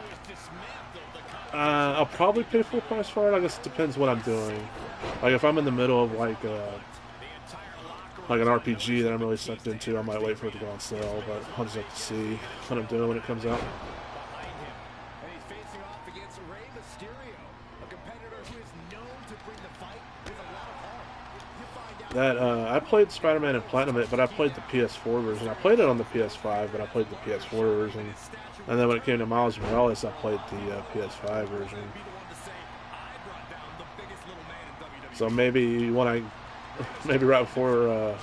Speaker 1: I'll probably pay full price for it. I guess it depends what I'm doing. Like if I'm in the middle of like an RPG that I'm really sucked into, I might wait for it to go on sale. But I'll just have to see what I'm doing when it comes out. I played Spider-Man and Platinum, but I played the PS4 version. I played it on the PS5, but I played the PS4 version. And then when it came to Miles Morales, I played the PS5 version. So maybe right before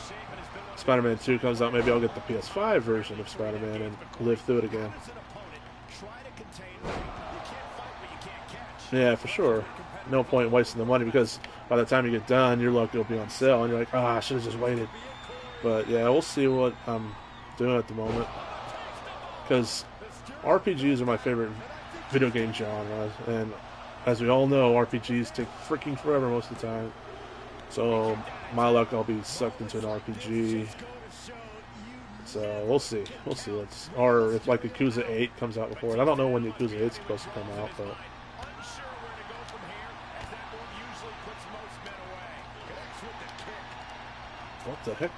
Speaker 1: Spider-Man 2 comes out, maybe I'll get the PS5 version of Spider-Man and live through it again. Yeah, for sure. No point in wasting the money because by the time you get done, your luck will be on sale, and you're like, I should have just waited. But yeah, we'll see what I'm doing at the moment. Because RPGs are my favorite video game genre, and as we all know, RPGs take freaking forever most of the time. So my luck, I'll be sucked into an RPG. So we'll see. Or if like Yakuza 8 comes out before it. I don't know when Yakuza 8 is supposed to come out, but. What the heck?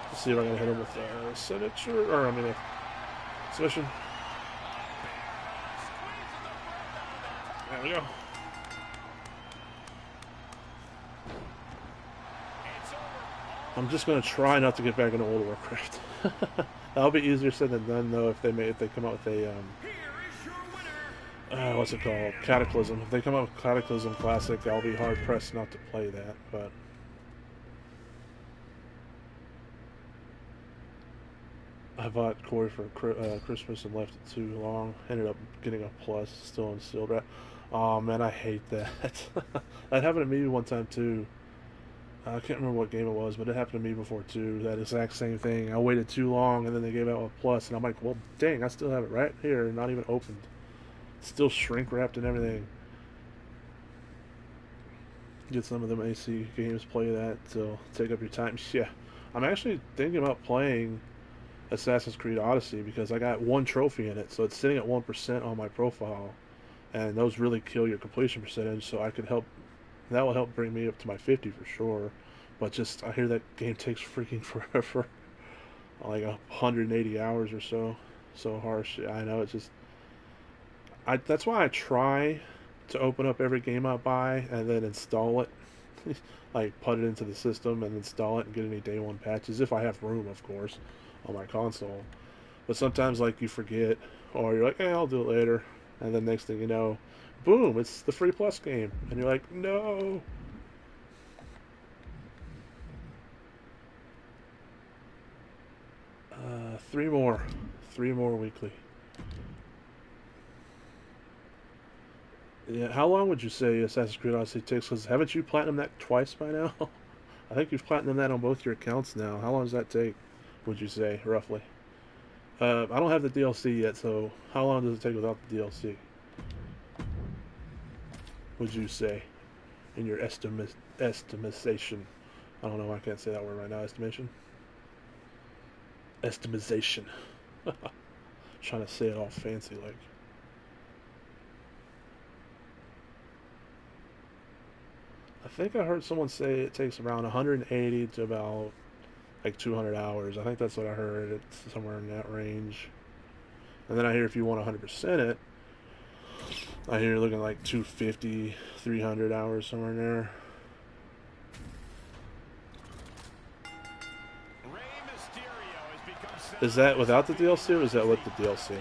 Speaker 1: Let's see if I can hit him with a signature, or a submission. There we go. I'm just gonna try not to get back into World of Warcraft. That'll be easier said than done, though. If they come out with a what's it called? Cataclysm. If they come out with Cataclysm Classic, I'll be hard pressed not to play that, but. I bought Corey for Christmas and left it too long. Ended up getting a plus, still in sealed wrap. Oh man, I hate that. That happened to me one time too. I can't remember what game it was, but it happened to me before too. That exact same thing. I waited too long, and then they gave out a plus, and I'm like, well, dang, I still have it right here, not even opened. Still shrink wrapped and everything. Get some of them AC games, play that, so take up your time. Yeah, I'm actually thinking about playing Assassin's Creed Odyssey because I got 1 trophy in it, so it's sitting at 1% on my profile, and those really kill your completion percentage. So that will help bring me up to my 50 for sure. But just I hear that game takes freaking forever, like 180 hours or so. So harsh. I know it's just. That's why I try to open up every game I buy and then install it, like put it into the system and install it and get any day one patches if I have room, of course, on my console. But sometimes like you forget, or you're like, I'll do it later, and then next thing you know, boom, it's the free plus game. And you're like, no. Three more. Three more weekly. Yeah, how long would you say Assassin's Creed Odyssey takes? Because haven't you platinumed that twice by now? I think you've platinumed that on both your accounts now. How long does that take, would you say, roughly? I don't have the DLC yet, so how long does it take without the DLC? Would you say, in your estimation? I don't know why I can't say that word right now. Estimation? Estimization. Trying to say it all fancy like. I think I heard someone say it takes around 180 to about like 200 hours. I think that's what I heard. It's somewhere in that range. And then I hear if you want 100% it, I hear you're looking like 250, 300 hours somewhere in there. Is that without the DLC or is that with the DLC?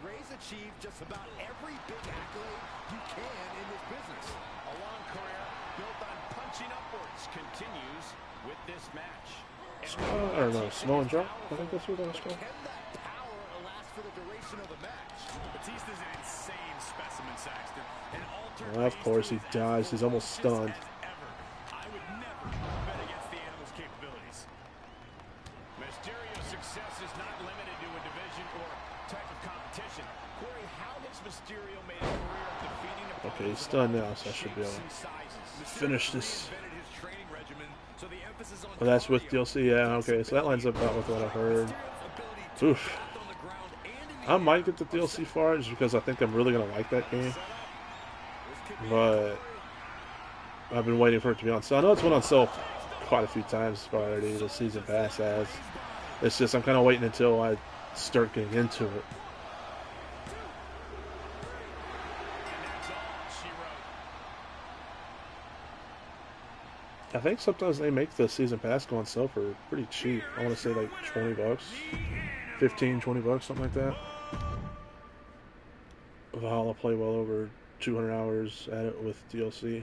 Speaker 2: Ray's achieved just about every big accolade you can in this business. A long career built on punching upwards continues with this match.
Speaker 1: I don't know, small and drop? I think that's what that was called.
Speaker 2: Can that power last for the duration of the match? Batista's an insane specimen, Saxton.
Speaker 1: Well, of course he dies. He's almost stunned.
Speaker 2: I would never bet against the animal's capabilities. Mysterio's success is not limited to a division or type of competition. Corey, how has Mysterio made a career of defeating opponents?
Speaker 1: Okay, he's stunned now, so I should be able to finish this. Well, that's with DLC, yeah, okay, so that lines up about with what I heard. Oof. I might get the DLC for it just because I think I'm really going to like that game. But I've been waiting for it to be on sale. I know it's went on sale quite a few times already, the season pass has. It's just I'm kind of waiting until I start getting into it. I think sometimes they make the season pass go on sale for pretty cheap. I want to say like 20 bucks, 15, 20 bucks, something like that. Valhalla play well over 200 hours at it with DLC.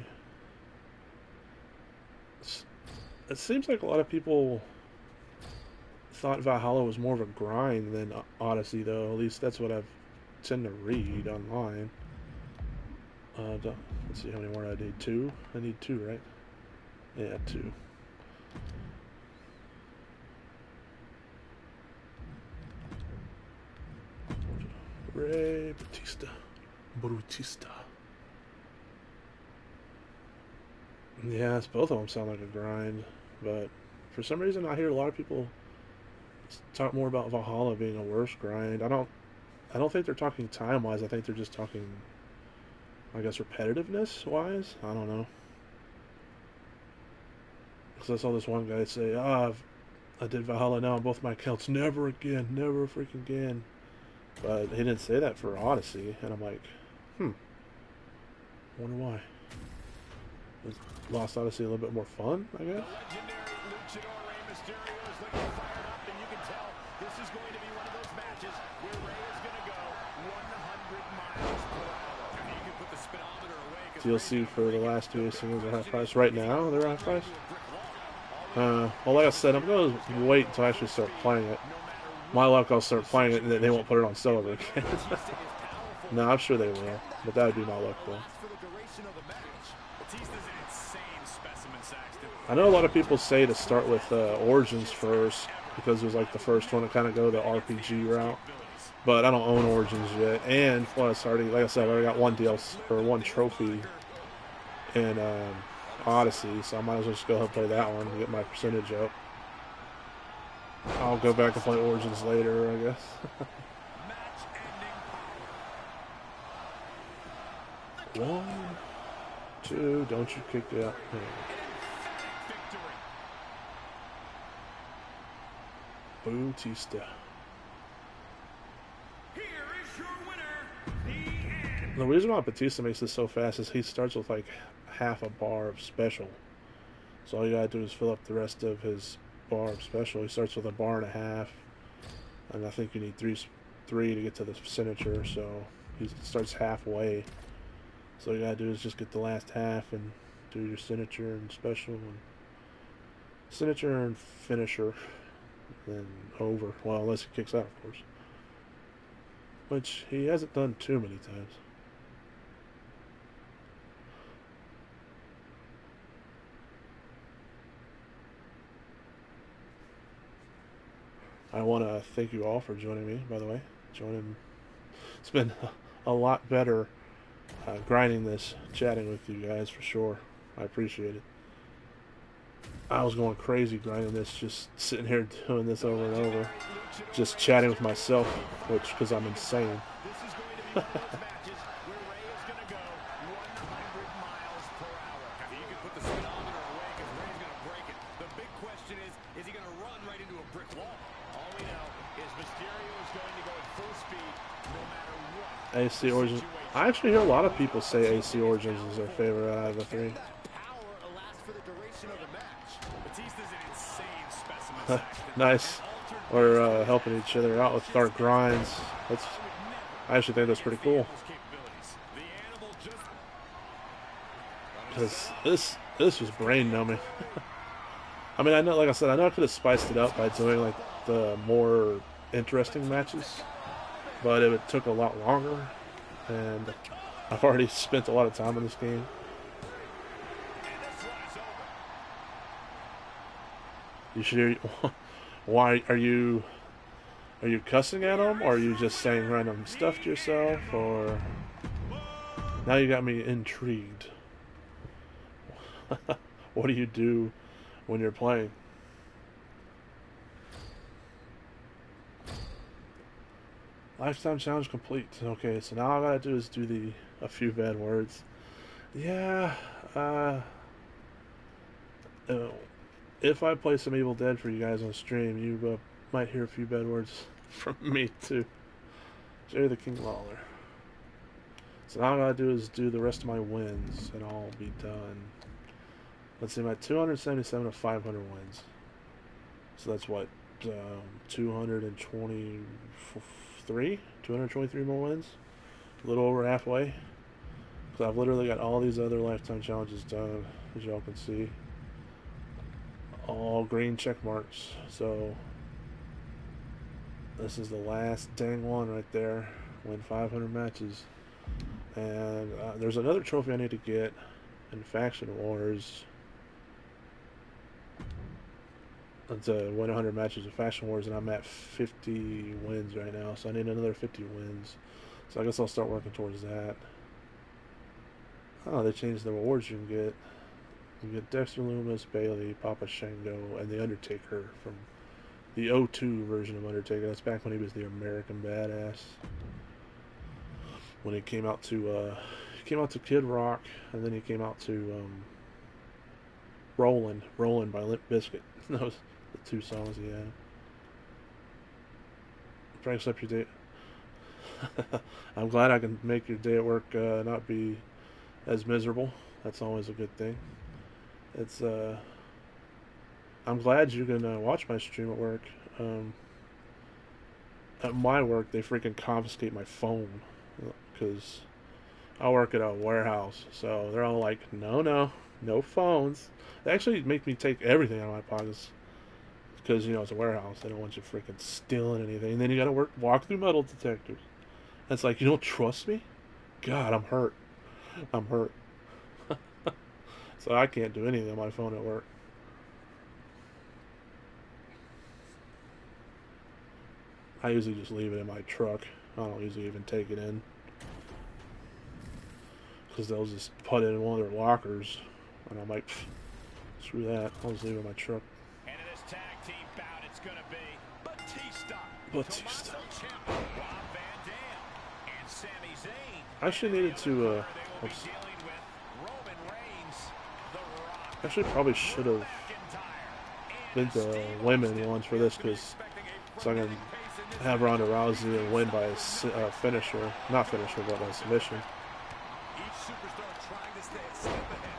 Speaker 1: It seems like a lot of people thought Valhalla was more of a grind than Odyssey, though. At least that's what I've tend to read online. Let's see how many more I need. Two? I need two, right? Yeah, two. Ray Bautista. Yes, both of them sound like a grind, but for some reason I hear a lot of people talk more about Valhalla being a worse grind. I don't think they're talking time-wise. I think they're just talking, I guess, repetitiveness-wise. I don't know. Because I saw this one guy say, I did Valhalla now on both my accounts. Never again. Never freaking again. But he didn't say that for Odyssey. And I'm like, wonder why. Is Lost Odyssey a little bit more fun, I guess? DLC for the last two singles are half price. Right now, they're half price? Well, like I said, I'm going to wait until I actually start playing it. My luck, I'll start playing it and then they won't put it on sale again. No, I'm sure they will. But that would be my luck, though. I know a lot of people say to start with Origins first because it was like the first one to kind of go the RPG route. But I don't own Origins yet, and plus, already, like I said, I already got one DLC or one trophy in Odyssey, so I might as well just go ahead and play that one to get my percentage up. I'll go back and play Origins later, I guess. One, two, don't you kick out. Bautista. The reason why Batista makes this so fast is he starts with like half a bar of special. So all you gotta do is fill up the rest of his bar of special. He starts with a bar and a half, and I think you need three to get to the signature. So he starts halfway. So all you gotta do is just get the last half and do your signature and special and signature and finisher, then over. Well, unless he kicks out, of course, which he hasn't done too many times. I want to thank you all for joining me, by the way. It's been a lot better grinding this, chatting with you guys for sure. I appreciate it. I was going crazy grinding this, just sitting here doing this over and over, just chatting with myself, because I'm insane. AC Origins. I actually hear a lot of people say AC Origins is their favorite out of the three. Nice. We're helping each other out with our grinds. I actually think that's pretty cool. Because this was brain numbing. I mean, I know, like I said, I know I could have spiced it up by doing like the more interesting matches, but it took a lot longer, and I've already spent a lot of time in this game. You should. Why are you cussing at them, or are you just saying random stuff to yourself, or now you got me intrigued. What do you do when you're playing? Lifetime challenge complete. Okay, so now all I gotta do is do a few bad words. Yeah, if I play some Evil Dead for you guys on stream, you might hear a few bad words from me too. Jerry the King Lawler. So now all I gotta do is do the rest of my wins, and I'll be done. Let's see, my 277 of 500 wins. So that's what, 223 more wins, a little over halfway. So I've literally got all these other lifetime challenges done, as y'all can see, all green check marks. So this is the last dang one right there. Win 500 matches, and there's another trophy I need to get in Faction Wars. It's win 100 matches of Faction Wars, and I'm at 50 wins right now, so I need another 50 wins. So I guess I'll start working towards that. Oh, they changed the rewards you can get. You get Dexter Lumis, Bailey, Papa Shango, and The Undertaker from the O2 version of Undertaker. That's back when he was the American Badass. When he came out to Kid Rock, and then he came out to Rollin' by Limp Bizkit. Those the two songs he had. Pranks up your day. I'm glad I can make your day at work not be as miserable. That's always a good thing. It's I'm glad you can watch my stream at work. At my work, they freaking confiscate my phone because I work at a warehouse, so they're all like, no phones. They actually make me take everything out of my pockets because, it's a warehouse. They don't want you freaking stealing anything. And then you gotta walk through metal detectors. It's like, you don't trust me? God, I'm hurt. So I can't do anything on my phone at work. I usually just leave it in my truck. I don't usually even take it in, because they'll just put it in one of their lockers, and I'm like, screw that, I'll just leave it in my truck.
Speaker 2: And in this tag team bout, it's going to be Batista.
Speaker 1: I actually needed to, actually probably should have been the women ones for this, so I can have Ronda Rousey and win by a finisher. Not finisher, but by submission.
Speaker 2: Each superstar trying to stay a step ahead.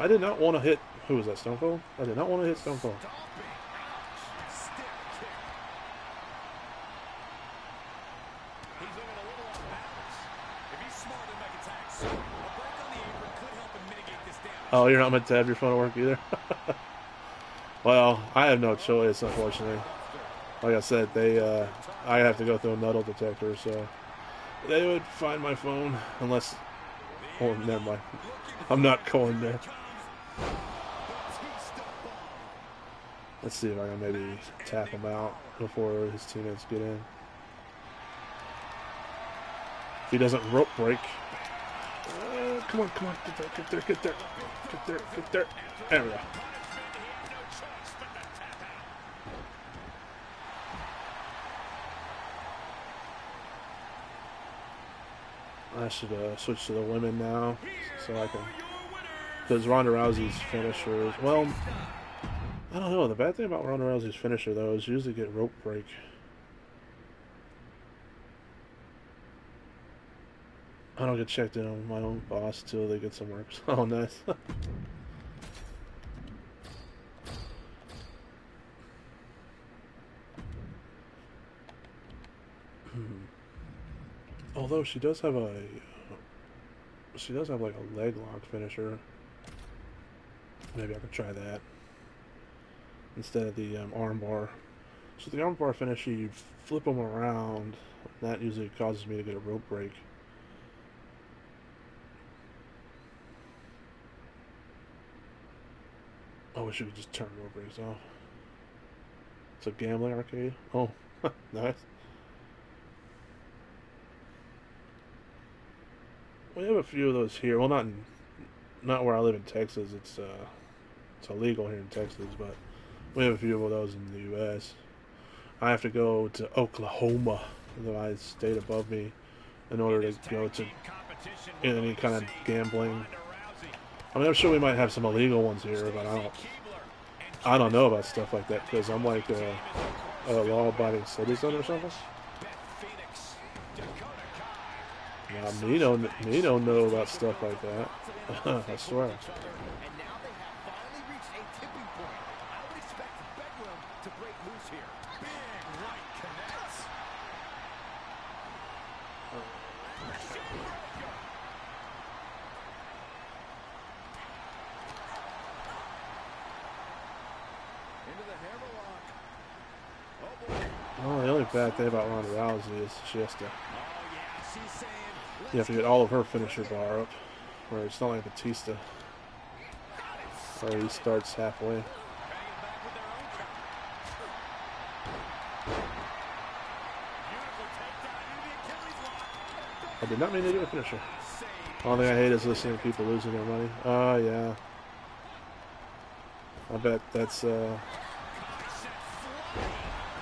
Speaker 1: I did not want to hit. Who was that? Stone Cold? I did not want to hit Stone Cold. Oh, you're not meant to have your phone at work either? Well, I have no choice, unfortunately. Like I said, I have to go through a metal detector, so they would find my phone unless... Oh, never mind. I'm not going there. Let's see if I can maybe tap him out before his teammates get in. If he doesn't rope break. Come on, get there. There we go. I should switch to the women now, so I can... Because Ronda Rousey's finisher is... Well, I don't know. The bad thing about Ronda Rousey's finisher, though, is you usually get rope break. I don't get checked in on my own boss till they get some work. Oh, nice. Although she does have a... She does have like a leg lock finisher. Maybe I could try that instead of the arm bar. So the arm bar finisher, you flip them around. That usually causes me to get a rope break. I wish you could just turn rope breaks off. It's a gambling arcade. Oh, nice. We have a few of those here. Well, not where I live in Texas. It's illegal here in Texas, but we have a few of those in the U.S. I have to go to Oklahoma, the state above me, in order to go to any kind of gambling. I mean, I'm sure we might have some illegal ones here, but I don't know about stuff like that because I'm like a law-abiding citizen or something. Now, me don't know about stuff like that. I swear.
Speaker 2: And now they have finally reached a tipping point. I would expect the bedroom to break loose here. Big right connects. Into the hammerlock. Oh boy.
Speaker 1: Well, the only bad thing about Ronda Rousey is she has to...
Speaker 2: Oh yeah, she's saying.
Speaker 1: You have to get all of her finisher bar up, where it's not like Batista, where he starts halfway. I did not mean to do a finisher. The only thing I hate is listening to people losing their money. Oh, yeah. I bet that's,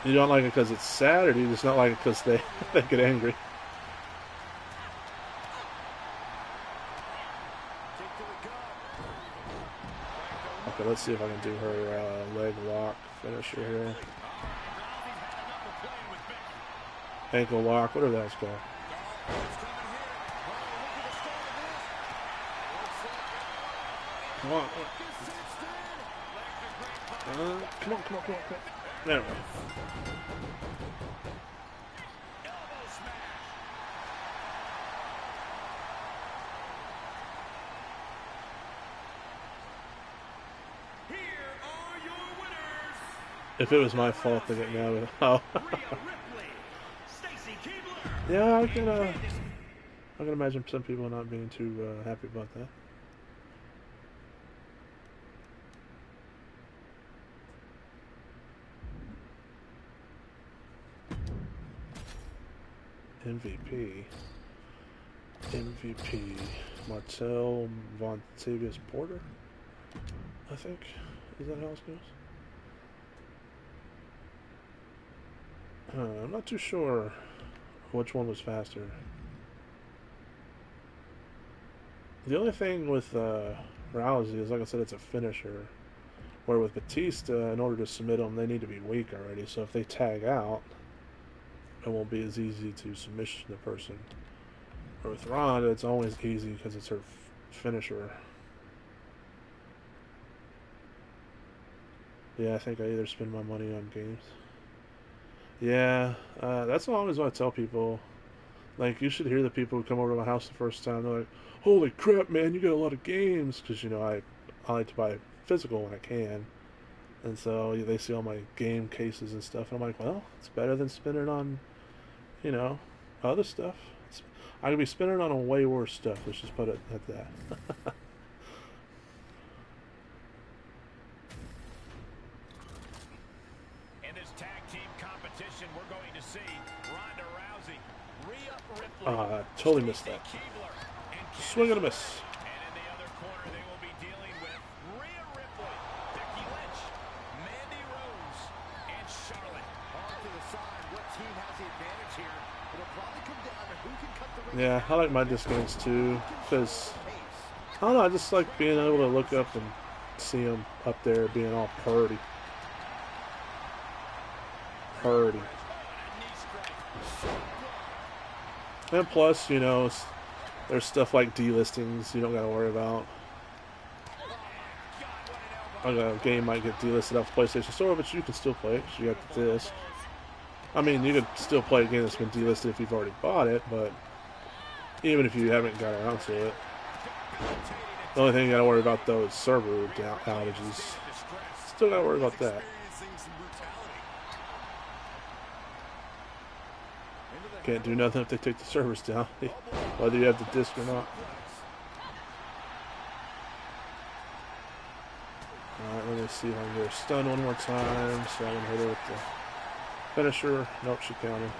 Speaker 1: You don't like it because it's sad, or do you just not like it because they get angry? Okay, let's see if I can do her leg lock finisher here. Ankle lock, whatever that's called. Come on. Come on. There we go. If it was my fault to get mad with oh. Yeah, I can imagine some people not being too happy about that. MVP Martel Vontavious Porter, I think. Is that how it goes? I'm not too sure which one was faster. The only thing with Rousey is, like I said, it's a finisher. Where with Batista, in order to submit them, they need to be weak already. So if they tag out, it won't be as easy to submission the person. Or with Ronda, it's always easy because it's her finisher. Yeah, I think I either spend my money on games. Yeah, that's always what I tell people. Like, you should hear the people who come over to my house the first time. They're like, "Holy crap, man! You got a lot of games." Because I like to buy physical when I can, and so they see all my game cases and stuff. And I'm like, well, it's better than spending on, you know, other stuff. I could be spending on way worse stuff. Let's just put it at that.
Speaker 2: In this tag team competition, we're going to see Ronda Rousey, Rhea Ripley,
Speaker 1: Totally missed that. Swing and a miss.
Speaker 2: And in the other corner, they will be dealing with Rhea Ripley, Becky Lynch, Mandy Rose, and Charlotte. Off to the side, what team has the advantage here? It'll probably come down to who can cut the ring.
Speaker 1: Yeah, I like my disc games too, because I don't know, I just like being able to look up and see them up there being all purdy. Purdy. And plus, you know, there's stuff like delistings you don't got to worry about. A game might get delisted off the PlayStation Store, but you can still play it because you got the disc. I mean, you could still play a game that's been delisted if you've already bought it, but even if you haven't got around to it, the only thing you got to worry about though is server outages. Still got to worry about that. Can't do nothing if they take the servers down, whether you have the disc or not. Alright, let me see if I can get her stunned one more time, so I can hit her with the finisher. Nope, she counted.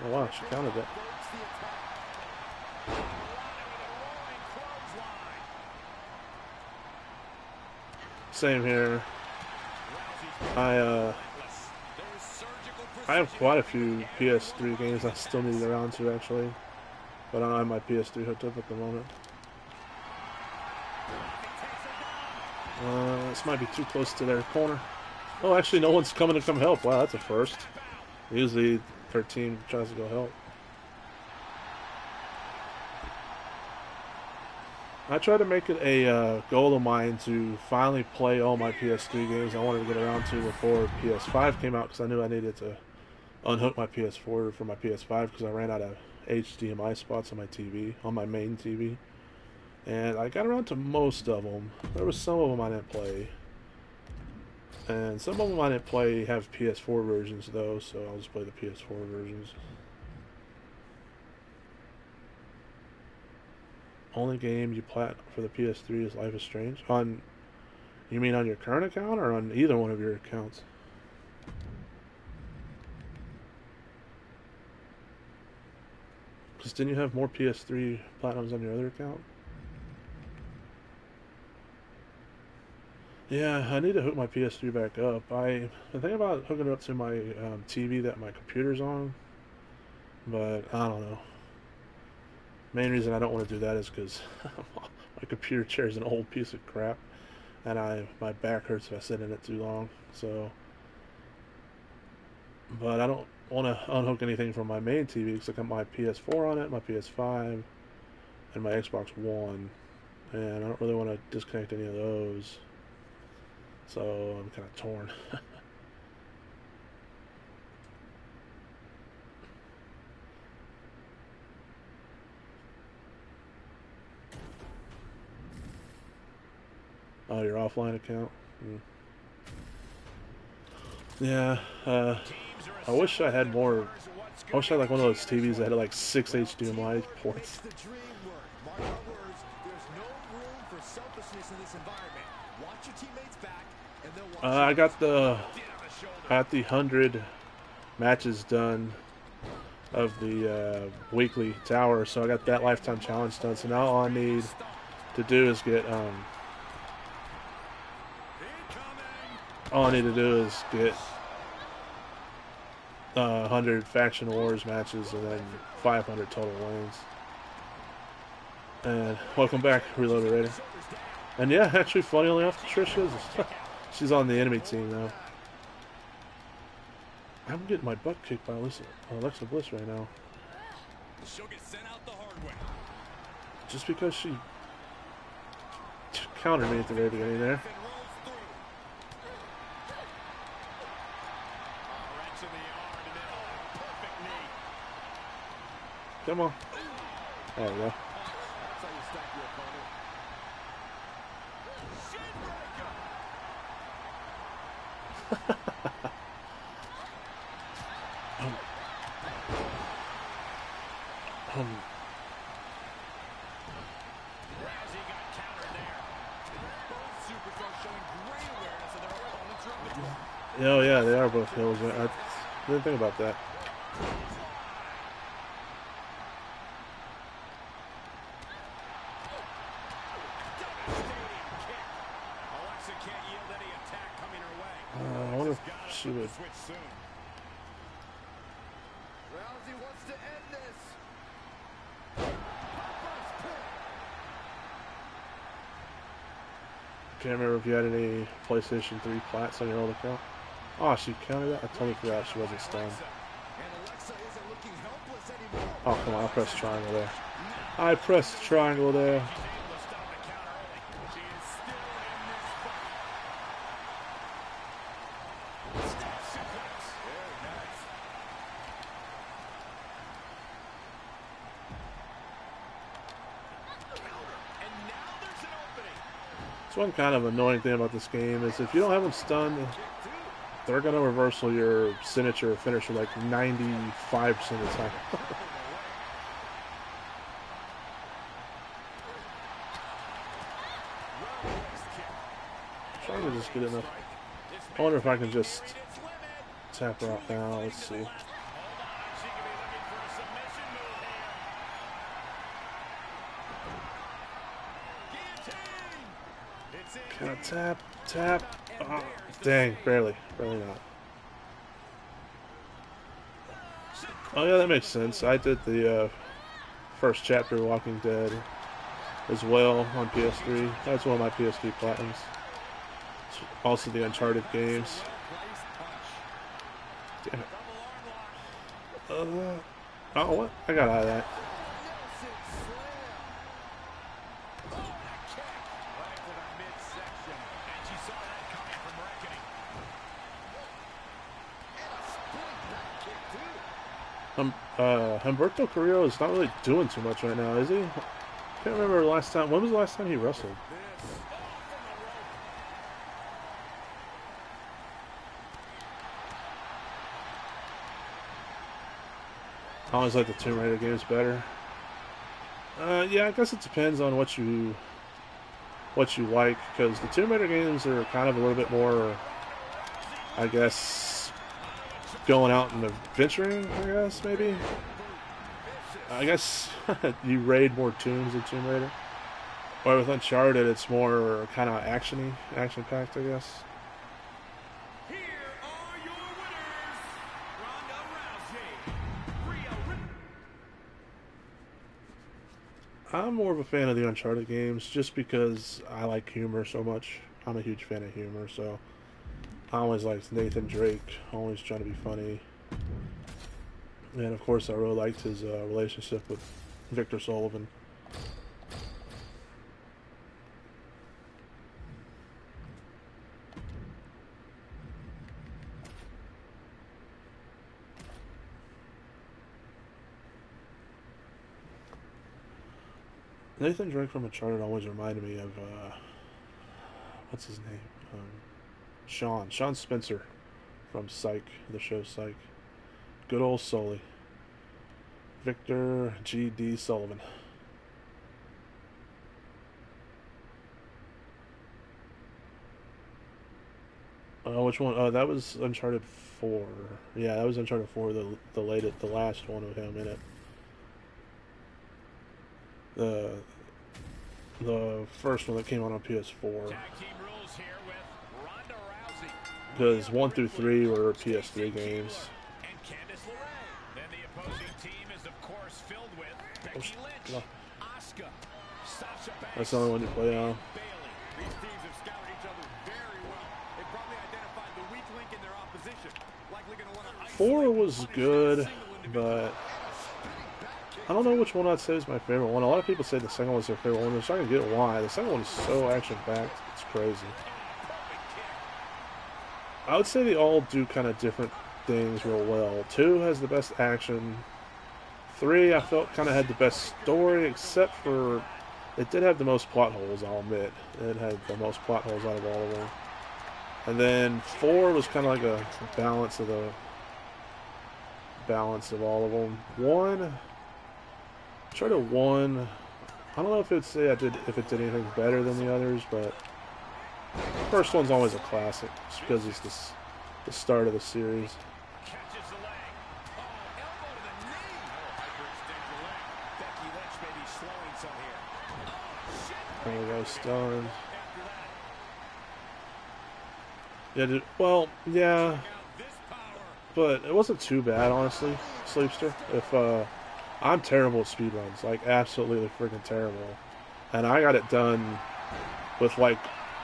Speaker 1: Oh wow, she counted that. Same here. I have quite a few PS3 games I still need to get around to actually, but I don't have my PS3 hooked up at the moment. This might be too close to their corner. Oh, actually, no one's coming to come help. Wow, that's a first. Usually, their team tries to go help. I try to make it a goal of mine to finally play all my PS3 games I wanted to get around to before PS5 came out, because I knew I needed to unhook my PS4 for my PS5 because I ran out of HDMI spots on my TV, on my main TV. And I got around to most of them. There was some of them I didn't play. And some of them I didn't play have PS4 versions though, so I'll just play the PS4 versions. Only game you plat for the PS3 is Life is Strange. You mean on your current account or on either one of your accounts? Because didn't you have more PS3 platinums on your other account? Yeah, I need to hook my PS3 back up. I'm thinking about hooking it up to my TV that my computer's on, but I don't know. Main reason I don't want to do that is because my computer chair is an old piece of crap, and my back hurts if I sit in it too long. So, but I don't want to unhook anything from my main TV because I got my PS4 on it, my PS5, and my Xbox One, and I don't really want to disconnect any of those. So I'm kind of torn. Oh, your offline account? Yeah, I wish I had more. I wish I had like one of those TVs that had like 6 HDMI ports. I got the 100 matches done of the weekly tower, so I got that lifetime challenge done. So now all I need to do is get all I need to do is get 100 faction wars matches and then 500 total wins. And welcome back, Reloaded Rating. And yeah, actually, funnily enough, Trisha's she's on the enemy team now. I'm getting my butt kicked by Alexa Bliss right now.
Speaker 3: She'll get sent out the hard
Speaker 1: Just because she countered me at the very beginning there. Come on. There we go. Oh yeah, they are both hills. I didn't think about that. I wonder if she would. Can't remember if you had any PlayStation 3 plats on your old account. Oh, she counted that? I totally forgot she wasn't stunned. Oh, come on, I pressed triangle there. I pressed triangle there. That's one kind of annoying thing about this game is if you don't have them stunned, they're going to reversal your signature finisher like 95% of the time. Trying to just get enough. I wonder if I can just tap her out now. Let's see. Can I tap? Oh, dang, barely not. Oh yeah, that makes sense. I did the first chapter of Walking Dead as well on PS3. That's one of my PS3 platinums. Also the Uncharted games. Damn it. Oh, what? I got out of that. Humberto Carrillo is not really doing too much right now, is he? Can't remember the last time. When was the last time he wrestled? I always like the Tomb Raider games better. Yeah, I guess it depends on what you like, because the Tomb Raider games are kind of a little bit more, I guess, going out and adventuring, I guess, maybe. I guess you raid more tombs in Tomb Raider. Or with Uncharted, it's more kind of action-packed, I guess.
Speaker 3: Here are your winners, Ronda Rousey,
Speaker 1: I'm more of a fan of the Uncharted games just because I like humor so much. I'm a huge fan of humor, so I always liked Nathan Drake, always trying to be funny. And of course, I really liked his relationship with Victor Sullivan. Nathan Drake from Uncharted always reminded me of what's his name? Sean Spencer from Psych, the show Psych. Good old Sully. Victor G.D. Sullivan. Which one? Oh, that was Uncharted 4. Yeah, that was Uncharted 4, the last one with him in it. The first one that came out on PS4. Because 1 through 3 were PS3 games. Oh, that's the only one you play on.
Speaker 2: These teams have scouted each other very well. They probably identified the weak link in their opposition. Likely going to want to
Speaker 1: 4 was good, but I don't know which one I'd say is my favorite one. A lot of people say the second one's their favorite one, which I can get why. The second one is so action-packed, it's crazy. I would say they all do kind of different things real well. 2 has the best action. 3, I felt kind of had the best story, except for it did have the most plot holes, I'll admit. It had the most plot holes out of all of them. And then 4 was kind of like a balance of all of them. 1, try to 1. I don't know if it'd say if it did anything better than the others, but the first one's always a classic, just because it's the start of the series. There we go, stunned. Yeah, dude, well, yeah, but it wasn't too bad, honestly, Sleepster. If I'm terrible at speedruns, like absolutely freaking terrible, and I got it done with like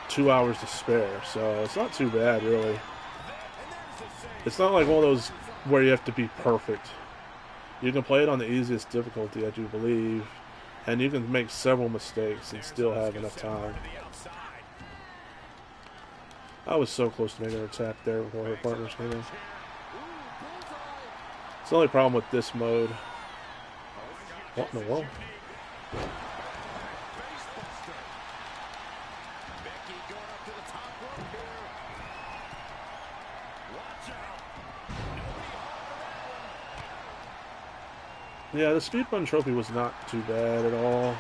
Speaker 1: 2 hours to spare, so it's not too bad, really. It's not like one of those where you have to be perfect. You can play it on the easiest difficulty, I do believe, and you can make several mistakes and still have enough time. I was so close to making her tap there before her partners came in. It's the only problem with this mode. What in the world? Yeah, the speedrun trophy was not too bad at all.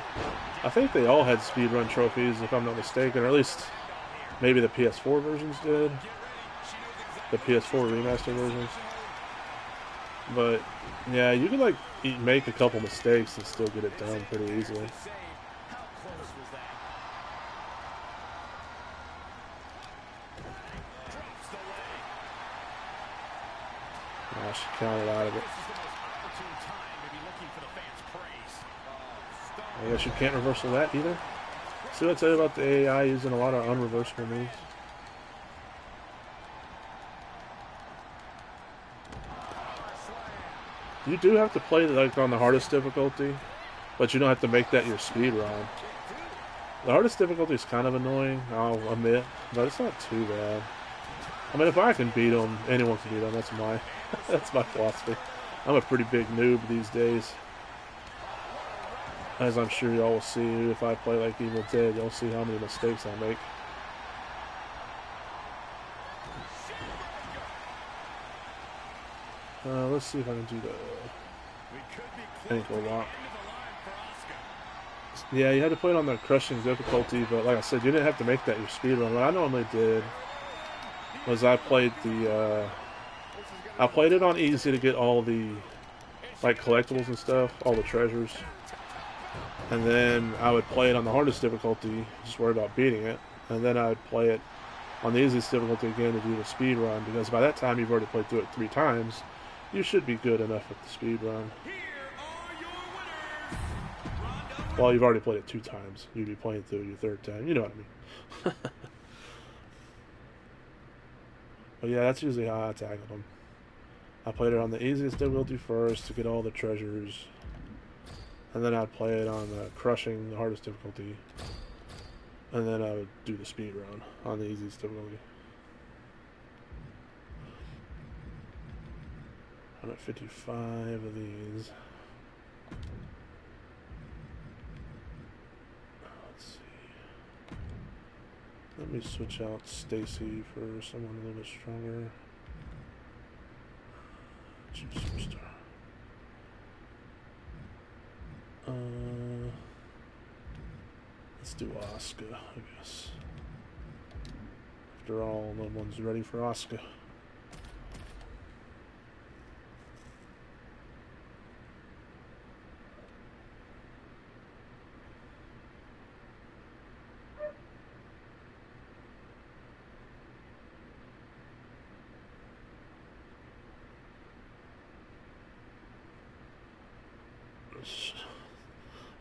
Speaker 1: I think they all had speedrun trophies, if I'm not mistaken, or at least maybe the PS4 versions did. The PS4 remaster versions. But, yeah, you could, like, make a couple mistakes and still get it done pretty easily. Oh, she counted out of it. I guess you can't reversal that either. See what I tell you about the AI using a lot of unreversible moves? You do have to play like on the hardest difficulty, but you don't have to make that your speed run. The hardest difficulty is kind of annoying, I'll admit, but it's not too bad. I mean, if I can beat them, anyone can beat them. That's my that's my philosophy. I'm a pretty big noob these days. As I'm sure y'all will see, if I play like Evil Dead, you'll see how many mistakes I make. Let's see if I can do the ankle lock. Yeah, you had to play it on the crushing difficulty, but like I said, you didn't have to make that your speed run. What I normally did was I played it on easy to get all the like collectibles and stuff, all the treasures. And then I would play it on the hardest difficulty, just worry about beating it. And then I would play it on the easiest difficulty again to do the speed run, because by that time you've already played through it 3 times. You should be good enough with the speed run. Well, you've already played it 2 times. You'd be playing through your 3rd time. You know what I mean. But yeah, that's usually how I tackled them. I played it on the easiest difficulty first to get all the treasures. And then I'd play it on crushing, the hardest difficulty. And then I would do the speed run on the easiest difficulty. 155 of these. Let's see. Let me switch out Stacy for someone a little bit stronger. Superstar. Let's do Asuka, I guess. After all, no one's ready for Asuka.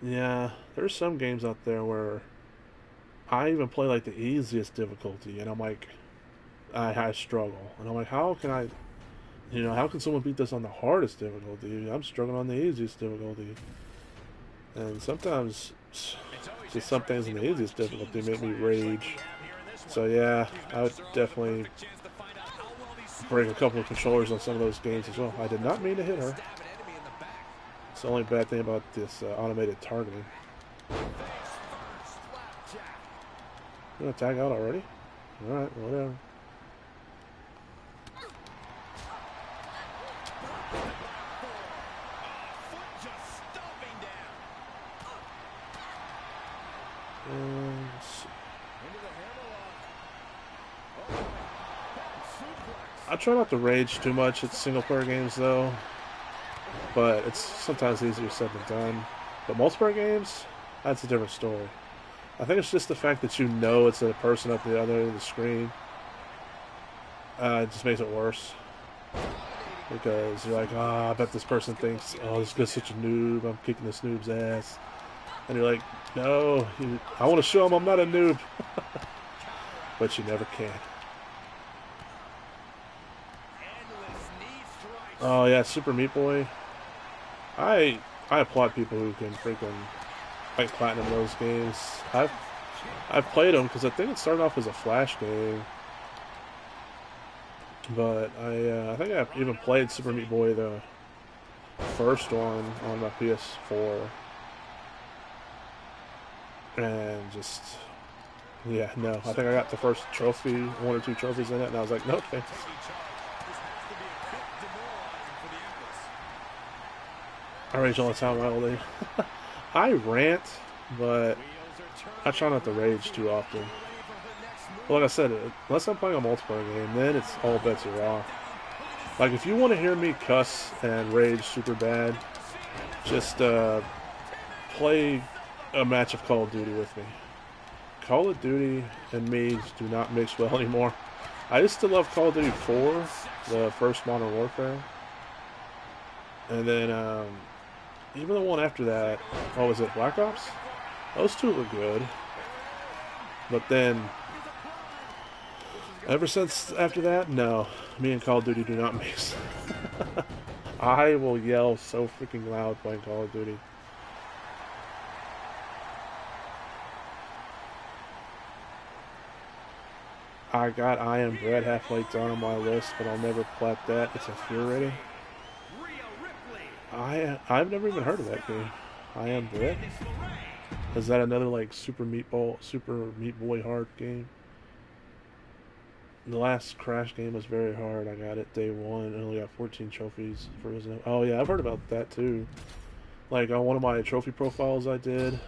Speaker 1: Yeah, there's some games out there where I even play like the easiest difficulty, and I'm like, I struggle, and I'm like, how can I You know, how can someone beat this on the hardest difficulty? I'm struggling on the easiest difficulty. And sometimes just some things in the easiest difficulty make me rage. So yeah, I would definitely break a couple of controllers on some of those games as well. I did not mean to hit her. It's the only bad thing about this automated targeting. You gonna tag out already? Alright, whatever. I try not to rage too much at single-player games, though. But it's sometimes easier said than done. But multiplayer games, that's a different story. I think it's just the fact that you know it's a person up the other end of the screen. It just makes it worse. Because you're like, I bet this person thinks, this guy's such a noob, I'm kicking this noob's ass. And you're like, no, I want to show him I'm not a noob. But you never can. Oh yeah, Super Meat Boy. I applaud people who can freaking like platinum those games. I've played them because I think it started off as a Flash game, but I think I even played Super Meat Boy the first one on my PS4, and just yeah, no. I think I got the first trophy, 1 or 2 trophies in it, and I was like, no thanks. I rage all the time, wildly. I rant, but I try not to rage too often. But like I said, unless I'm playing a multiplayer game, then it's all bets are off. Like, if you want to hear me cuss and rage super bad, just play a match of Call of Duty with me. Call of Duty and me do not mix well anymore. I used to love Call of Duty 4, the first Modern Warfare. And then, even the one after that, what was it, Black Ops? Those two were good. But then, ever since after that, no. Me and Call of Duty do not mix. I will yell so freaking loud playing Call of Duty. I got I Am Bread halfway done on my list, but I'll never plat that. It's infuriating. I've never even heard of that game. I Am Bread? Is that another like Super Meat Boy hard game? The last Crash game was very hard. I got it day 1 and only got 14 trophies for Resident Evil. Oh yeah, I've heard about that too. Like on one of my trophy profiles I did,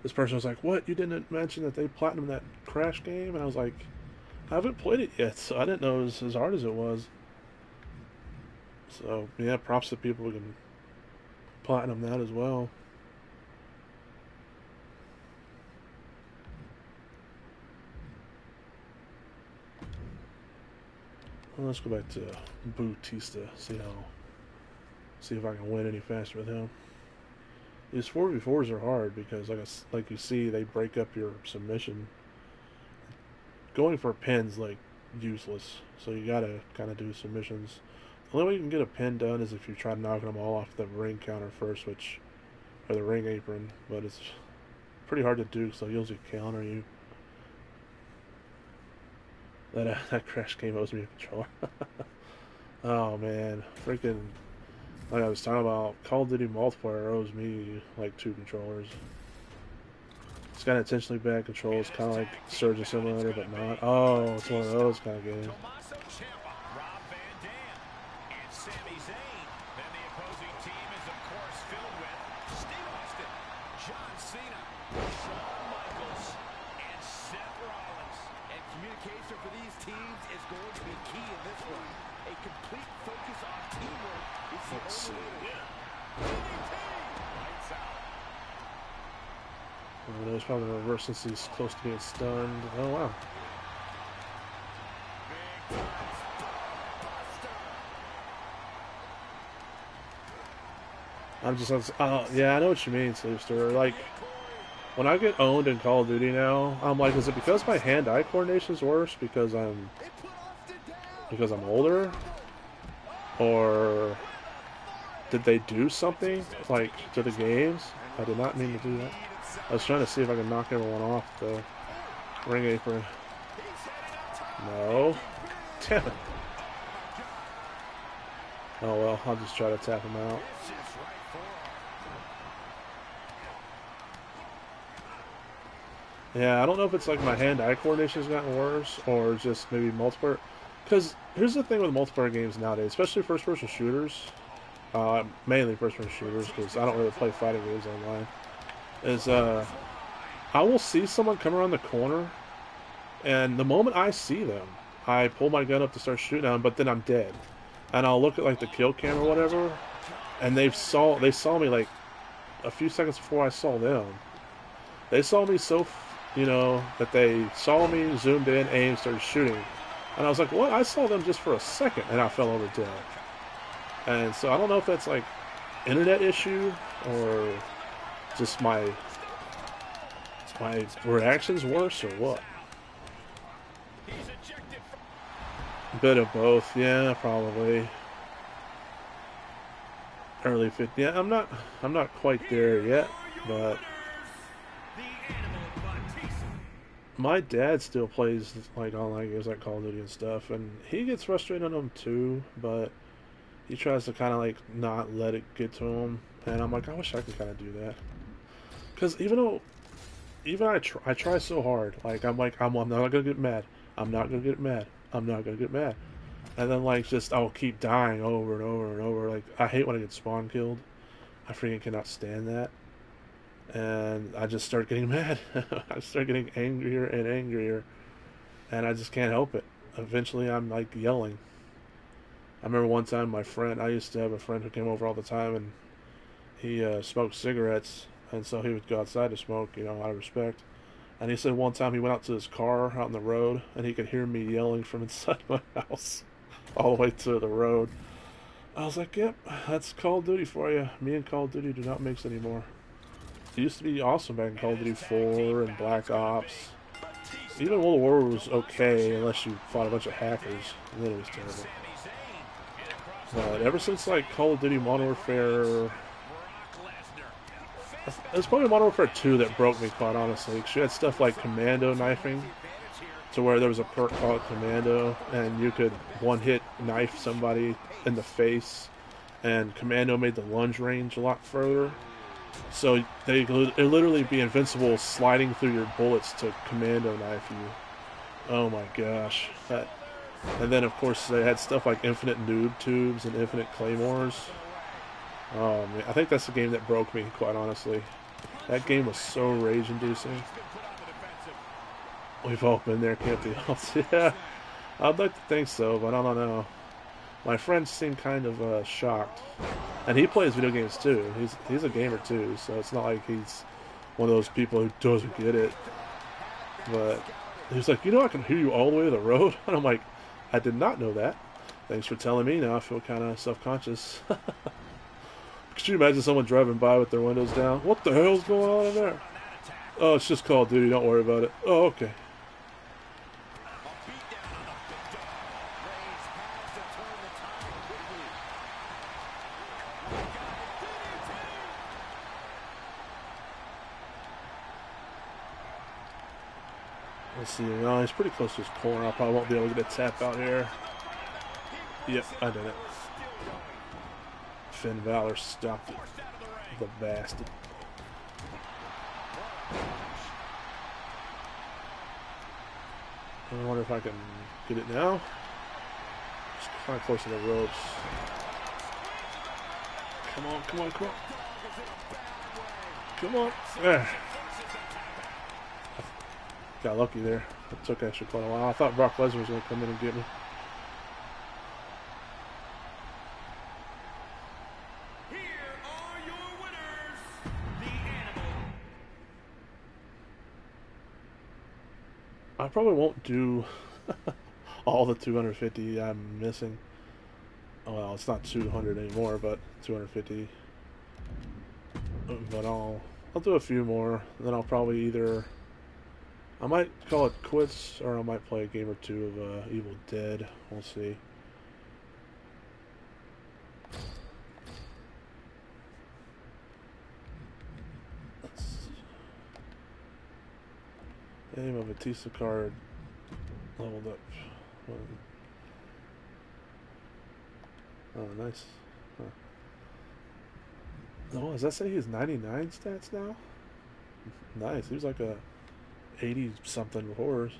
Speaker 1: this person was like, "What? You didn't mention that they platinumed that Crash game?" And I was like, "I haven't played it yet, so I didn't know it was as hard as it was." So yeah, props to people who can platinum that as well. Well, let's go back to Bautista. See if I can win any faster with him. These 4v4s are hard because, like you see, they break up your submission. Going for pins like useless, so you gotta kind of do submissions. The only way you can get a pin done is if you try knocking them all off the ring counter first, or the ring apron. But it's pretty hard to do, so they'll usually counter you. That Crash game owes me a controller. Oh man, freaking! Like I was talking about, Call of Duty multiplayer owes me like 2 controllers. It's got intentionally bad controls, kind of like Surgeon Simulator, but not. Oh, it's one of those kind of games. Let's see. Oh, no, he's probably going to reverse since he's close to being stunned. Oh, wow. I'm just, yeah, I know what you mean, Sleepster. Like, when I get owned in Call of Duty now, I'm like, is it because my hand-eye coordination's worse? Because I'm because I'm older, or did they do something like to the games? I did not mean to do that. I was trying to see if I could knock everyone off the ring apron. No. Damn it. Oh well, I'll just try to tap him out. Yeah, I don't know if it's like my hand-eye coordination's gotten worse or just maybe multiplayer. Because here's the thing with multiplayer games nowadays, especially first-person shooters, mainly first-person shooters because I don't really play fighting games online, is I will see someone come around the corner, and the moment I see them, I pull my gun up to start shooting them, but then I'm dead. And I'll look at like the kill cam or whatever, and they saw me like a few seconds before I saw them. They saw me so, that they saw me, zoomed in, aimed, started shooting. And I was like, what? I saw them just for a second, and I fell over dead. And so I don't know if that's like internet issue or just my reaction's worse or what. A bit of both, yeah, probably. Early 50. Yeah, I'm not quite there yet, but my dad still plays like online games like Call of Duty and stuff, and he gets frustrated on them too, but he tries to kind of like not let it get to him, and I'm like, I wish I could kind of do that, because I try so hard, like I'm not gonna get mad, I'm not gonna get mad, I'm not gonna get mad, and then like just I'll keep dying over and over and over. Like I hate when I get spawn killed. I freaking cannot stand that. And I just start getting mad. I start getting angrier and angrier, and I just can't help it. Eventually, I'm like yelling. I remember one time I used to have a friend who came over all the time, and he smoked cigarettes, and so he would go outside to smoke, out of respect. And he said one time he went out to his car out on the road, and he could hear me yelling from inside my house all the way to the road. I was like, yep, that's Call of Duty for you. Me and Call of Duty do not mix anymore. It used to be awesome back in Call of Duty 4 and Black Ops. Even World War was okay unless you fought a bunch of hackers, and then it was terrible. But ever since like Call of Duty Modern Warfare, it was probably Modern Warfare 2 that broke me, quite honestly. Because you had stuff like commando knifing, to where there was a perk called Commando, and you could one-hit knife somebody in the face, and Commando made the lunge range a lot further. So it'd literally be invincible sliding through your bullets to commando knife you. Oh my gosh. And then of course they had stuff like infinite noob tubes and infinite claymores. Oh man, I think that's the game that broke me, quite honestly. That game was so rage inducing. We've all been there, can't we? Yeah, I'd like to think so, but I don't know. My friends seem kind of shocked. And he plays video games too. He's a gamer too, so it's not like he's one of those people who doesn't get it. But he's like, I can hear you all the way to the road? And I'm like, I did not know that. Thanks for telling me. Now I feel kind of self-conscious. Could you imagine someone driving by with their windows down? What the hell's going on in there? Oh, it's just Call of Duty. Don't worry about it. Oh, okay. Let's see. He's pretty close to his corner. I probably won't be able to get a tap out here. Yep, I did it. Finn Balor stopped it. The bastard. I wonder if I can get it now. It's kind of close to the ropes. Come on, come on, come on. Come on. There. Got lucky there. It took actually quite a while. I thought Brock Lesnar was going to come in and get me.
Speaker 3: Here are your winners, the Animal.
Speaker 1: I probably won't do all the 250 I'm missing. Well, it's not 200 anymore, but 250. But I'll do a few more. Then I'll probably either I might call it quits, or I might play a game or two of Evil Dead. We'll see. Name of a Batista card leveled up. Oh, nice. Huh. Oh, does that say he's 99 stats now? Nice. He was like a 80 something before.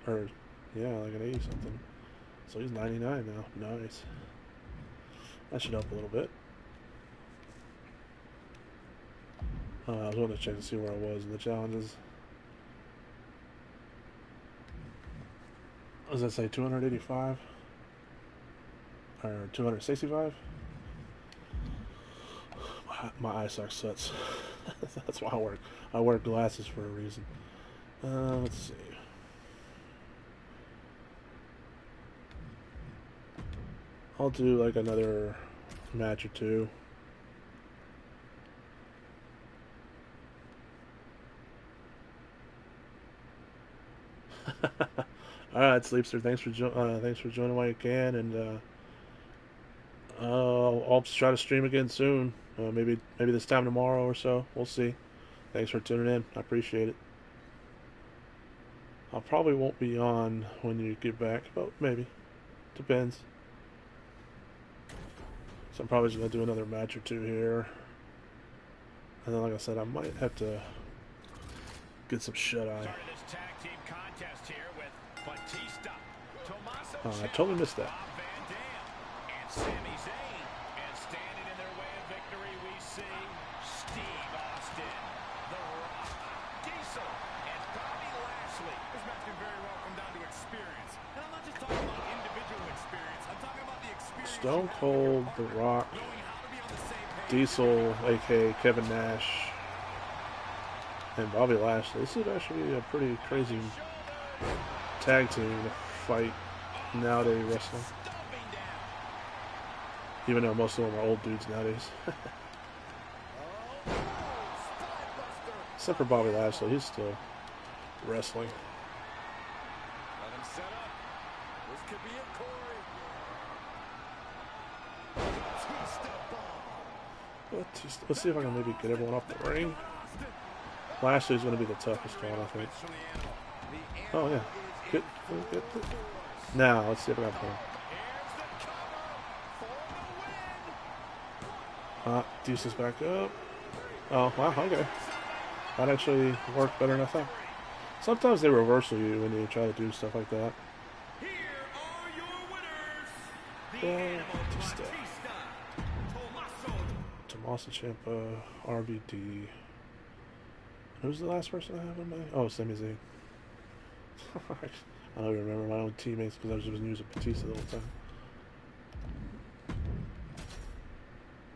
Speaker 1: Or, yeah, like an 80 something. So he's 99 now. Nice. That should help a little bit. I was wanting to check to see where I was in the challenges. What does that say? 285? Or 265? My eyesight sucks. That's why I wear glasses for a reason. Let's see. I'll do like another match or two. All right, Sleepster. Thanks for joining while you can, and I'll try to stream again soon. Maybe this time tomorrow or so. We'll see. Thanks for tuning in. I appreciate it. I probably won't be on when you get back, but maybe. Depends. So I'm probably just gonna do another match or two here, and then, like I said, I might have to get some shut-eye. I totally missed that. Stone Cold, The Rock, Diesel, aka Kevin Nash, and Bobby Lashley. This would actually be a pretty crazy tag team to fight nowadays wrestling. Even though most of them are old dudes nowadays. Except for Bobby Lashley, he's still wrestling.
Speaker 2: Let him set up. This could be it, Corey.
Speaker 1: Let's see if I can maybe get everyone off the ring. Lashley's going to be the toughest one, I think. Oh, yeah. Get. Now, let's see if I can play him. Diesel's back up. Oh, wow, okay. That actually worked better than I thought. Sometimes they reversal you when you try to do stuff like that.
Speaker 3: Here are your winners. The
Speaker 1: Tommaso Ciampa, RVD. Who's the last person I have on my... Oh, Sami Zayn. I don't even remember my own teammates because I was just using Batista the whole time.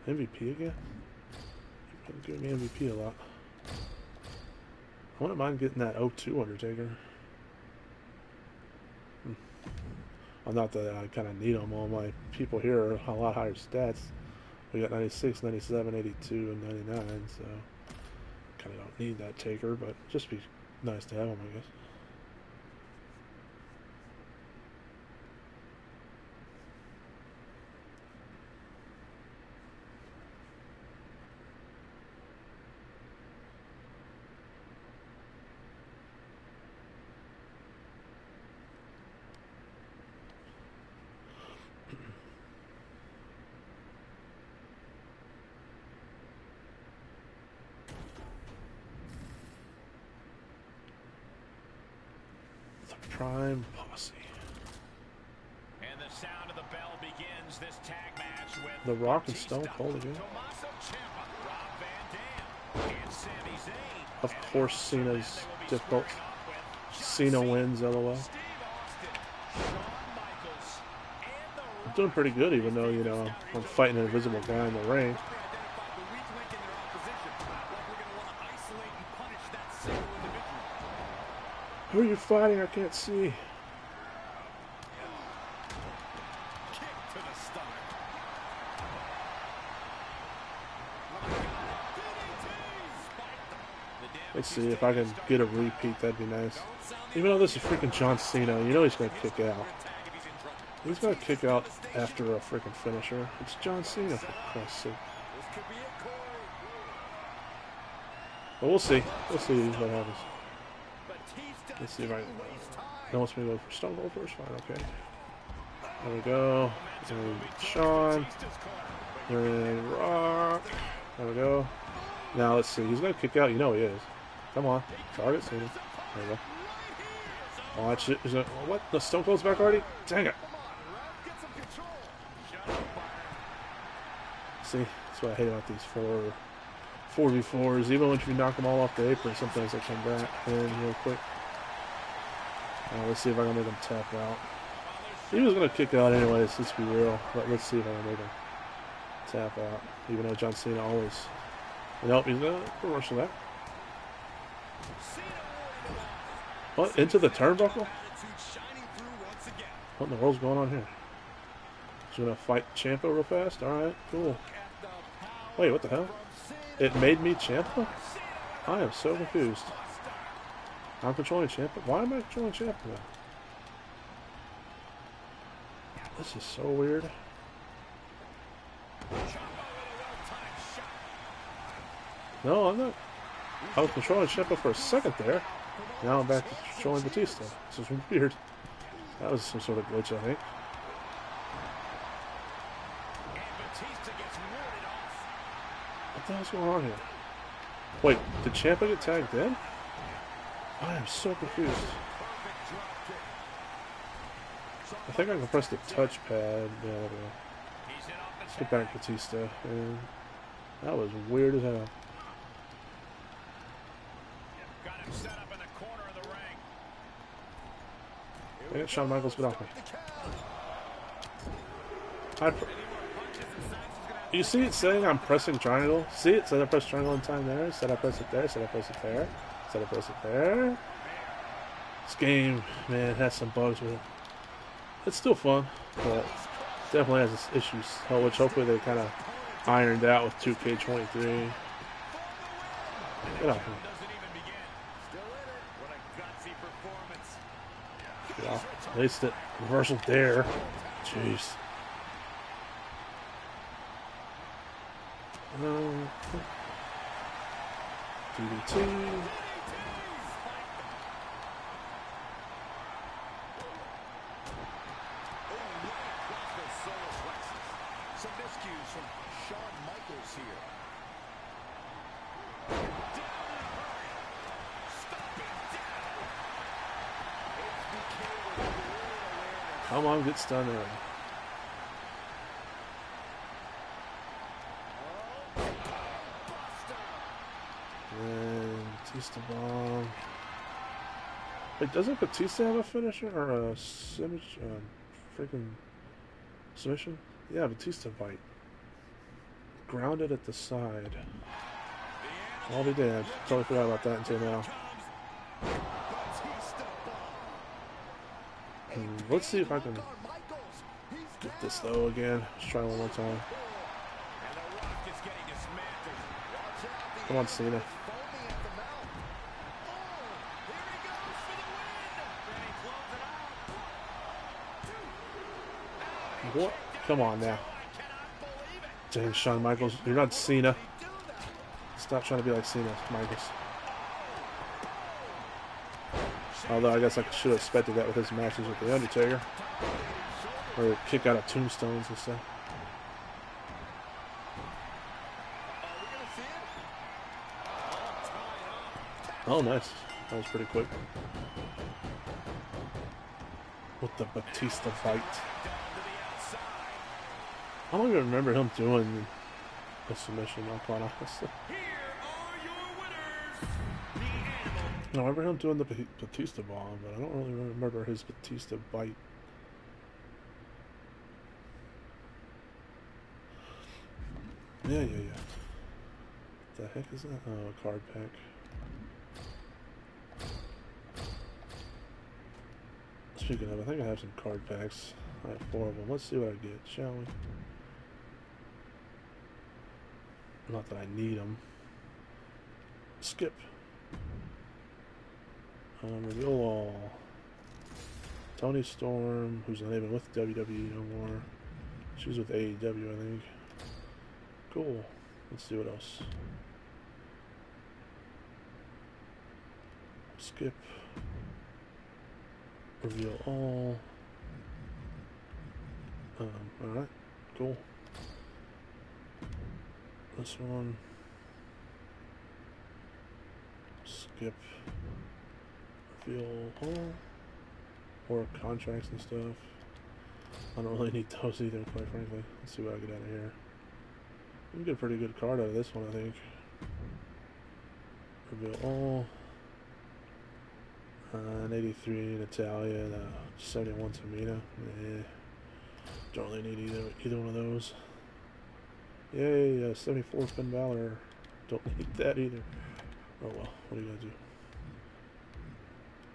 Speaker 1: MVP again? You've been giving me MVP a lot. I wouldn't mind getting that 02 Undertaker. Well, not that I kind of need them. All my people here are a lot higher stats. We got 96, 97, 82, and 99, so kind of don't need that Taker, but just be nice to have them, I guess. Prime Posse.
Speaker 2: And the sound of the bell begins this tag match with
Speaker 1: The Rock and Stone Cold again. Of course, Cena's difficult. Cena wins, LOL. I'm doing pretty good, even though, you know, I'm fighting an invisible guy in the ring. Who are you fighting? I can't see. Let's see if I can get a repeat. That'd be nice. Even though this is freaking John Cena, you know he's gonna kick out. He's gonna kick out after a freaking finisher. It's John Cena, for Christ's sake. But we'll see. We'll see what happens. Let's see if I can. He wants me to go for Stone Cold first. Fine, okay. There we go. And Shawn. Then Rock. There we go. Now let's see. He's gonna kick out. You know he is. Come on. Target Cena. There we go. Watch it. Is it what? The Stone Cold's back already? Dang it. See, that's what I hate about these 4v4s. Even if you knock them all off the apron, sometimes they come back in real quick. Let's see if I can make him tap out. He was going to kick out anyways, let's be real. But let's see if I can make him tap out. Even though John Cena always... Nope, he's going to reversal that. What? Into the turnbuckle? What in the world's going on here? He's going to fight Ciampa real fast? Alright, cool. Wait, what the hell? It made me Ciampa? I am so confused. I'm controlling Ciampa? Why am I controlling Ciampa now? This is so weird. No, I'm not. I was controlling Ciampa for a second there. Now I'm back to controlling Batista. This is weird. That was some sort of glitch, I think. What the hell's going on here? Wait, did Ciampa get tagged in? I am so confused. I think I can press the touchpad. Yeah, there we go. Let's get back to Batista. And that was weird as hell. I got Shawn Michaels, get off me. You see it saying I'm pressing triangle? See it? Said I press triangle in time there. Said I press it there. Said I press it there. Said I press it there. This game, man, has some bugs with it. It's still fun, but definitely has its issues. Which hopefully they kind of ironed out with 2K23. Get off me. Get off. At least it reversal there. Jeez. DDT.
Speaker 2: Some miscues from Shawn Michaels here.
Speaker 1: Come on, get stunned already. And Batista bomb. Wait, doesn't Batista have a finisher or a freaking submission? Yeah, Batista bite. Grounded at the side. All they did. Totally forgot about that until now. Let's see if I can get this though again. Let's try one more time. Come on, Cena. What? Come on now. Dang, Shawn Michaels. You're not Cena. Stop trying to be like Cena, Michaels. Although I guess I should have expected that with his matches with The Undertaker. Or kick out of tombstones and stuff. Oh, nice. That was pretty quick. With the Batista fight. I don't even remember him doing a submission, I'm quite honest. I remember him doing the Batista bomb, but I don't really remember his Batista bite. Yeah. What the heck is that? Oh, a card pack. Speaking of, I think I have some card packs. I have 4 of them. Let's see what I get, shall we? Not that I need them. Skip. Reveal all. Toni Storm, who's not even with WWE no more. She's with AEW, I think. Cool. Let's see what else. Skip. Reveal all. Alright. Cool. This one. Skip. Reveal all. Or contracts and stuff. I don't really need those either, quite frankly. Let's see what I get out of here. We get a pretty good card out of this one, I think. Reveal all. An 83 Natalia and a 71 Tamina. Don't really need either one of those. Yay, 74 Finn Balor. Don't need that either. Oh well, what are you gonna do?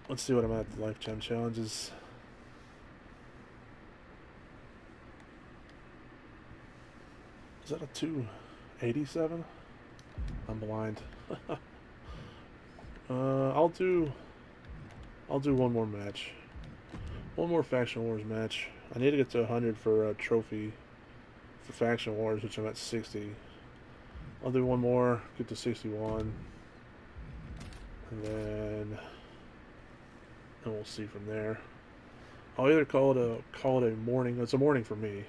Speaker 1: Let's see what I'm at the Lifetime Challenges. Is that a 287? I'm blind. I'll do one more match. One more Faction Wars match. I need to get to 100 for a trophy for Faction Wars, which I'm at 60. I'll do one more, get to 61. And then we'll see from there. I'll either call it a morning. It's a morning for me.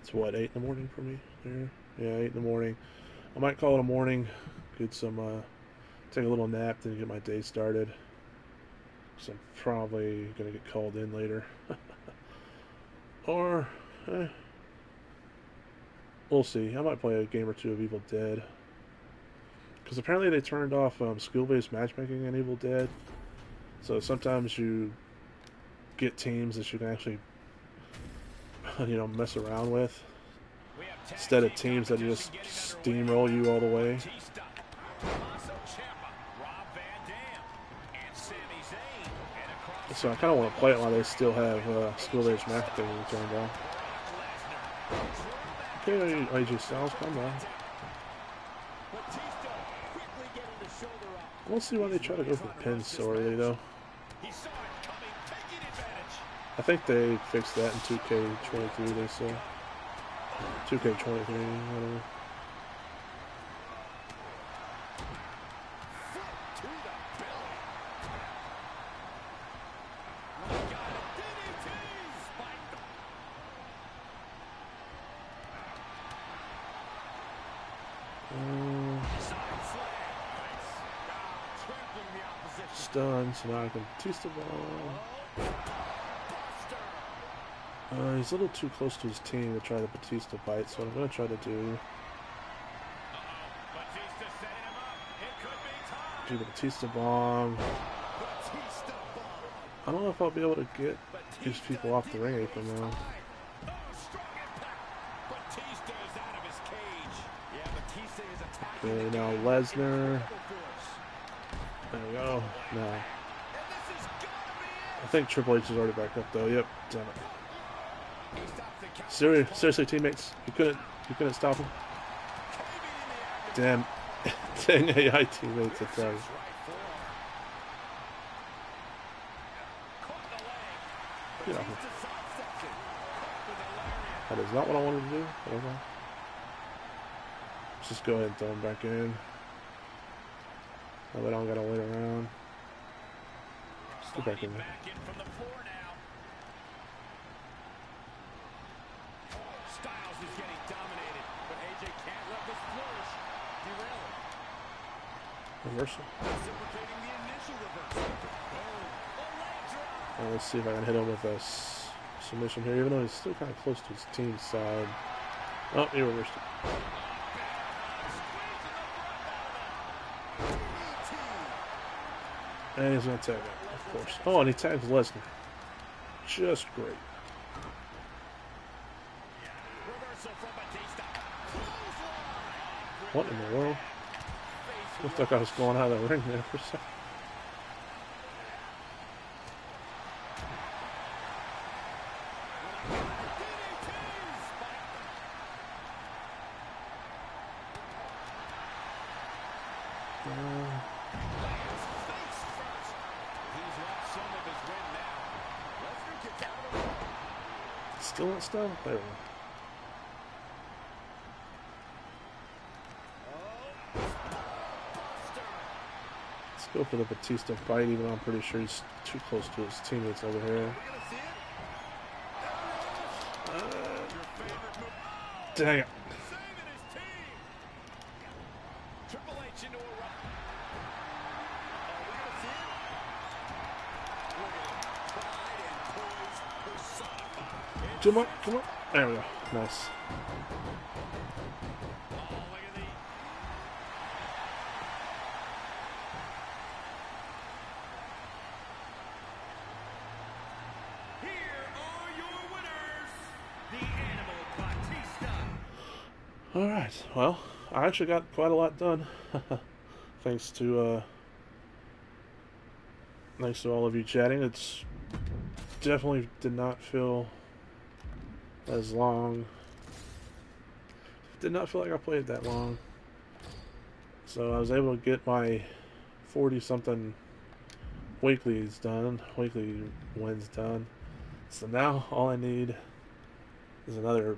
Speaker 1: It's what, 8 in the morning for me? Yeah, 8 in the morning. I might call it a morning. Get some, take a little nap, then get my day started. So I'm probably gonna get called in later. Or, we'll see. I might play a game or two of Evil Dead. Because apparently they turned off skill-based matchmaking in Evil Dead. So sometimes you get teams that you can actually, mess around with. Instead of teams that just steamroll you all the way. So I kind of want to play it while they still have skill-based matchmaking turned on. Okay, AJ Styles, come on. We'll see why they try to go for pins so early, though. I think they fixed that in 2K23, they said. 2K23, whatever. Stunned, so now I can Batista ball. He's a little too close to his team to try the Batista bite, so what I'm going to try to do the Batista bomb. I don't know if I'll be able to get these people off the ring apron though. Okay, now Lesnar. There we go. No. I think Triple H is already back up though. Yep. Damn it. Seriously, teammates, you couldn't stop him. Damn. Dang AI teammates, I tell you. Get off him. That is not what I wanted to do. Okay. Let's just go ahead and throw him back in. That way I don't gotta wait around. Let's go back in there. Reversal. Let's see if I can hit him with a submission here, even though he's still kind of close to his team's side. Oh, he reversed it. And he's going to tag out, of course. Oh, and he tags Lesnar. Just great. What in the world? Looked like I was going out of the ring there for a second. Still not still? There we go. Let's go for the Batista fight, even though I'm pretty sure he's too close to his teammates over here. Dang it. Come on, come on. There we go. Nice. Alright, well, I actually got quite a lot done. Thanks to all of you chatting. It's definitely did not feel as long. Did not feel like I played that long. So I was able to get my 40-something weeklies done, weekly wins done. So now all I need is another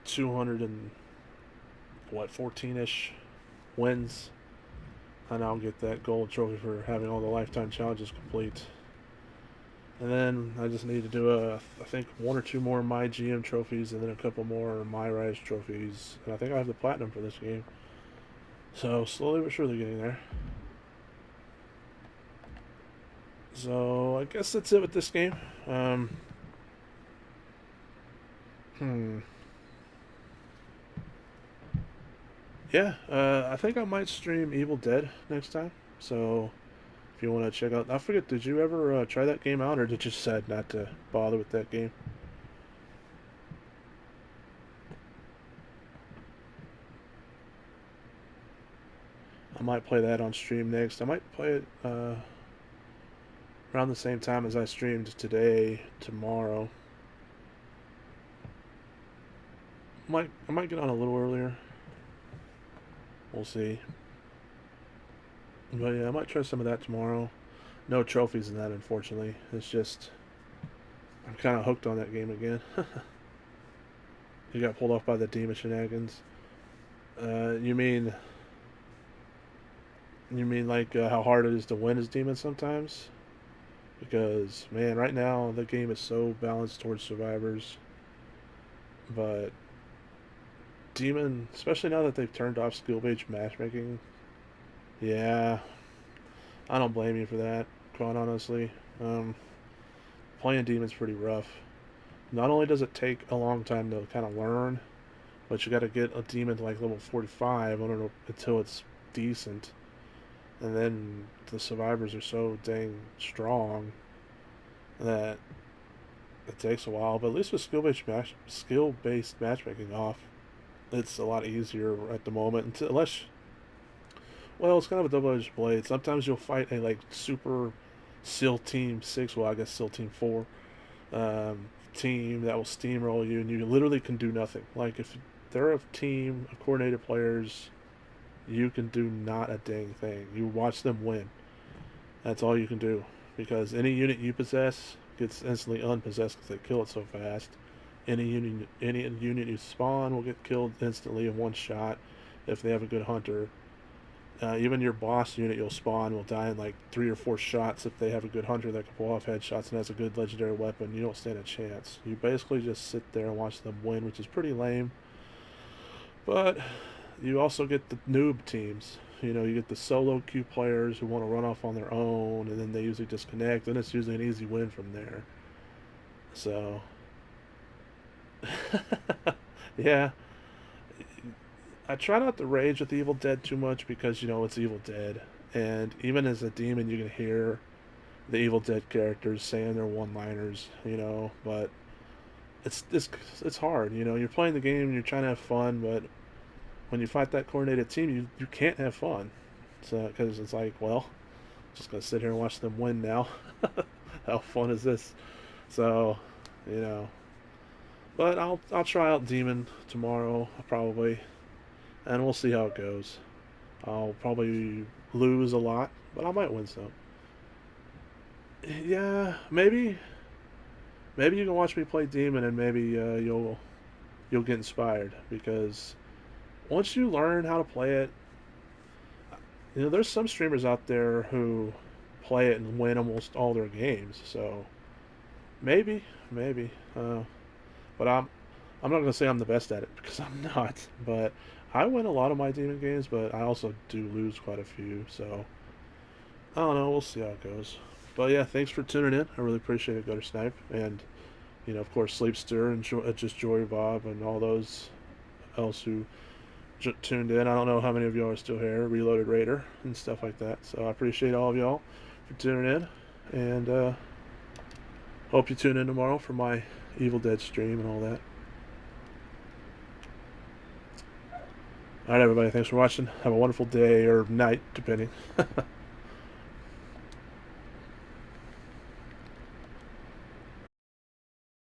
Speaker 1: 214-ish wins, and I'll get that gold trophy for having all the lifetime challenges complete. And then I just need to do I think 1 or 2 more My GM trophies, and then a couple more My Rise trophies. And I think I have the platinum for this game. So slowly but surely getting there. So I guess that's it with this game. Yeah, I think I might stream Evil Dead next time. So if you want to check out, I forget, did you ever try that game out, or did you decide not to bother with that game? I might play that on stream next. I might play it around the same time as I streamed today, tomorrow. I might get on a little earlier. We'll see. But yeah, I might try some of that tomorrow. No trophies in that, unfortunately. It's just, I'm kind of hooked on that game again. You got pulled off by the demon shenanigans. You mean like how hard it is to win as demon sometimes? Because, man, right now the game is so balanced towards survivors. But demon, especially now that they've turned off skill-based matchmaking, yeah, I don't blame you for that, quite honestly. Playing demon's pretty rough. Not only does it take a long time to kind of learn, but you got to get a demon to like level 45 until it's decent. And then the survivors are so dang strong that it takes a while. But at least with skill-based matchmaking off, it's a lot easier at the moment. Unless, well, it's kind of a double-edged blade. Sometimes you'll fight a like super SEAL Team 6, well, I guess SEAL Team 4 team that will steamroll you, and you literally can do nothing. Like, if they're a team of coordinated players, you can do not a dang thing. You watch them win. That's all you can do. Because any unit you possess gets instantly unpossessed because they kill it so fast. Any unit you spawn will get killed instantly in one shot if they have a good hunter. Even your boss unit you'll spawn will die in like 3 or 4 shots if they have a good hunter that can pull off headshots and has a good legendary weapon. You don't stand a chance. You basically just sit there and watch them win, which is pretty lame. But you also get the noob teams. You know, you get the solo queue players who want to run off on their own, and then they usually disconnect, and it's usually an easy win from there. So, yeah. I try not to rage with Evil Dead too much because, you know, it's Evil Dead. And even as a demon, you can hear the Evil Dead characters saying their one-liners, you know. But it's hard, you know. You're playing the game and you're trying to have fun, but when you fight that coordinated team, you can't have fun. So, because it's like, well, just going to sit here and watch them win now. How fun is this? So, you know. But I'll try out Demon tomorrow, probably. And we'll see how it goes. I'll probably lose a lot, but I might win some. Yeah, maybe maybe you can watch me play Demon, and maybe you'll get inspired, because once you learn how to play it, there's some streamers out there who play it and win almost all their games. So maybe, but I'm not gonna say I'm the best at it, because I'm not. But I win a lot of my Demon games, but I also do lose quite a few. So I don't know. We'll see how it goes. But yeah, thanks for tuning in. I really appreciate it, Gutter Snipe, and of course, Sleepster and just Joy Bob and all those else who tuned in. I don't know how many of y'all are still here, Reloaded Raider and stuff like that. So I appreciate all of y'all for tuning in, and hope you tune in tomorrow for my Evil Dead stream and all that. Alright, everybody, thanks for watching. Have a wonderful day, or night, depending.